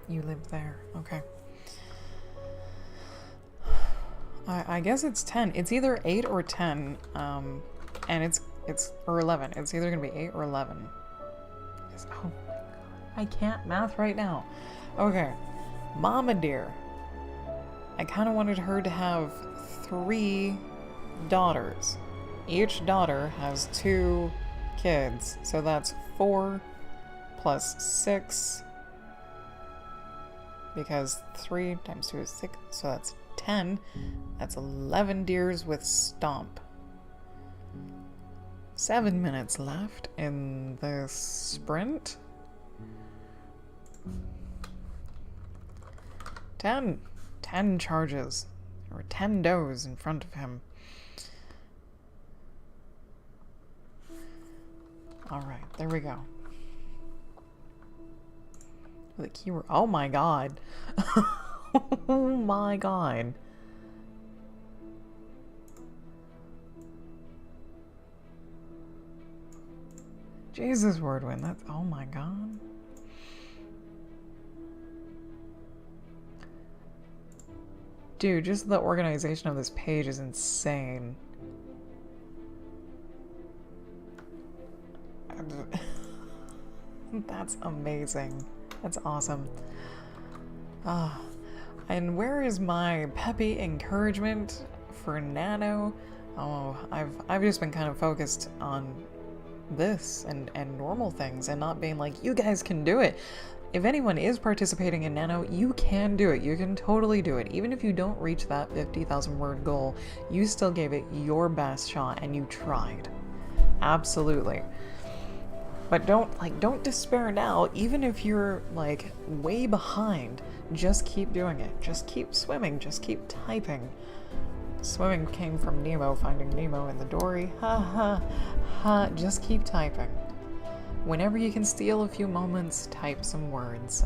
You live there. Okay. I guess it's 10. It's either 8 or 10. And it's or 11. It's either gonna be 8 or 11. Oh my god. I can't math right now. Okay. Mama dear. I kind of wanted her to have 3 daughters. Each daughter has 2 kids. So that's 4 plus 6. Because 3 times 2 is 6. So that's 10. That's 11 deers with Stomp. 7 minutes left in the sprint. 10 charges. There were 10 does in front of him. Alright, there we go. The keyword. Oh my god. Oh my god. Jesus, Wordwin. That's. Oh my god. Dude, just the organization of this page is insane. That's amazing. That's awesome. And where is my peppy encouragement for Nano? Oh, I've just been kind of focused on this and normal things and not being like, you guys can do it. If anyone is participating in Nano, you can do it. You can totally do it. Even if you don't reach that 50,000 word goal, you still gave it your best shot and you tried. Absolutely. But don't despair now. Even if you're like way behind, just keep doing it. Just keep swimming. Just keep typing. Swimming came from Nemo finding Nemo in the dory. Ha ha ha. Just keep typing. Whenever you can steal a few moments, type some words.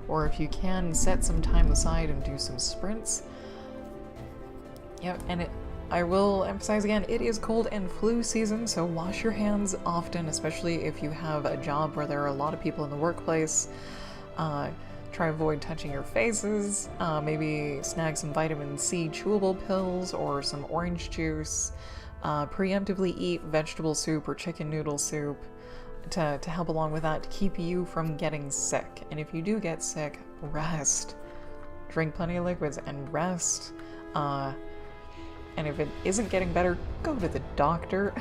Or if you can, set some time aside and do some sprints. Yep, and I will emphasize again, it is cold and flu season, so wash your hands often, especially if you have a job where there are a lot of people in the workplace. Try avoid touching your faces. Maybe snag some vitamin C chewable pills or some orange juice. Preemptively eat vegetable soup or chicken noodle soup to help along with that, to keep you from getting sick. And if you do get sick, rest. Drink plenty of liquids and rest. And if it isn't getting better, go to the doctor.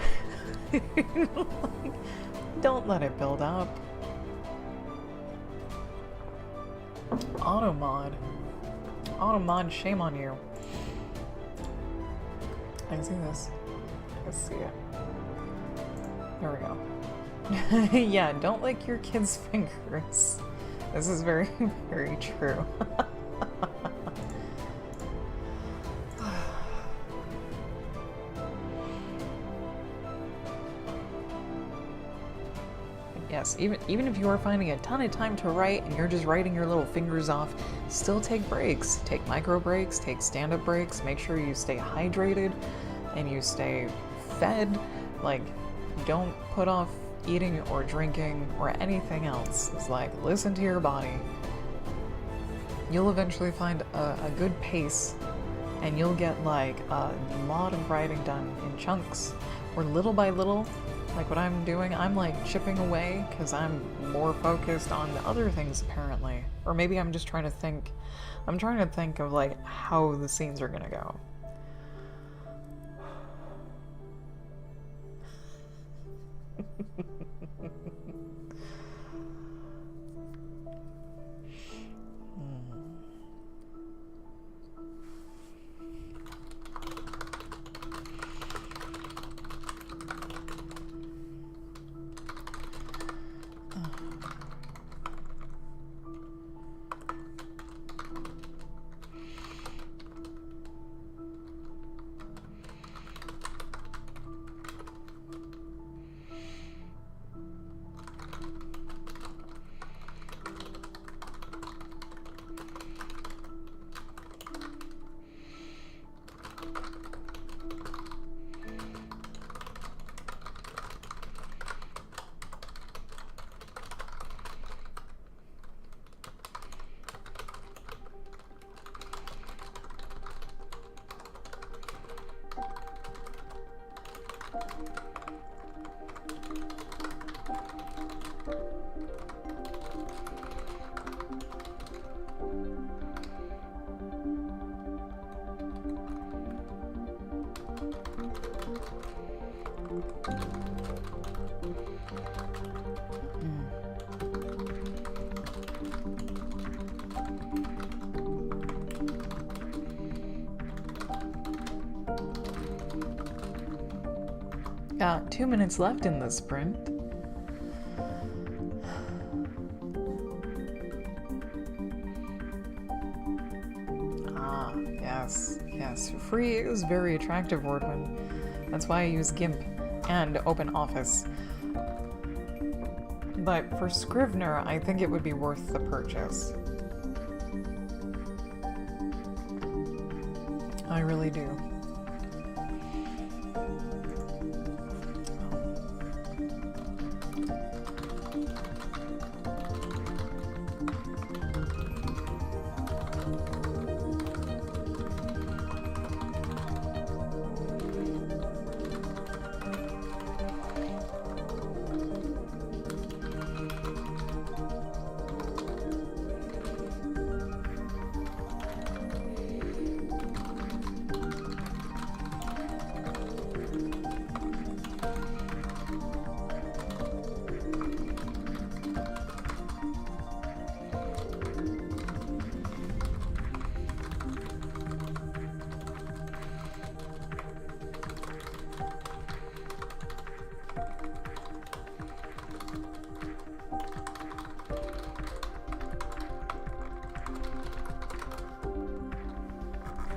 Don't let it build up. Automod. Automod, shame on you. I can see this. I can see it. There we go. Yeah, don't lick your kids' fingers. This is very, very true. Yes, even if you are finding a ton of time to write and you're just writing your little fingers off, still take breaks. Take micro breaks, take stand-up breaks, make sure you stay hydrated and you stay fed. Like, don't put off eating or drinking or anything else. It's like, listen to your body. You'll eventually find a good pace, and you'll get like a lot of writing done in chunks, or little by little. Like what I'm doing, I'm like chipping away because I'm more focused on the other things apparently. Or maybe I'm just trying to think, I'm trying to think of like how the scenes are gonna go. Got 2 minutes left in this sprint. Ah, yes, yes. Free is very attractive, Wordwin. That's why I use GIMP and OpenOffice. But for Scrivener, I think it would be worth the purchase. I really do.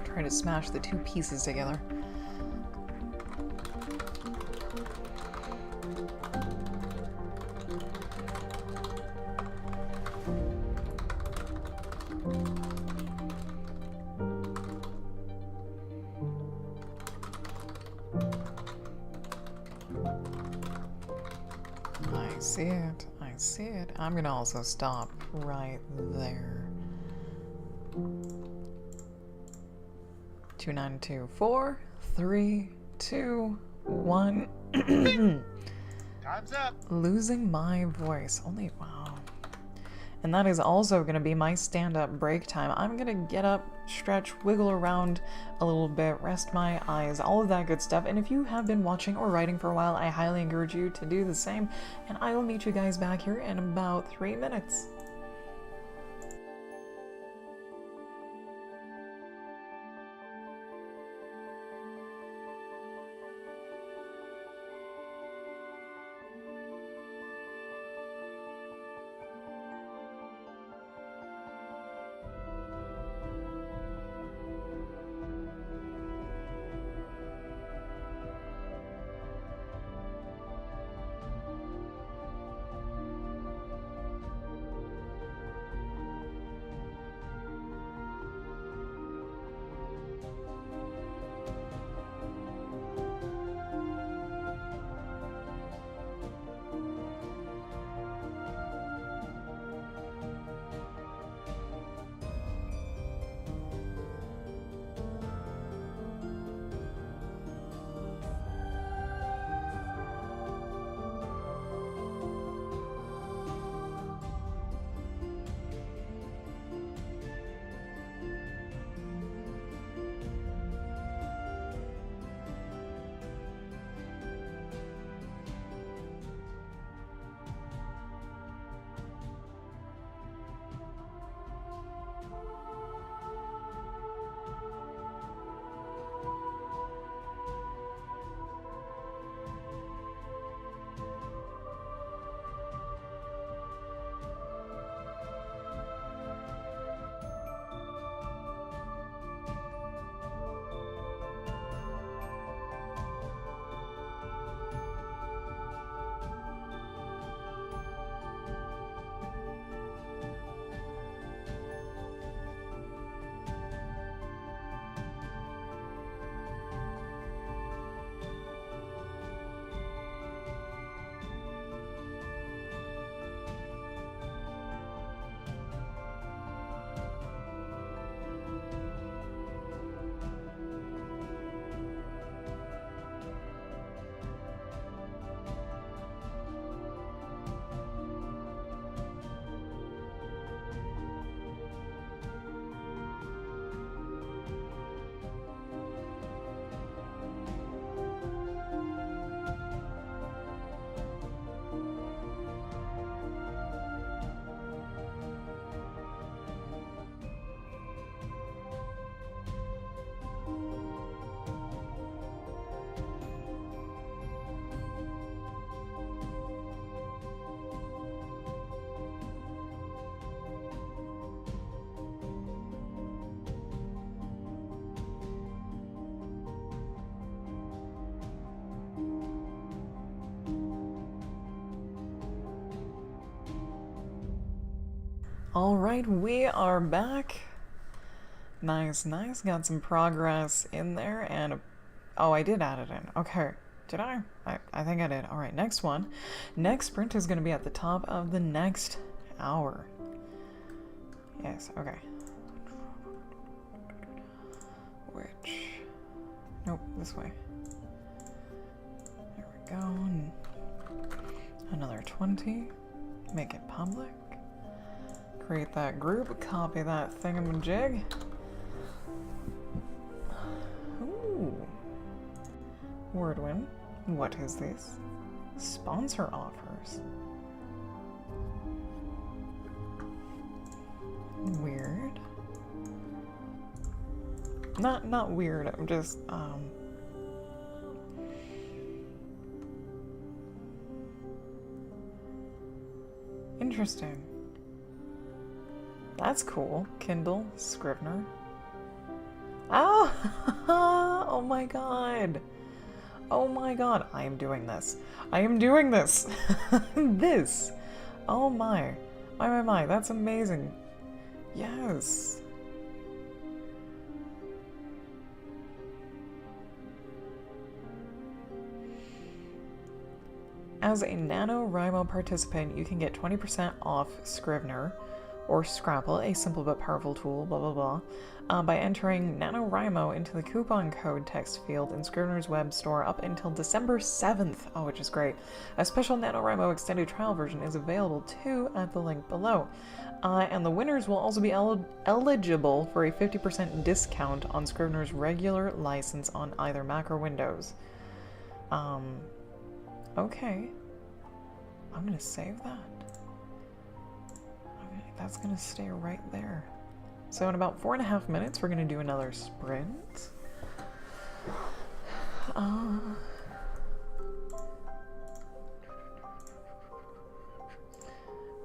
Trying to smash the two pieces together. I see it. I see it. I'm gonna also stop right there. 2924, 3, 2, 1. Time's up. Losing my voice. Only, wow. And that is also going to be my stand-up break time. I'm going to get up, stretch, wiggle around a little bit, rest my eyes, all of that good stuff. And if you have been watching or writing for a while, I highly encourage you to do the same. And I will meet you guys back here in about 3 minutes. Alright, we are back. Nice, nice. Got some progress in there, and oh, I did add it in. Okay. Did I? I think I did. Alright, next one. Next sprint is going to be at the top of the next hour. Yes, okay. Which... Nope, this way. There we go. Another 20. Make it public. Create that group. Copy that thingamajig. Ooh. Wordwin. What is this? Sponsor offers. Weird. Not weird, I'm just, interesting. That's cool. Kindle, Scrivener. Oh! Oh my god! Oh my god, I am doing this. I am doing this! This! Oh my. My, that's amazing. Yes. As a NaNoWriMo participant, you can get 20% off Scrivener, or Scrapple, a simple but powerful tool, blah blah blah, by entering NaNoWriMo into the coupon code text field in Scrivener's web store up until December 7th, oh, which is great. A special NaNoWriMo extended trial version is available too at the link below. And the winners will also be eligible for a 50% discount on Scrivener's regular license on either Mac or Windows. Okay. I'm gonna save that. Okay, that's gonna stay right there. So in about 4.5 minutes, we're gonna do another sprint.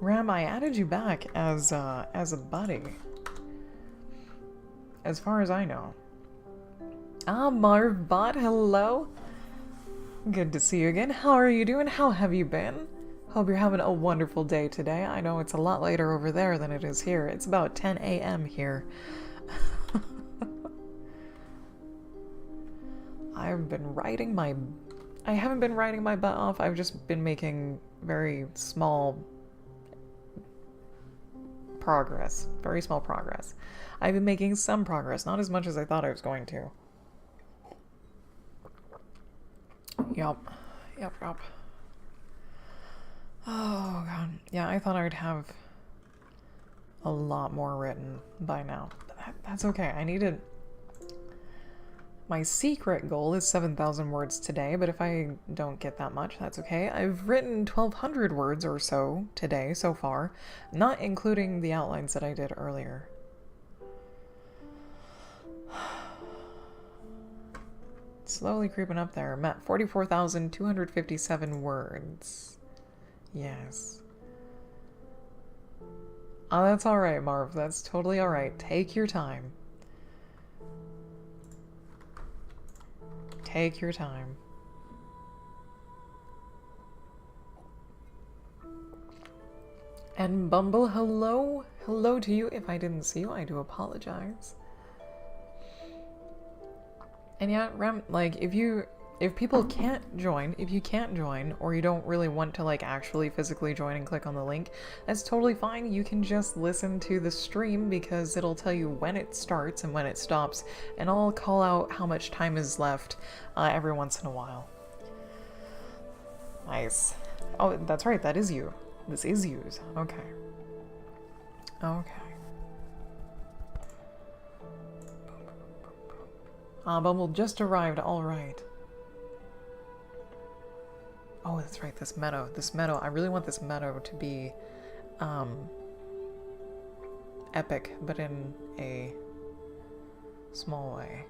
Ram, I added you back as a buddy. As far as I know. Marvbot, hello. Good to see you again. How are you doing? How have you been? Hope you're having a wonderful day today. I know it's a lot later over there than it is here. It's about 10 a.m. here. I haven't been writing my butt off. I've just been making very small progress. Very small progress. I've been making some progress, not as much as I thought I was going to. Yup. Oh god. Yeah, I thought I would have a lot more written by now. But that's okay. I needed... My secret goal is 7,000 words today, but if I don't get that much, that's okay. I've written 1,200 words or so today so far, not including the outlines that I did earlier. Slowly creeping up there. I'm at 44,257 words. Yes. Oh, that's alright, Marv. That's totally alright. Take your time. Take your time. And Bumble, hello. Hello to you. If I didn't see you, I do apologize. And yeah, Rem, like, if people can't join, if you can't join, or you don't really want to, like, actually physically join and click on the link, that's totally fine. You can just listen to the stream because it'll tell you when it starts and when it stops, and I'll call out how much time is left every once in a while. Nice. Oh, that's right, that is you. This is yous. Okay. Okay. Bumble just arrived, alright. Oh, that's right, this meadow. I really want this meadow to be, epic, but in a small way.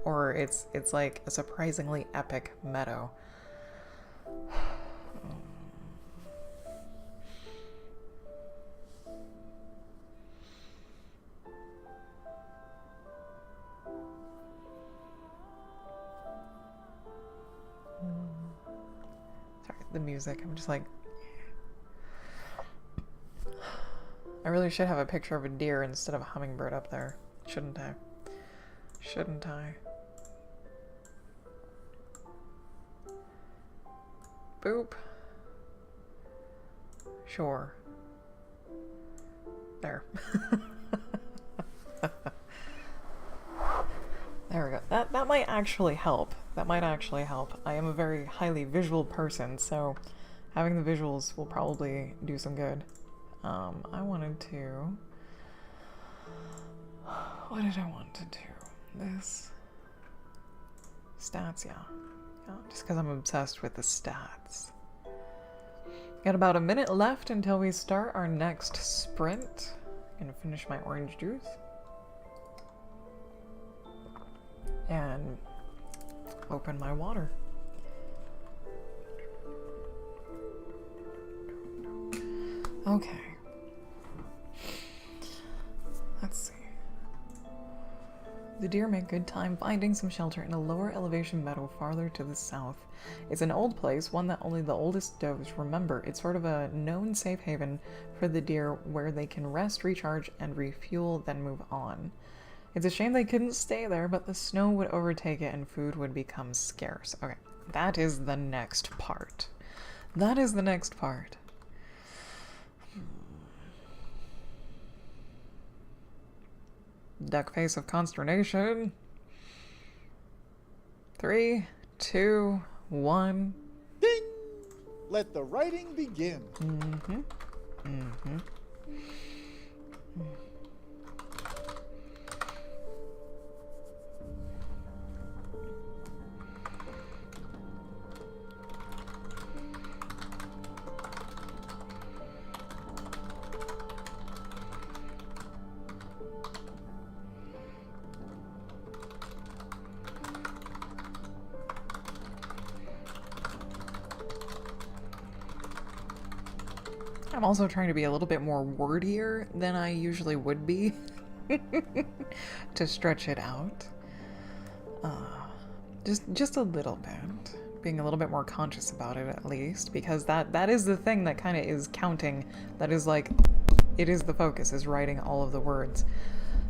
Or it's like a surprisingly epic meadow. Sorry, the music. I'm just like... I really should have a picture of a deer instead of a hummingbird up there. Shouldn't I? Shouldn't I? Boop. Sure. There. There we go. That might actually help. That might actually help. I am a very highly visual person, so having the visuals will probably do some good. I wanted to... What did I want to do? This... Stats, yeah. Yeah, just because I'm obsessed with the stats. Got about a minute left until we start our next sprint. Gonna finish my orange juice. And open my water. Okay. Let's see. The deer make good time finding some shelter in a lower elevation meadow farther to the south. It's an old place, one that only the oldest does remember. It's sort of a known safe haven for the deer where they can rest, recharge, and refuel, then move on. It's a shame they couldn't stay there, but the snow would overtake it and food would become scarce. Okay, that is the next part. That is the next part. Duck face of consternation. 3, 2, 1. Ding! Let the writing begin. Mm-hmm. Mm-hmm. I'm also trying to be a little bit more wordier than I usually would be to stretch it out. Just a little bit. Being a little bit more conscious about it at least, because that is the thing that kind of is counting. That is like, it is the focus, is writing all of the words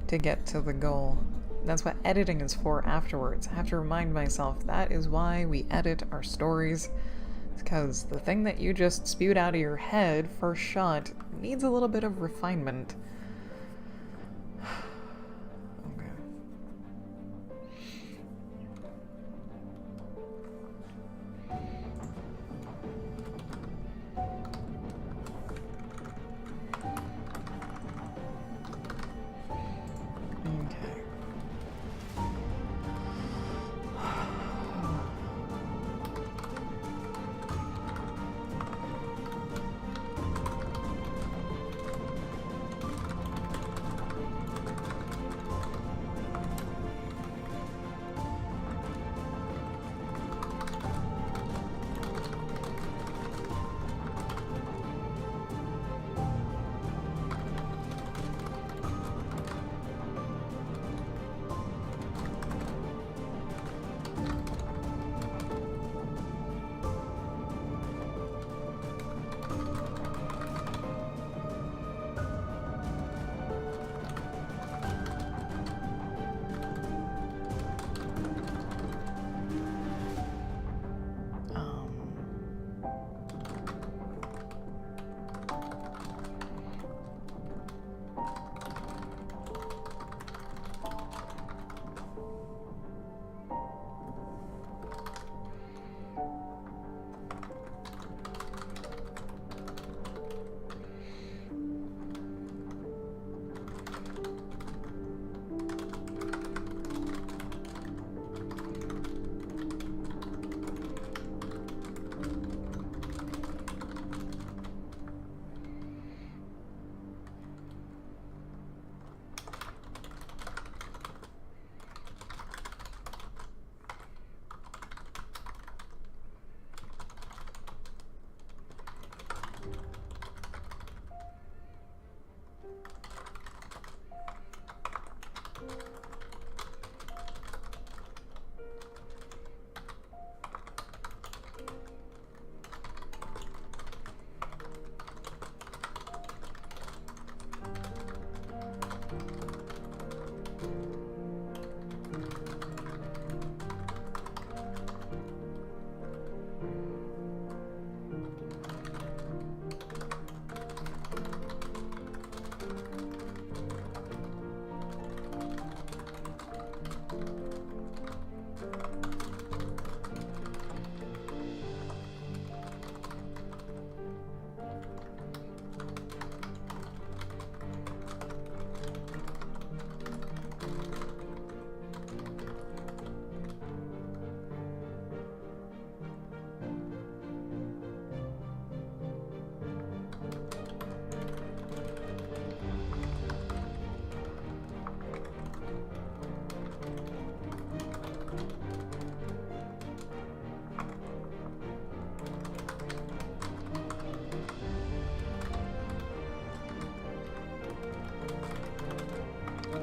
to get to the goal. That's what editing is for afterwards. I have to remind myself that is why we edit our stories. Because the thing that you just spewed out of your head first shot needs a little bit of refinement. Okay. Okay.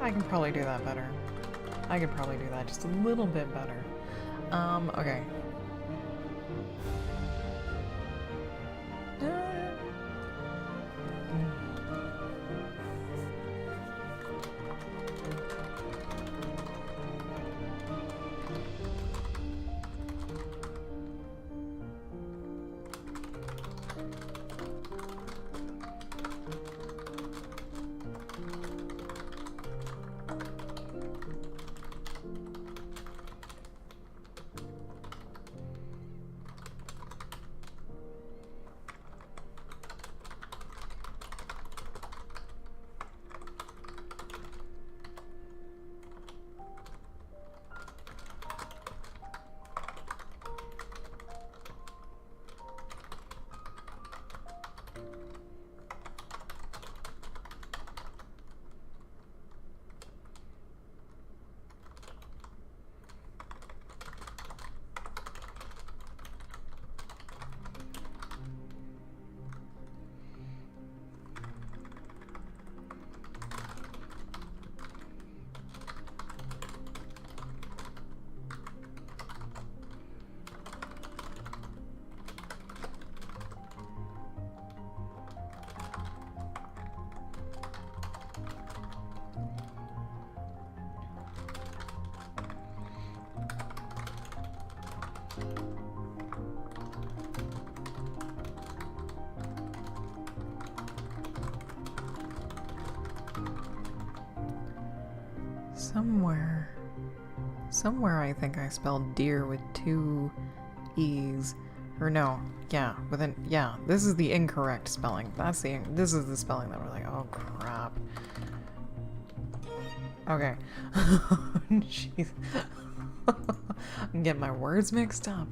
I can probably do that better. I could probably do that just a little bit better. Okay. Somewhere I think I spelled deer with 2 E's. Or no, yeah, this is the incorrect spelling. This is the spelling that we're like, oh crap. Okay. Jeez. I'm getting my words mixed up.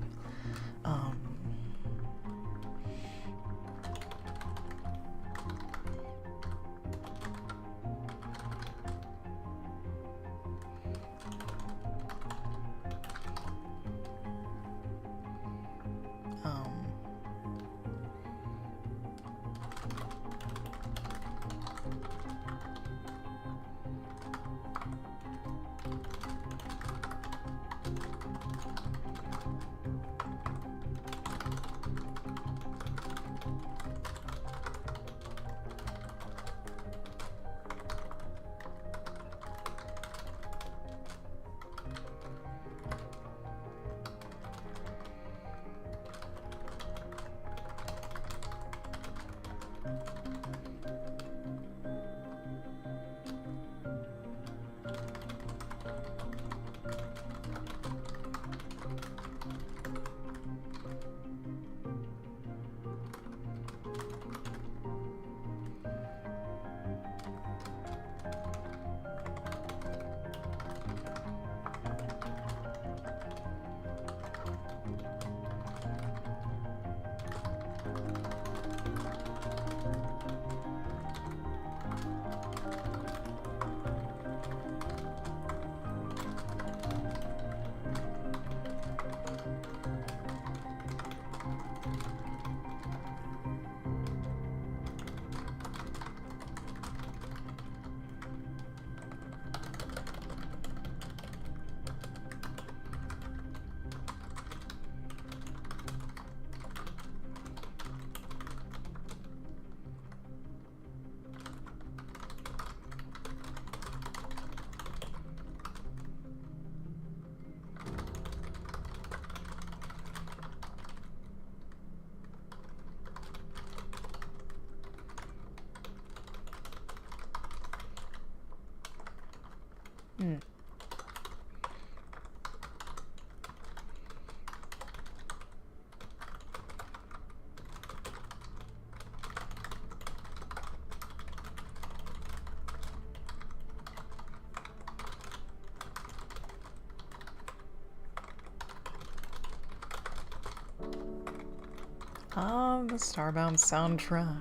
The Starbound soundtrack.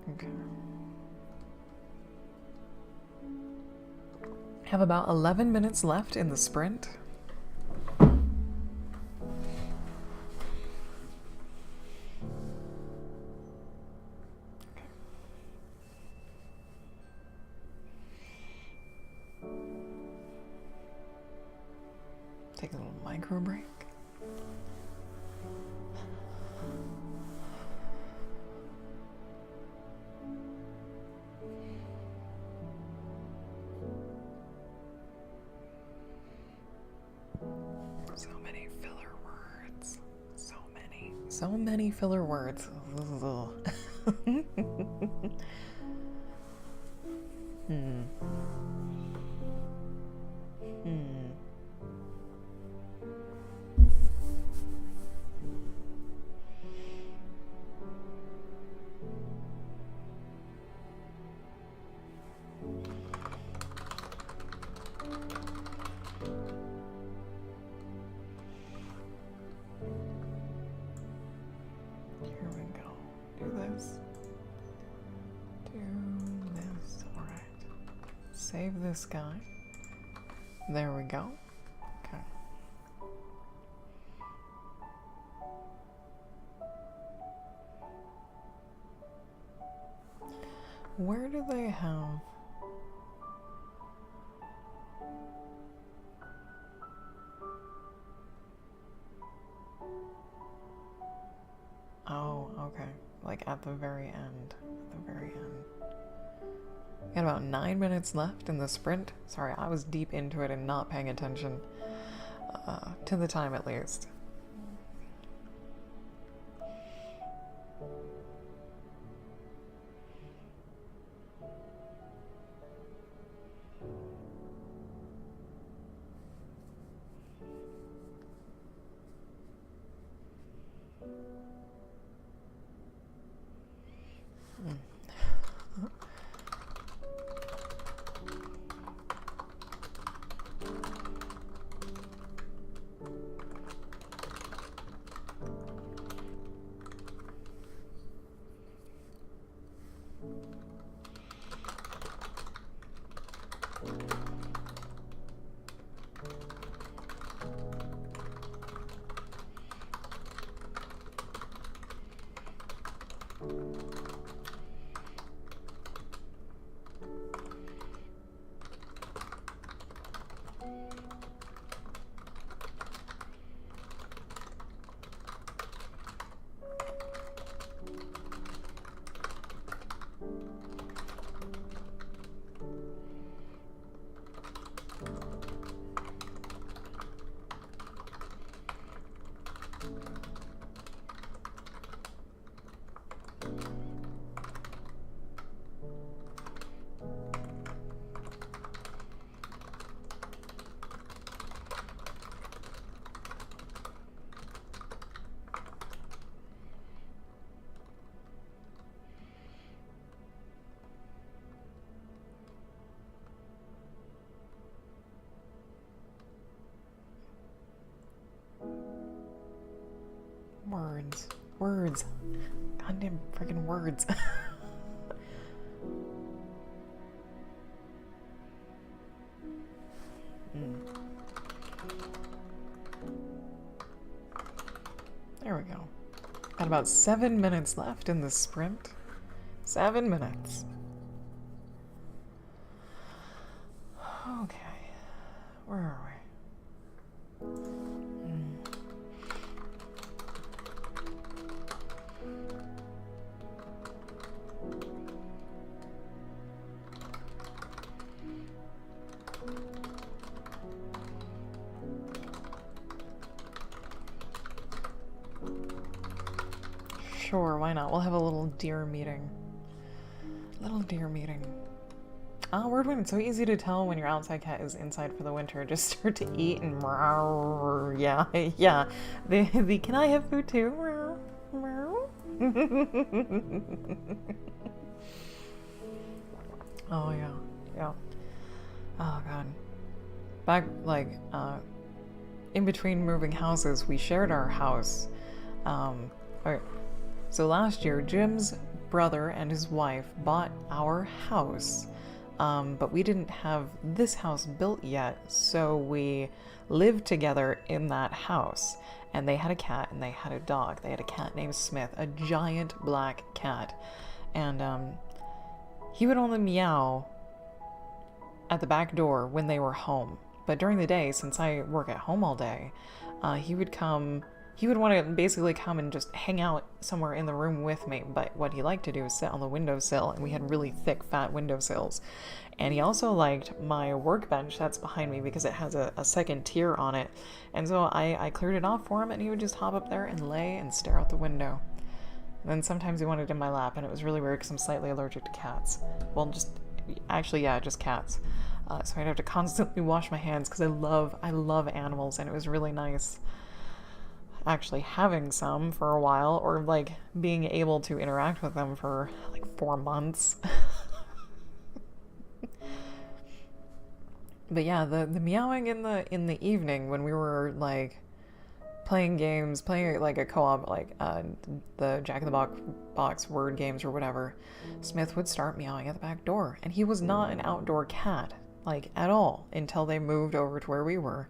Okay. Have about 11 minutes left in the sprint. take a little micro break. So many filler words. So many filler words. Here we go. Do this. Alright. Save this guy. There we go. Okay. Where do they have... Oh, okay. Like at the very end. At the very end. Got about 9 minutes left in the sprint. Sorry, I was deep into it and not paying attention. To the time at least. Words. Goddamn freaking words. There we go. Got about 7 minutes left in this sprint. 7 minutes. Okay. Where are we? Sure, why not? We'll have a little deer meeting. Word win. It's so easy to tell when your outside cat is inside for the winter. Just start to eat and yeah. The can I have food too? Oh yeah. Oh god. Back in between moving houses, we shared our house. Okay. So last year, Jim's brother and his wife bought our house, but we didn't have this house built yet, so we lived together in that house. And they had a cat and they had a dog. They had a cat named Smith, a giant black cat. And he would only meow at the back door when they were home. But during the day, since I work at home all day, he would come. He would want to basically come and just hang out somewhere in the room with me. But what he liked to do is sit on the windowsill, and we had really thick, fat windowsills. And he also liked my workbench that's behind me because it has a second tier on it. And so I cleared it off for him, and he would just hop up there and lay and stare out the window. And then sometimes he wanted in my lap, and it was really weird because I'm slightly allergic to cats. Well, actually, yeah, just cats. So I'd have to constantly wash my hands because I love animals, and it was really nice actually having some for a while, or like being able to interact with them for like 4 months. But yeah, the meowing in the evening when we were like playing games, playing like a co-op, like the Jack in the Box word games or whatever, Smith would start meowing at the back door, and he was not an outdoor cat like at all until they moved over to where we were.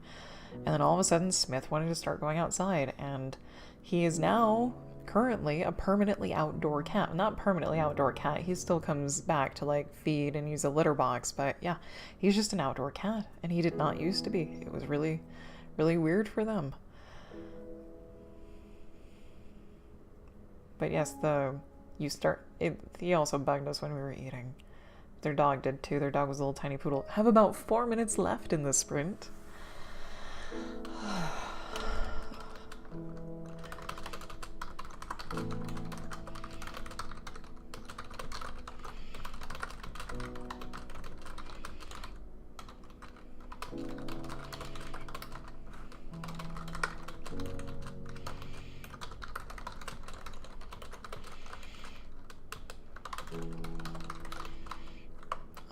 And then all of a sudden Smith wanted to start going outside, and he is now currently a permanently outdoor cat. Not permanently outdoor cat, he still comes back to like feed and use a litter box, but yeah, he's just an outdoor cat, and he did not used to be. It was really, really weird for them. But yes, he also bugged us when we were eating. Their dog did too. Their dog was a little tiny poodle. Have about 4 minutes left in the sprint.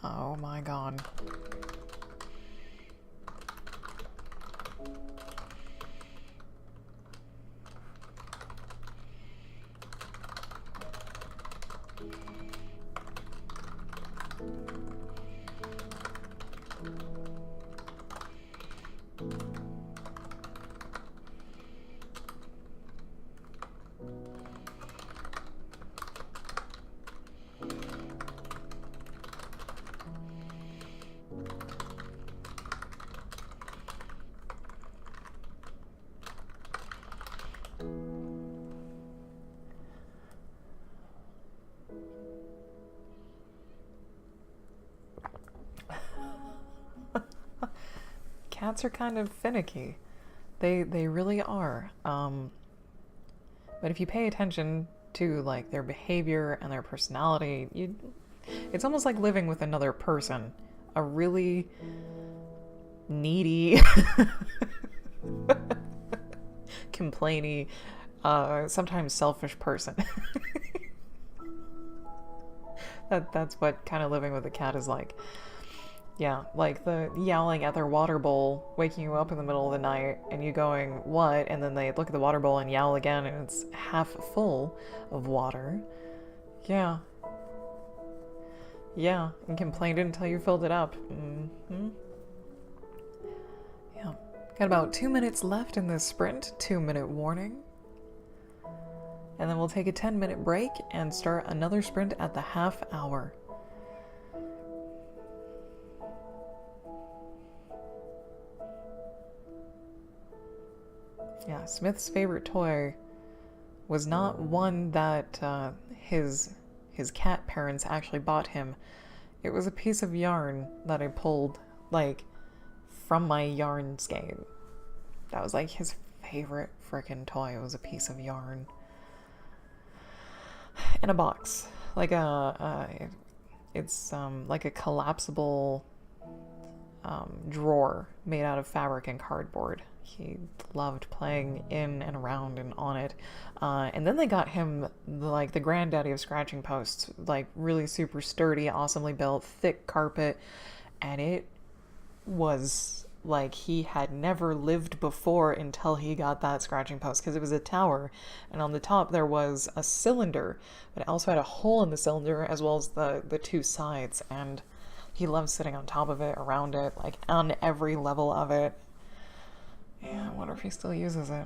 Oh my god. Cats are kind of finicky. They really are. But if you pay attention to like their behavior and their personality, it's almost like living with another person. A really needy, complainy, sometimes selfish person. That's what kind of living with a cat is like. Yeah, like the yowling at their water bowl, waking you up in the middle of the night, and you going, what? And then they look at the water bowl and yowl again, and it's half full of water. Yeah. Yeah, and complained until you filled it up. Mm-hmm. Yeah. Got about 2 minutes left in this sprint. 2-minute warning. And then we'll take a 10-minute break and start another sprint at the half hour. Yeah, Smith's favorite toy was not one that his cat parents actually bought him. It was a piece of yarn that I pulled, like, from my yarn skein. That was, like, his favorite frickin' toy. It was a piece of yarn. In a box. Like it's like a collapsible drawer made out of fabric and cardboard. He loved playing in and around and on it. And then they got him like the granddaddy of scratching posts, like really super sturdy, awesomely built, thick carpet. And it was like he had never lived before until he got that scratching post, because it was a tower, and on the top there was a cylinder, but it also had a hole in the cylinder as well as the two sides, and he loved sitting on top of it, around it, like on every level of it. Yeah, I wonder if he still uses it.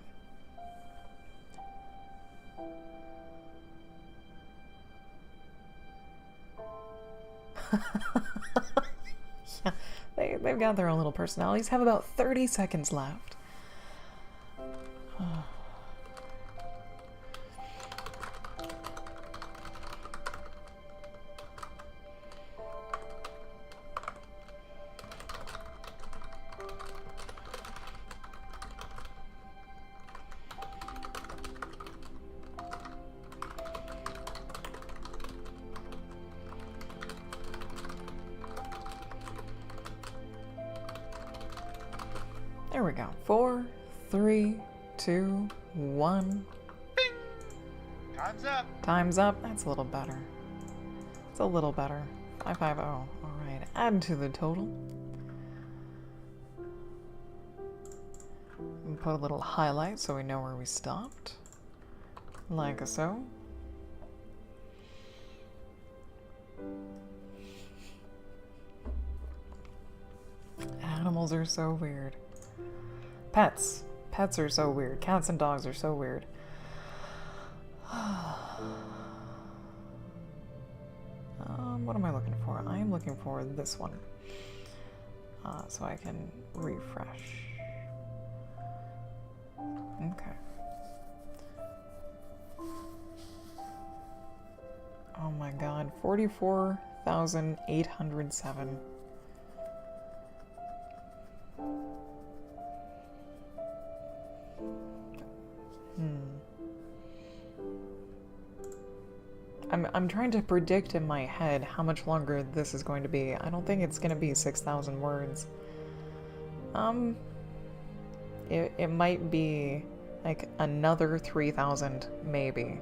Yeah, they've got their own little personalities. Have about 30 seconds left. There we go. 4, 3, 2, 1. Bing! Time's up. Time's up. That's a little better. It's a little better. 550. Alright, add to the total. And put a little highlight so we know where we stopped. Like so. Animals are so weird. Pets. Pets are so weird. Cats and dogs are so weird. What am I looking for? I am looking for this one. So I can refresh. Okay. Oh my god. 44,807. I'm trying to predict in my head how much longer this is going to be. I don't think it's going to be 6,000 words. It might be like another 3,000, maybe.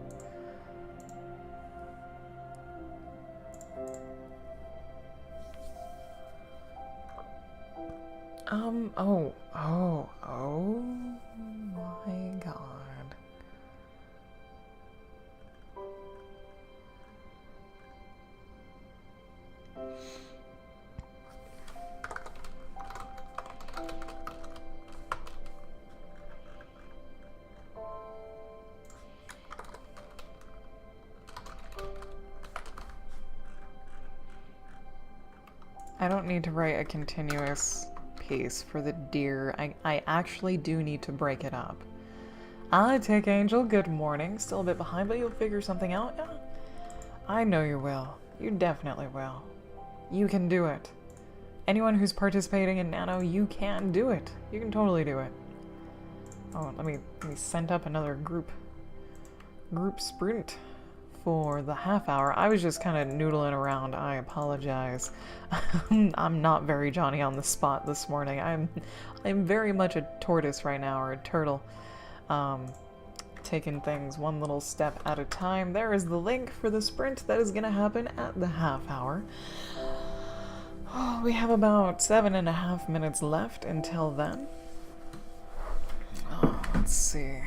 Oh my god. I don't need to write a continuous piece for the deer. I actually do need to break it up. Tech Angel, good morning. Still a bit behind, but you'll figure something out. Yeah. I know you will. You definitely will. You can do it. Anyone who's participating in Nano, you can do it. You can totally do it. Oh, let me send up another group sprint for the half hour. I was just kind of noodling around. I apologize. I'm not very Johnny on the spot this morning. I'm very much a tortoise right now, or a turtle. Taking things one little step at a time. There is the link for the sprint that is going to happen at the half hour. Oh, we have about 7.5 minutes left until then. Oh, let's see.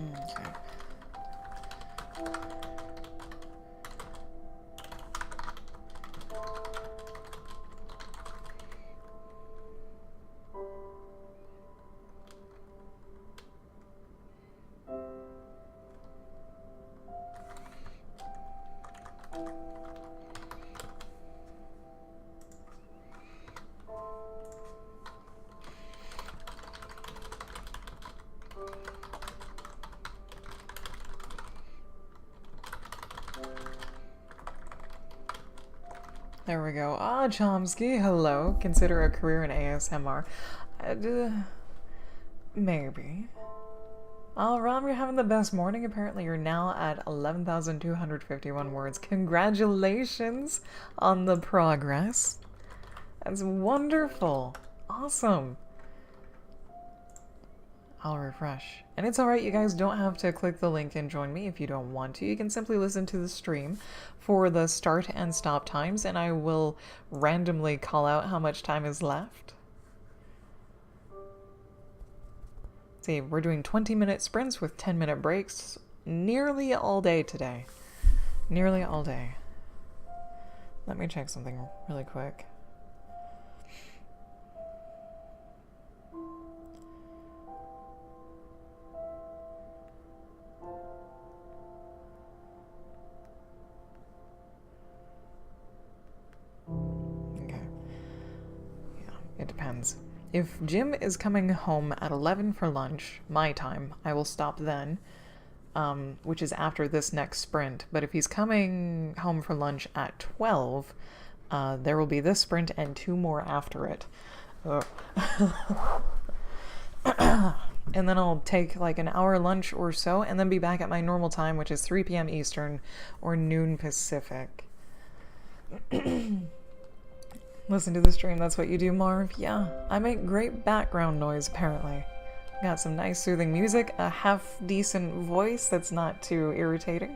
Okay. There we go. Chomsky, hello. Consider a career in ASMR. Maybe. Rom, you're having the best morning. Apparently you're now at 11,251 words. Congratulations on the progress. That's wonderful. Awesome. I'll refresh. And it's alright, you guys don't have to click the link and join me if you don't want to. You can simply listen to the stream for the start and stop times, and I will randomly call out how much time is left. It's See, we're doing 20-minute sprints with 10-minute breaks nearly all day today. Nearly all day. Let me check something really quick. Okay. Yeah, it depends. If Jim is coming home at 11 for lunch, my time, I will stop then. Which is after this next sprint. But if he's coming home for lunch at 12, there will be this sprint and 2 more after it. And then I'll take like an hour lunch or so and then be back at my normal time, which is 3 p.m. Eastern or noon Pacific. Listen to the stream, that's what you do, Marv? Yeah, I make great background noise, apparently. Got some nice soothing music, a half-decent voice that's not too irritating,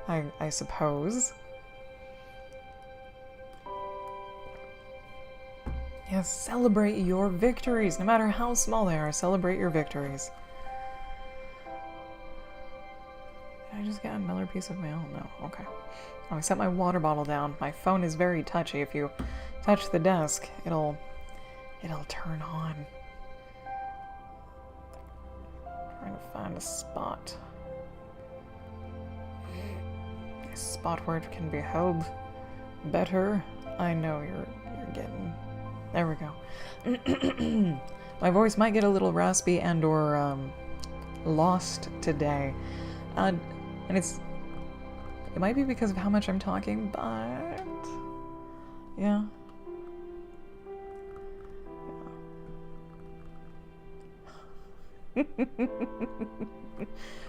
I suppose. Yes, celebrate your victories, no matter how small they are, celebrate your victories. Did I just get another piece of mail? No, okay. Oh, I set my water bottle down. My phone is very touchy. If you touch the desk, it'll turn on. Trying to find a spot. A spot where it can be held better. I know you're getting. There we go. My voice might get a little raspy and or lost today, and it might be because of how much I'm talking, but yeah.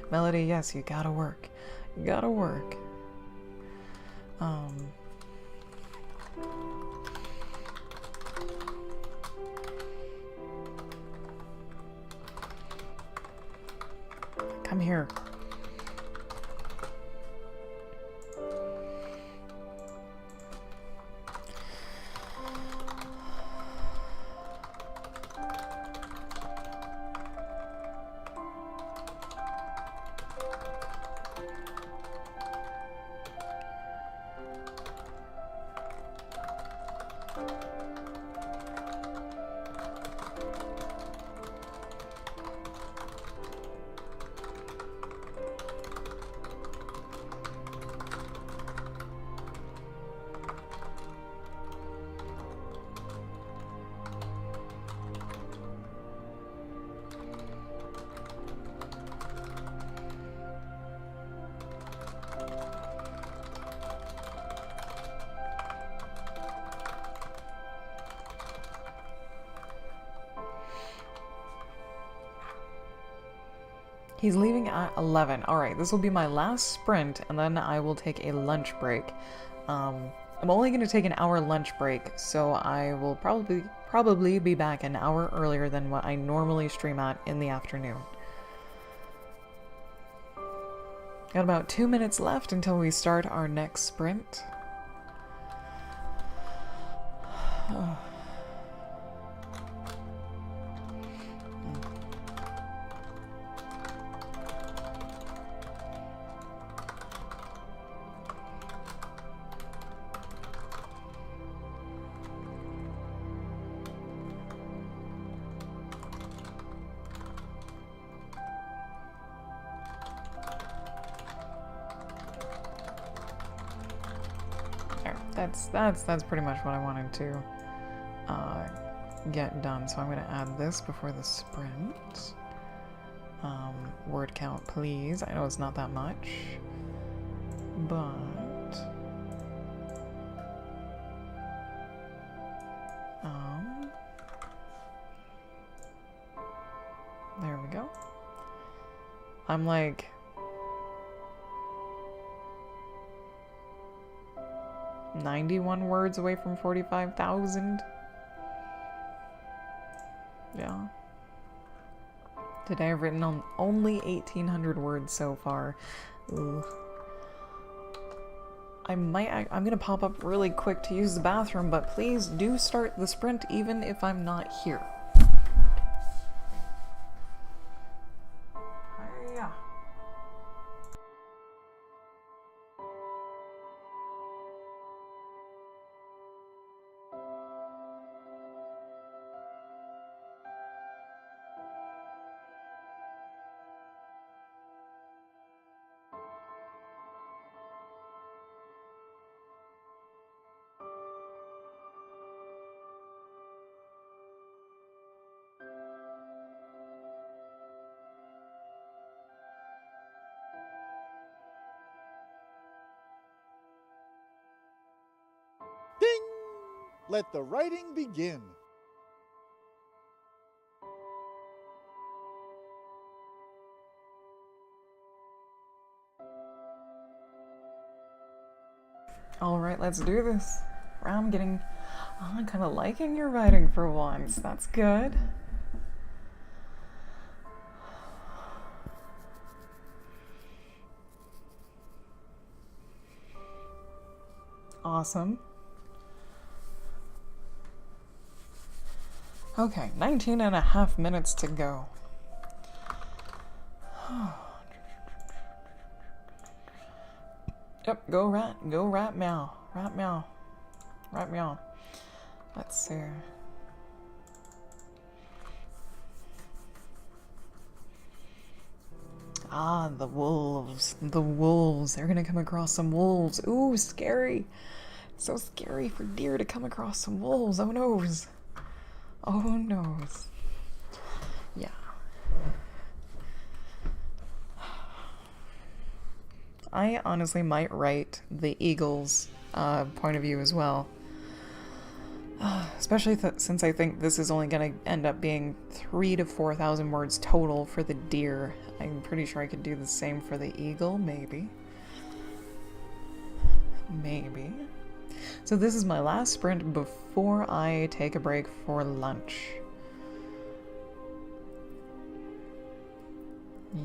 Melody, yes, you gotta work. You gotta work. Come here. He's leaving at 11. Alright, this will be my last sprint, and then I will take a lunch break. I'm only going to take an hour lunch break, so I will probably be back an hour earlier than what I normally stream at in the afternoon. Got about 2 minutes left until we start our next sprint. Oh. That's pretty much what I wanted to get done. So I'm going to add this before the sprint. Word count, please. I know it's not that much, but there we go. I'm like 91 words away from 45,000. Yeah. Today I've written on only 1,800 words so far. Ugh. I'm gonna pop up really quick to use the bathroom, but please do start the sprint even if I'm not here. Let the writing begin. Alright, let's do this. I'm kind of liking your writing for once. That's good. Awesome. Okay, 19 and a half minutes to go. Yep, go rat, meow, rat meow, rat meow. Let's see. Ah, the wolves. The wolves. They're gonna come across some wolves. Ooh, scary. So scary for deer to come across some wolves. Oh noes. Oh noes. Yeah. I honestly might write the eagle's point of view as well. Especially since I think this is only going to end up being 3,000 to 4,000 words total for the deer. I'm pretty sure I could do the same for the eagle, maybe. Maybe. So this is my last sprint before I take a break for lunch.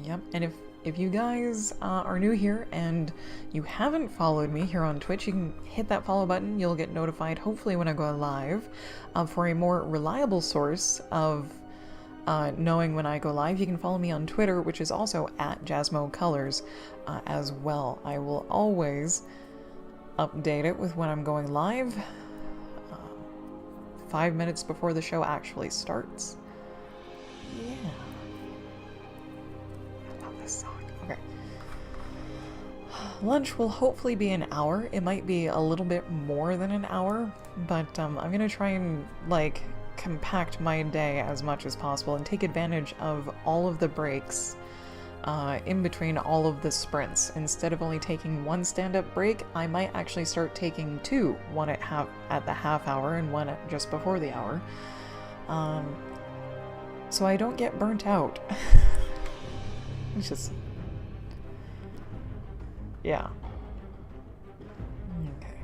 Yep, and if you guys are new here and you haven't followed me here on Twitch, you can hit that follow button. You'll get notified, hopefully, when I go live. For a more reliable source of knowing when I go live, you can follow me on Twitter, which is also at JasmoColors as well. I will always update it with when I'm going live, 5 minutes before the show actually starts. Yeah. Okay. Lunch will hopefully be an hour. It might be a little bit more than an hour, but I'm gonna try and, like, compact my day as much as possible and take advantage of all of the breaks in between all of the sprints. Instead of only taking one stand-up break, I might actually start taking two. One at the half hour and one at just before the hour. So I don't get burnt out. It's just... yeah. Okay.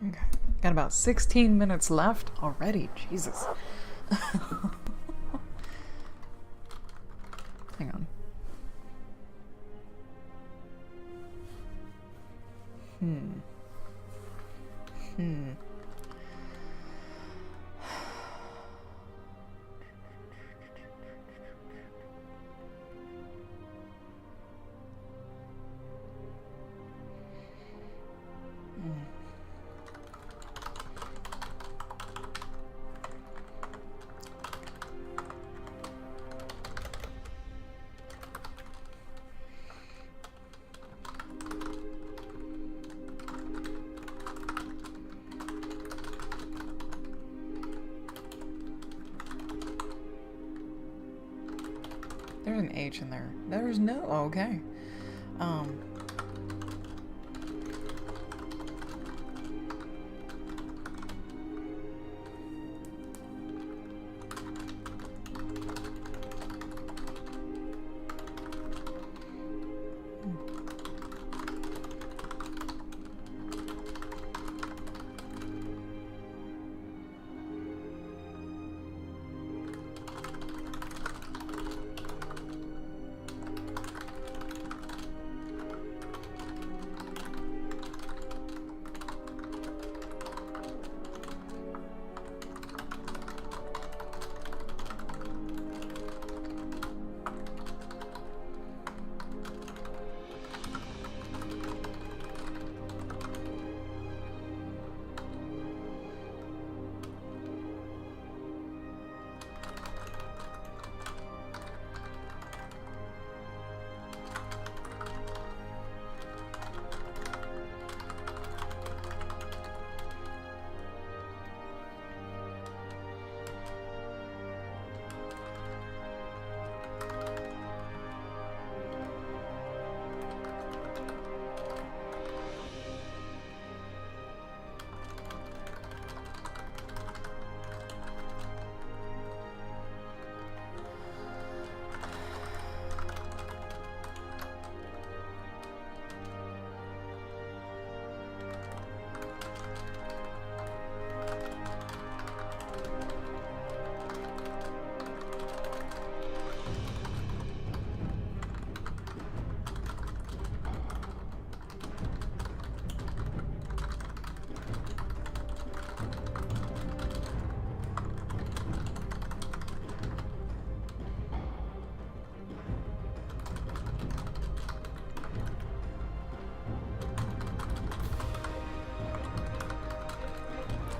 Okay, got about 16 minutes left already. Jesus. Hang on. There's an H in there. There's no... okay.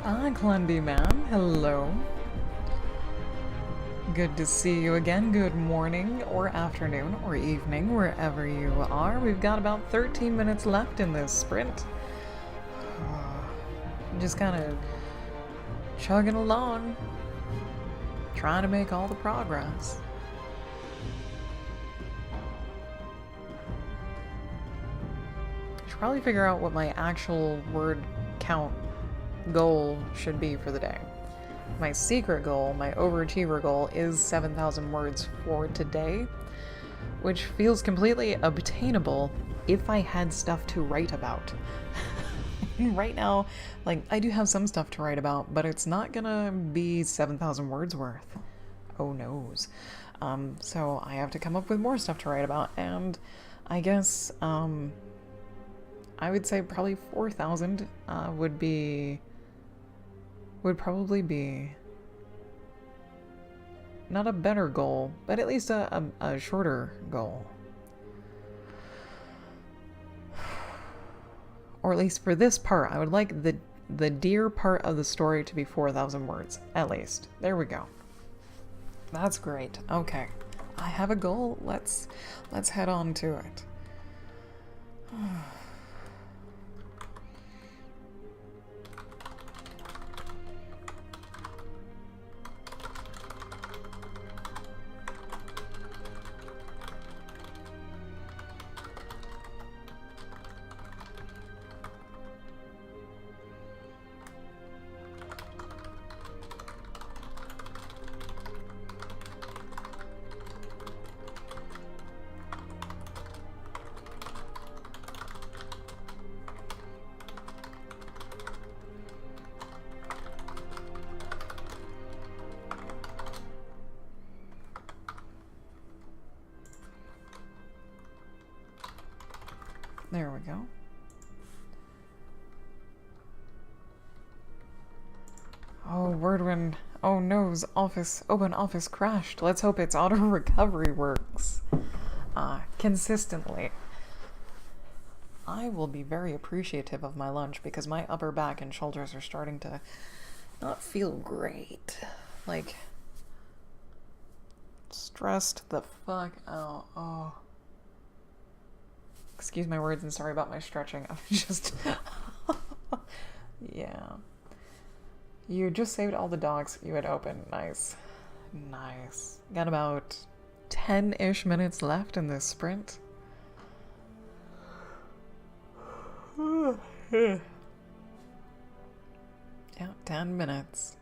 Ah, Clundy Man, hello. Good to see you again. Good morning, or afternoon, or evening, wherever you are. We've got about 13 minutes left in this sprint. Just kind of chugging along, trying to make all the progress. I should probably figure out what my actual word count goal should be for the day. My secret goal, my overachiever goal, is 7,000 words for today, which feels completely obtainable if I had stuff to write about. Right now, like, I do have some stuff to write about, but it's not gonna be 7,000 words worth. Oh noes. So I have to come up with more stuff to write about, and I guess, I would say probably 4,000 would probably be not a better goal, but at least a shorter goal. Or at least for this part, I would like the deer part of the story to be 4,000 words, at least. There we go. That's great. Okay. I have a goal. Let's head on to it. There we go. Oh, Wordwin. Oh no, open office crashed. Let's hope its auto recovery works consistently. I will be very appreciative of my lunch because my upper back and shoulders are starting to not feel great. Like, stressed the fuck out. Oh. Excuse my words and sorry about my stretching. I'm just... Yeah. You just saved all the dogs you had opened. Nice. Nice. Got about 10-ish minutes left in this sprint. Yeah, 10 minutes.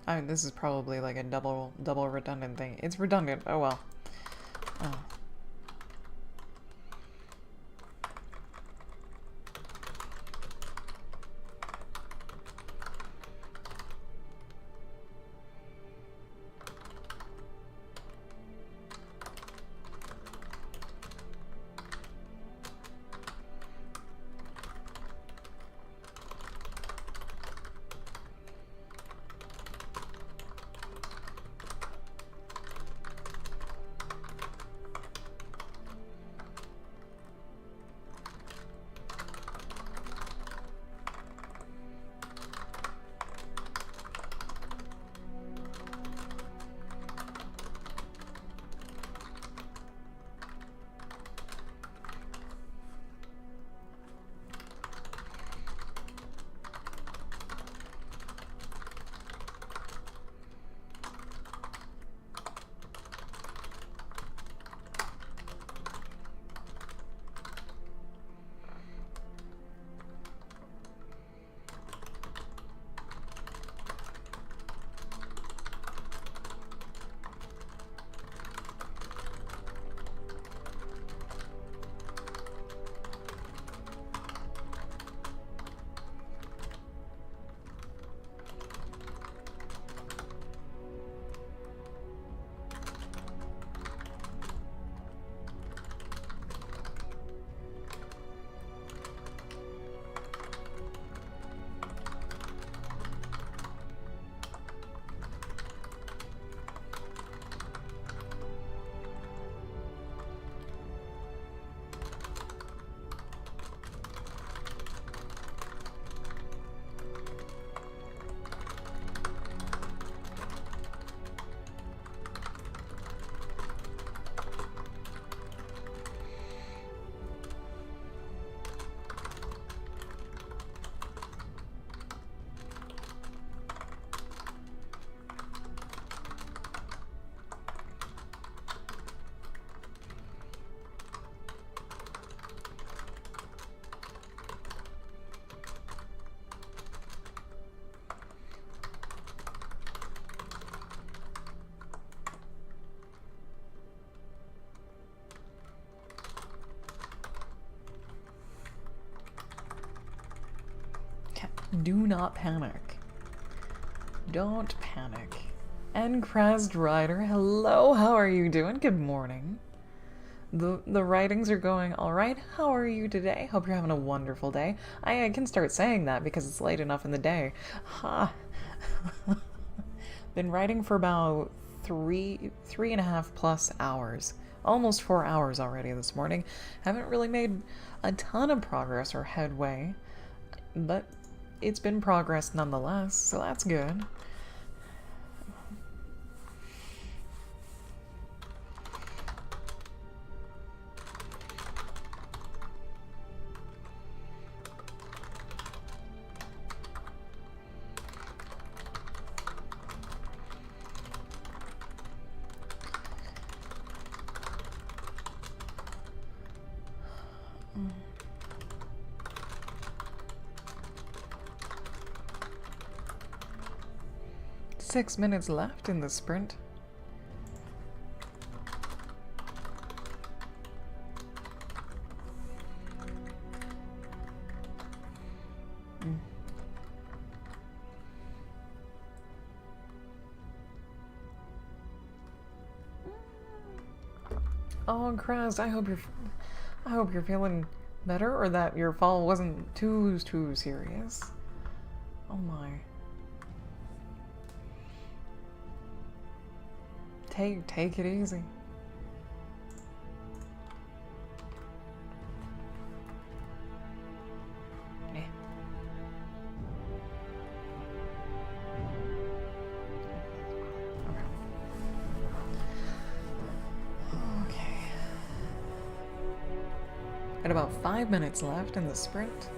I mean, this is probably like a double redundant thing. It's redundant. Oh well. Oh. Do not panic. Don't panic. And Crest Rider, hello, how are you doing? Good morning. The writings are going alright. How are you today? Hope you're having a wonderful day. I can start saying that because it's late enough in the day. Ha! Been writing for about three and a half plus hours. Almost 4 hours already this morning. Haven't really made a ton of progress or headway, but it's been progress nonetheless, so that's good. Mm. 6 minutes left in the sprint. Oh, Crest, I hope you're feeling better, or that your fall wasn't too serious. Oh my. Take it easy. Yeah. Okay. At about 5 minutes left in the sprint.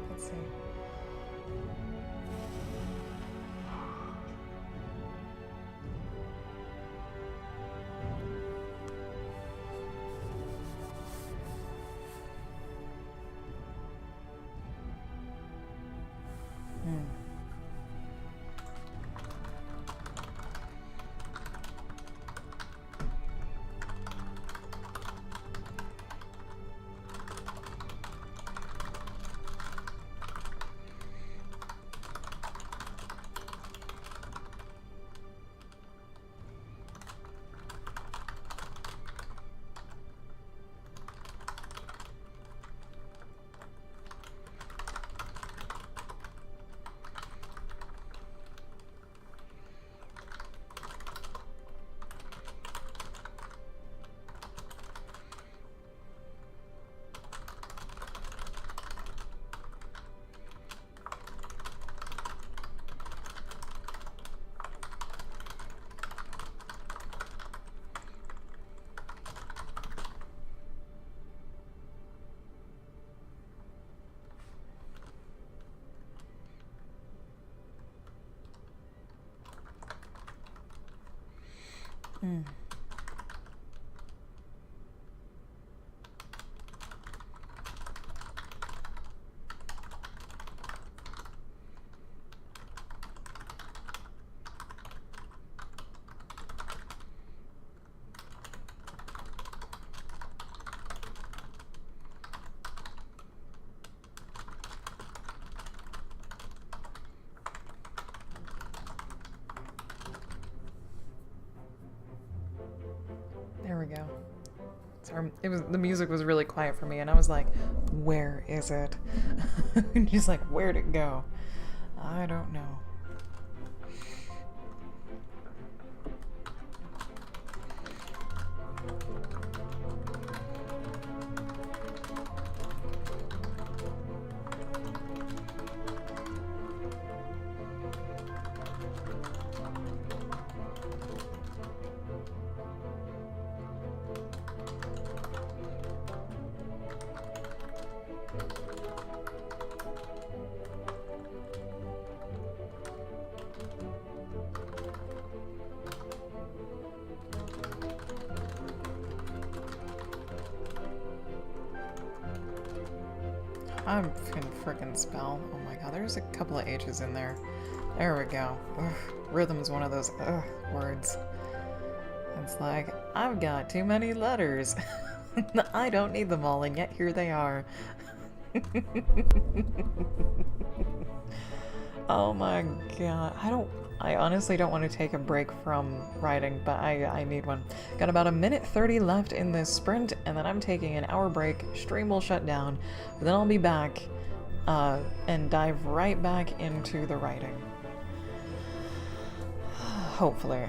Let's see. There we go. Sorry, the music was really quiet for me, and I was like, "Where is it?" And she's like, "Where'd it go?" I don't know. I can frickin' spell. Oh my god, there's a couple of H's in there. There we go. Ugh. Rhythm is one of those words. It's like, I've got too many letters. I don't need them all, and yet here they are. Oh my god. I honestly don't want to take a break from writing, but I need one. Got about 1:30 left in this sprint, and then I'm taking an hour break. Stream will shut down, but then I'll be back and dive right back into the writing. Hopefully.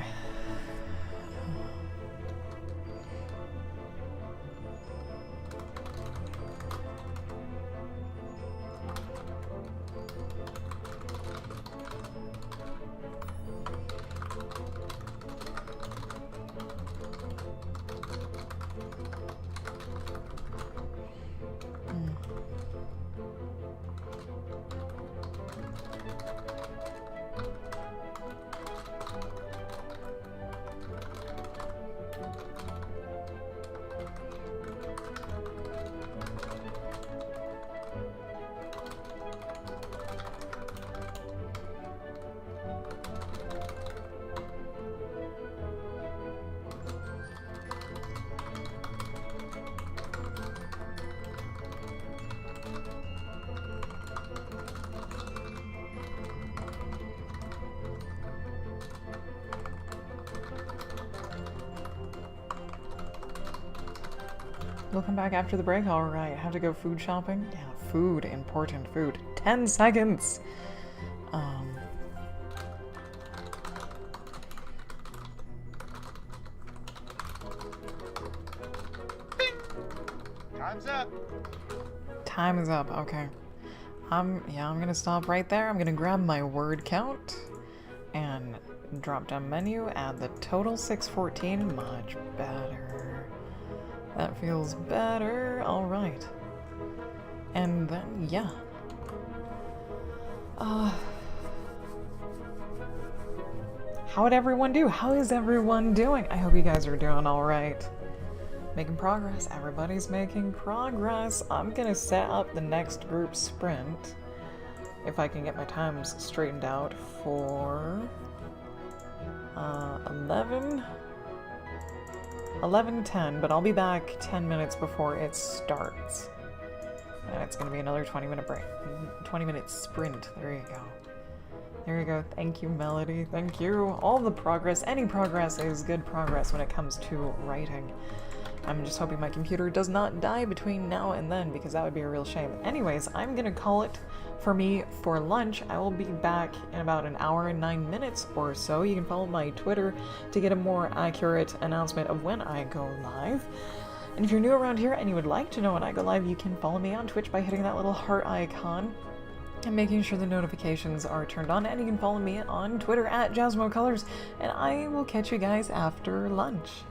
We'll come back after the break. Alright, have to go food shopping? Yeah, food. Important food. 10 seconds! Time's up. Time is up, okay. Yeah, I'm gonna stop right there. I'm gonna grab my word count and drop down menu, add the total 614. Much better. That feels better. Alright. And then, yeah. How'd everyone do? How is everyone doing? I hope you guys are doing alright. Making progress. Everybody's making progress. I'm gonna set up the next group sprint, if I can get my times straightened out, for 11:10, but I'll be back 10 minutes before it starts. And it's gonna be another 20-minute break. 20-minute sprint. There you go. There you go. Thank you, Melody. Thank you. All the progress. Any progress is good progress when it comes to writing. I'm just hoping my computer does not die between now and then, because that would be a real shame. Anyways, I'm gonna call it for me for lunch. I will be back in about an hour and 9 minutes or so. You can follow my Twitter to get a more accurate announcement of when I go live. And if you're new around here and you would like to know when I go live, you can follow me on Twitch by hitting that little heart icon and making sure the notifications are turned on. And you can follow me on Twitter at JasmoColors, and I will catch you guys after lunch.